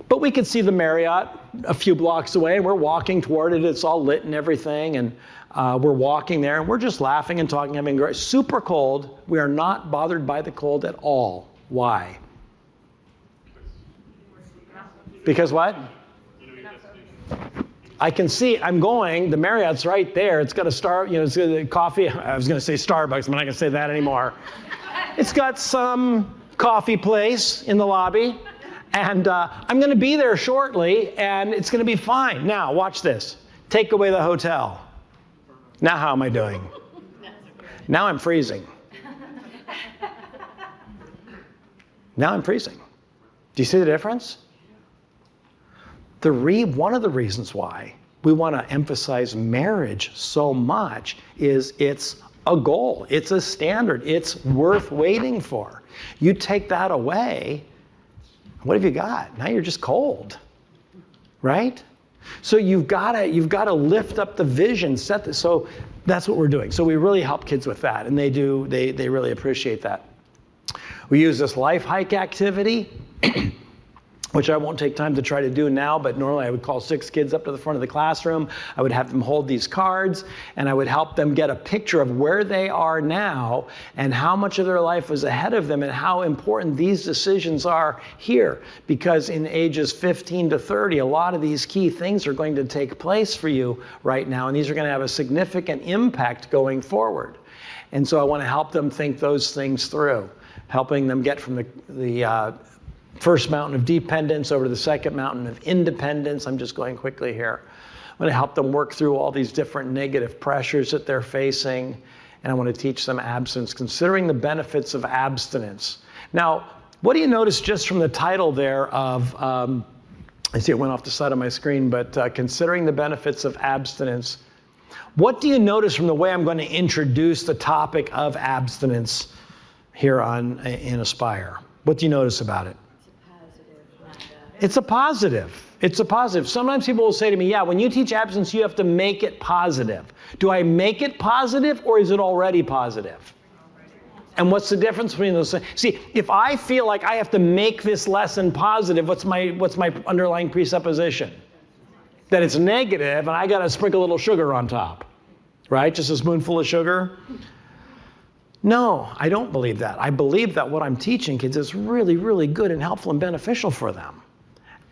But we could see the Marriott a few blocks away, and we're walking toward it. It's all lit and everything, and we're walking there, and we're just laughing and talking, having great. Super cold. We are not bothered by the cold at all. Why? Because what? I can see. I'm going. The Marriott's right there. It's got a star. It's got a coffee. I was going to say Starbucks, but I'm not going to say that anymore. It's got some coffee place in the lobby. And I'm going to be there shortly, and it's going to be fine. Now, watch this. Take away the hotel. Now how am I doing? Now I'm freezing. Now I'm freezing. Do you see the difference? One of the reasons why we want to emphasize marriage so much is it's a goal. It's a standard. It's worth waiting for. You take that away, what have you got? Now you're just cold, right? So you've got to lift up the vision, so that's what we're doing. So we really help kids with that, and they really appreciate that. We use this life hike activity, which I won't take time to try to do now, but normally I would call 6 kids up to the front of the classroom. I would have them hold these cards, and I would help them get a picture of where they are now and how much of their life was ahead of them and how important these decisions are here. Because in ages 15 to 30, a lot of these key things are going to take place for you right now, and these are going to have a significant impact going forward. And so I want to help them think those things through, helping them get from the first mountain of dependence over to the second mountain of independence. I'm just going quickly here. I'm going to help them work through all these different negative pressures that they're facing, and I want to teach them abstinence, considering the benefits of abstinence. Now, what do you notice just from the title there of, I see it went off the side of my screen, but considering the benefits of abstinence. What do you notice from the way I'm going to introduce the topic of abstinence here in Aspire? What do you notice about it? It's a positive. It's a positive. Sometimes people will say to me, yeah, when you teach abstinence, you have to make it positive. Do I make it positive, or is it already positive? And what's the difference between those things? See, if I feel like I have to make this lesson positive, what's my underlying presupposition? That it's negative, and I got to sprinkle a little sugar on top, right? Just a spoonful of sugar. No, I don't believe that. I believe that what I'm teaching kids is really, really good and helpful and beneficial for them.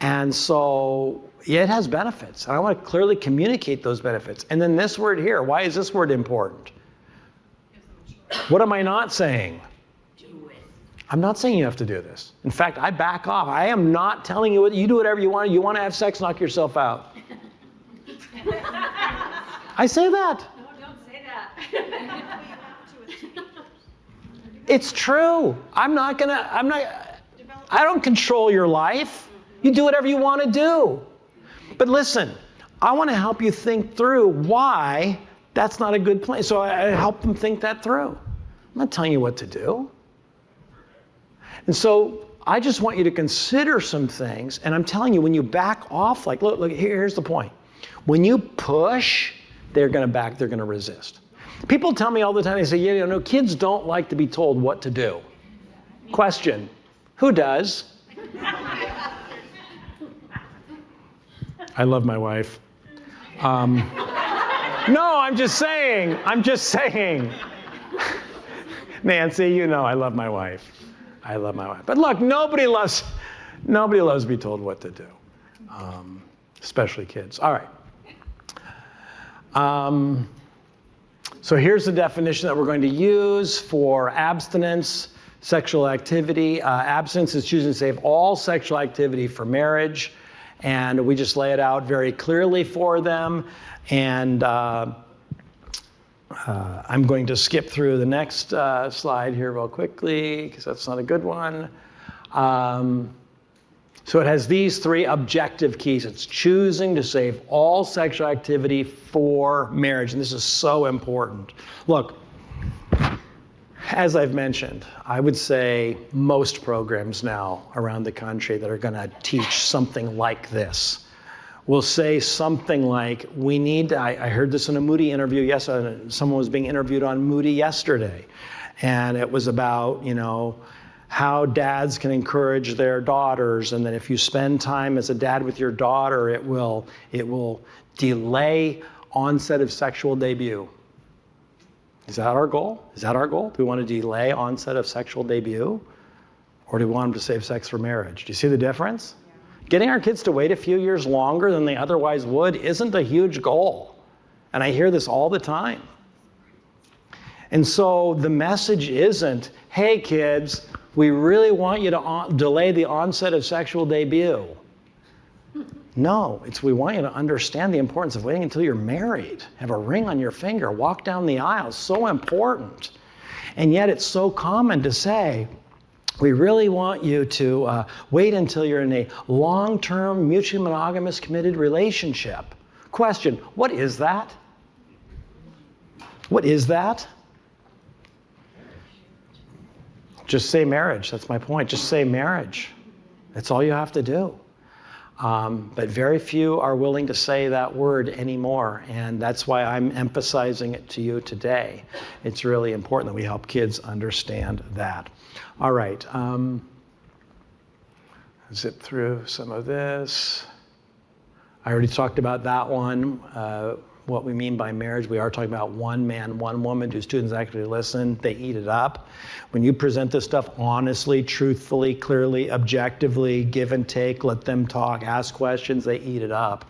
And so, yeah, it has benefits. And I want to clearly communicate those benefits. And then this word here, why is this word important? What am I not saying? Do it. I'm not saying you have to do this. In fact, I back off. I am not telling you you do whatever you want. You want to have sex, knock yourself out. I say that. No, don't say that. It's true. I don't control your life. You do whatever you want to do. But listen, I want to help you think through why that's not a good plan. So I help them think that through. I'm not telling you what to do. And so I just want you to consider some things. And I'm telling you, when you back off, like, look, here's the point. When you push, they're going to resist. People tell me all the time, they say, kids don't like to be told what to do. Question, Who does? I love my wife. No, I'm just saying. Nancy, you know I love my wife. I love my wife. But look, nobody loves to be told what to do, especially kids. All right. So here's the definition that we're going to use for abstinence, sexual activity. Abstinence is choosing to save all sexual activity for marriage. And we just lay it out very clearly for them. And I'm going to skip through the next slide here real quickly, because that's not a good one. So it has these three objective keys. It's choosing to save all sexual activity for marriage. And this is so important. Look, as I've mentioned, I would say most programs now around the country that are going to teach something like this will say something like, we need, I heard this in a Moody interview yesterday, someone was being interviewed on Moody yesterday, and it was about, how dads can encourage their daughters, and that if you spend time as a dad with your daughter, it will delay onset of sexual debut. Is that our goal? Do we want to delay onset of sexual debut? Or do we want them to save sex for marriage? Do you see the difference? Getting our kids to wait a few years longer than they otherwise would isn't a huge goal. And I hear this all the time. And so the message isn't, hey kids, we really want you to delay the onset of sexual debut. No, it's we want you to understand the importance of waiting until you're married, have a ring on your finger, walk down the aisle. It's so important. And yet it's so common to say, we really want you to wait until you're in a long-term, mutually monogamous, committed relationship. Question, what is that? What is that? Just say marriage. That's my point. Just say marriage. That's all you have to do. But very few are willing to say that word anymore, and that's why I'm emphasizing it to you today. It's really important that we help kids understand that. All right. Zip through some of this. I already talked about that one. What we mean by marriage, we are talking about one man, one woman. Do students actually listen? They eat it up. When you present this stuff honestly, truthfully, clearly, objectively, give and take, let them talk, ask questions, they eat it up.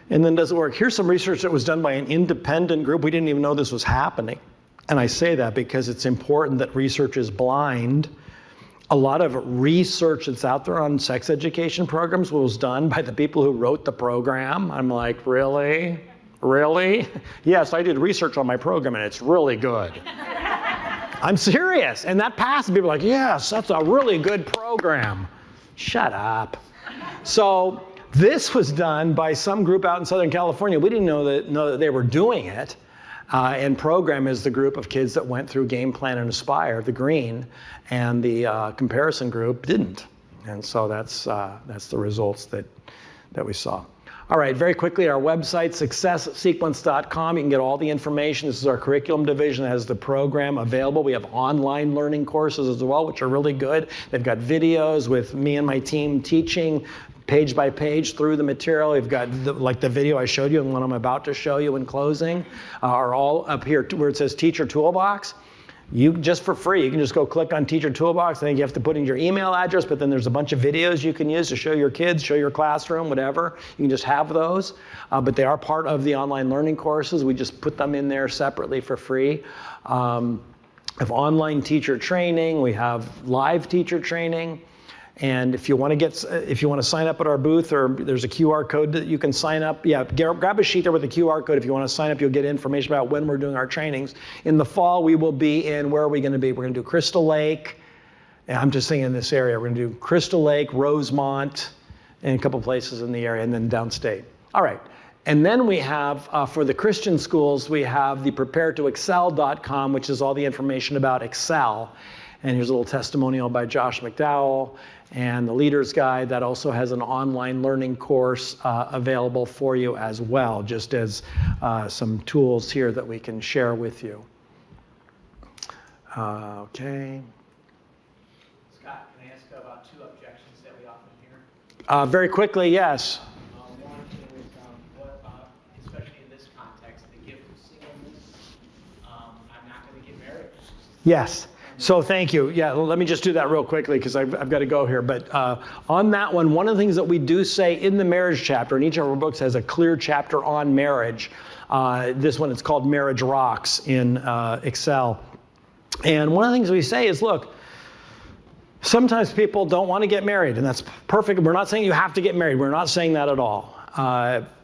And then does it work? Here's some research that was done by an independent group. We didn't even know this was happening. And I say that because it's important that research is blind. A lot of research that's out there on sex education programs was done by the people who wrote the program. I'm like, really? Really? Yes, I did research on my program and it's really good. I'm serious. And that passed and people are like, yes, that's a really good program. Shut up. So this was done by some group out in Southern California. We didn't know that they were doing it. And program is the group of kids that went through Game Plan and Aspire, the green, and the comparison group didn't. And so that's the results that we saw. All right, very quickly, our website, successsequence.com. You can get all the information. This is our curriculum division that has the program available. We have online learning courses as well, which are really good. They've got videos with me and my team teaching page by page through the material. We've got the video I showed you and what I'm about to show you in closing are all up here where it says Teacher Toolbox. You just for free, you can just go click on Teacher Toolbox. I think you have to put in your email address, but then there's a bunch of videos you can use to show your kids, show your classroom, whatever. You can just have those, but they are part of the online learning courses. We just put them in there separately for free. We have online teacher training. We have live teacher training. And if you want to sign up at our booth, or there's a QR code that you can sign up. Yeah, grab a sheet there with a QR code. If you want to sign up, you'll get information about when we're doing our trainings. In the fall, we will be in, where are we going to be? We're going to do Crystal Lake. And I'm just saying in this area. We're going to do Crystal Lake, Rosemont, and a couple places in the area, and then downstate. All right. And then we have, for the Christian schools, we have the preparetoexcel.com, which is all the information about Excel. And here's a little testimonial by Josh McDowell. And the Leader's Guide, that also has an online learning course available for you as well, just as some tools here that we can share with you. Okay. Scott, can I ask about two objections that we often hear? Very quickly, yes. One is, especially in this context, the gift of singleness. I'm not going to get married. Yes. So thank you. Yeah, let me just do that real quickly because I've got to go here. But on that one of the things that we do say in the marriage chapter, and each of our books has a clear chapter on marriage. This one, it's called Marriage Rocks in Excel. And one of the things we say is, look, sometimes people don't want to get married, and that's perfect. We're not saying you have to get married. We're not saying that at all.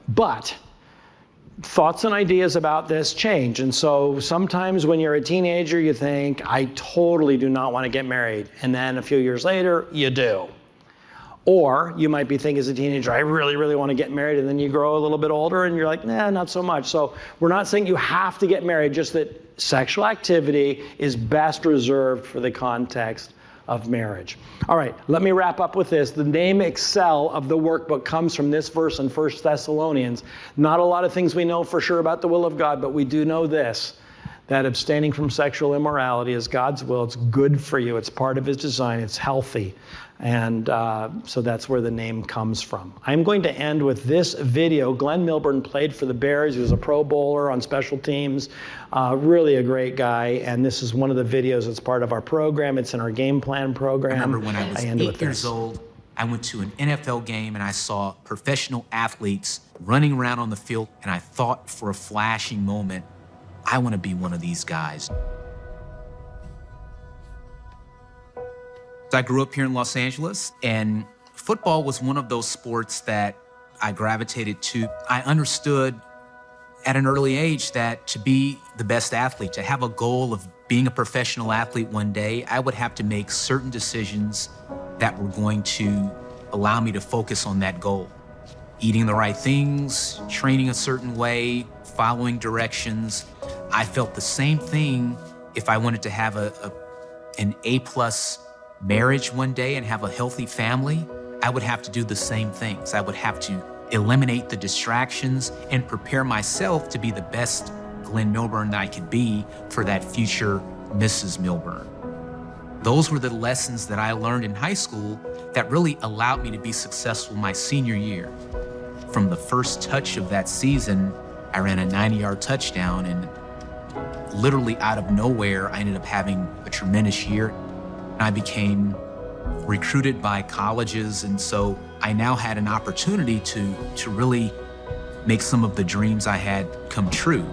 But thoughts and ideas about this change. And so sometimes when you're a teenager, you think, I totally do not want to get married. And then a few years later, you do. Or you might be thinking as a teenager, I really, really want to get married. And then you grow a little bit older and you're like, nah, not so much. So we're not saying you have to get married, just that sexual activity is best reserved for the context of marriage. All right, let me wrap up with this. The name Excel of the workbook comes from this verse in 1 Thessalonians. Not a lot of things we know for sure about the will of God, but we do know this, that abstaining from sexual immorality is God's will. It's good for you. It's part of his design. It's healthy. And so that's where the name comes from. I'm going to end with this video. Glenn Milburn played for the Bears. He was a Pro Bowler on special teams. Really a great guy. And this is one of the videos that's part of our program. It's in our game plan program. I remember when I was 8 years old, I went to an NFL game and I saw professional athletes running around on the field. And I thought for a flashing moment, I want to be one of these guys. I grew up here in Los Angeles, and football was one of those sports that I gravitated to. I understood at an early age that to be the best athlete, to have a goal of being a professional athlete one day, I would have to make certain decisions that were going to allow me to focus on that goal. Eating the right things, training a certain way, following directions. I felt the same thing if I wanted to have an A-plus marriage one day and have a healthy family. I would have to do the same things. I would have to eliminate the distractions and prepare myself to be the best Glenn Milburn that I could be for that future Mrs. Milburn. Those were the lessons that I learned in high school that really allowed me to be successful my senior year. From the first touch of that season, I ran a 90-yard touchdown, and literally out of nowhere, I ended up having a tremendous year. I became recruited by colleges, and so I now had an opportunity to really make some of the dreams I had come true.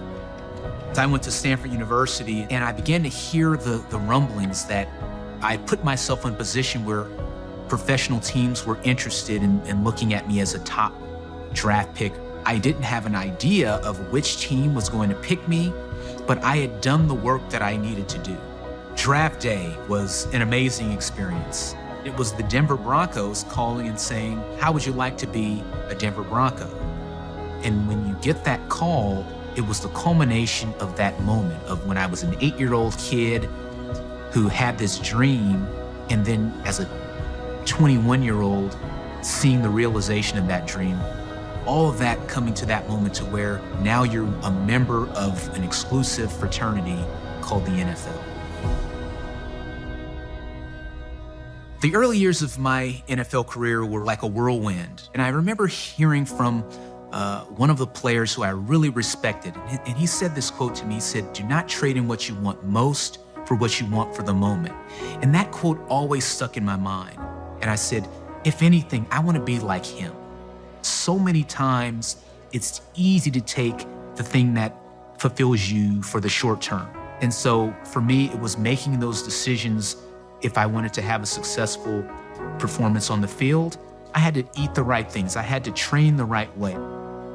I went to Stanford University, and I began to hear the rumblings that I put myself in a position where professional teams were interested in looking at me as a top draft pick. I didn't have an idea of which team was going to pick me, but I had done the work that I needed to do. Draft day was an amazing experience. It was the Denver Broncos calling and saying, how would you like to be a Denver Bronco? And when you get that call, it was the culmination of that moment of when I was an 8-year-old kid who had this dream, and then as a 21-year-old, seeing the realization of that dream. All of that coming to that moment to where now you're a member of an exclusive fraternity called the NFL. The early years of my NFL career were like a whirlwind. And I remember hearing from one of the players who I really respected. And he said this quote to me. He said, do not trade in what you want most for what you want for the moment. And that quote always stuck in my mind. And I said, if anything, I want to be like him. So many times, it's easy to take the thing that fulfills you for the short term. And so for me, it was making those decisions. If I wanted to have a successful performance on the field, I had to eat the right things. I had to train the right way.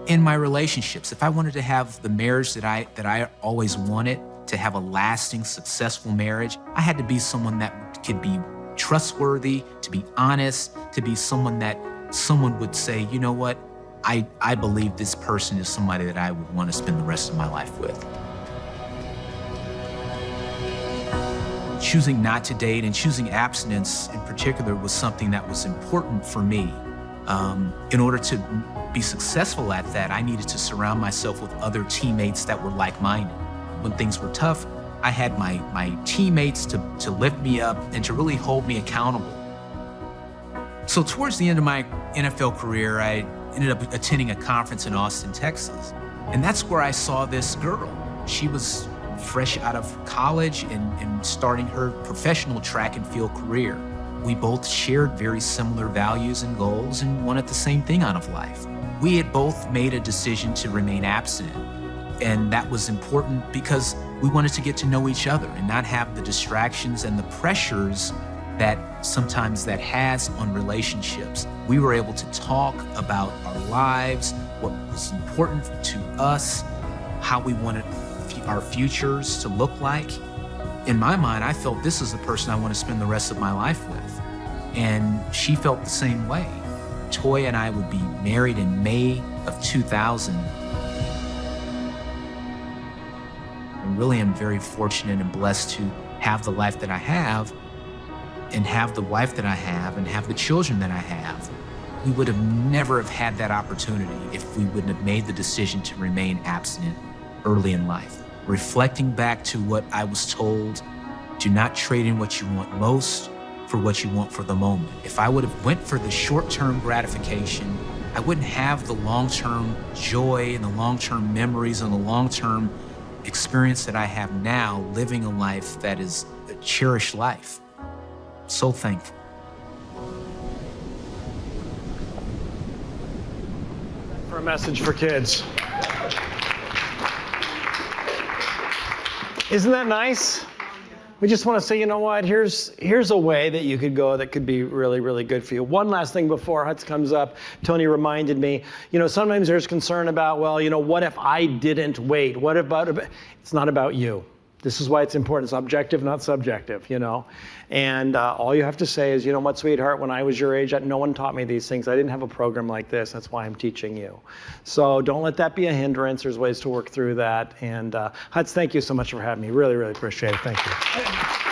In my relationships, if I wanted to have the marriage that I always wanted, to have a lasting, successful marriage, I had to be someone that could be trustworthy, to be honest, to be someone that someone would say, you know what, I believe this person is somebody that I would want to spend the rest of my life with. Choosing not to date and choosing abstinence in particular was something that was important for me. In order to be successful at that, I needed to surround myself with other teammates that were like-minded. When things were tough, I had my teammates to lift me up and to really hold me accountable. So towards the end of my NFL career, I ended up attending a conference in Austin, Texas. And that's where I saw this girl. She was fresh out of college and starting her professional track and field career. We both shared very similar values and goals and wanted the same thing out of life. We had both made a decision to remain abstinent. And that was important because we wanted to get to know each other and not have the distractions and the pressures that sometimes that has on relationships. We were able to talk about our lives, what was important to us, how we wanted our futures to look like. In my mind, I felt this is the person I want to spend the rest of my life with. And she felt the same way. Toya and I would be married in May of 2000. I really am very fortunate and blessed to have the life that I have and have the wife that I have and have the children that I have. We would have never have had that opportunity if we wouldn't have made the decision to remain abstinent early in life. Reflecting back to what I was told, do not trade in what you want most for what you want for the moment. If I would have went for the short-term gratification, I wouldn't have the long-term joy and the long-term memories and the long-term experience that I have now, living a life that is a cherished life. So thankful. For a message for kids. Isn't that nice? We just want to say, you know what, here's a way that you could go that could be really, really good for you. One last thing before Hutz comes up, Tony reminded me, sometimes there's concern about, well, what if I didn't wait? What about, it's not about you. This is why it's important. It's objective, not subjective, And all you have to say is, you know what, sweetheart, when I was your age, no one taught me these things. I didn't have a program like this. That's why I'm teaching you. So don't let that be a hindrance. There's ways to work through that. And Hutz, thank you so much for having me. Really, really appreciate it. Thank you.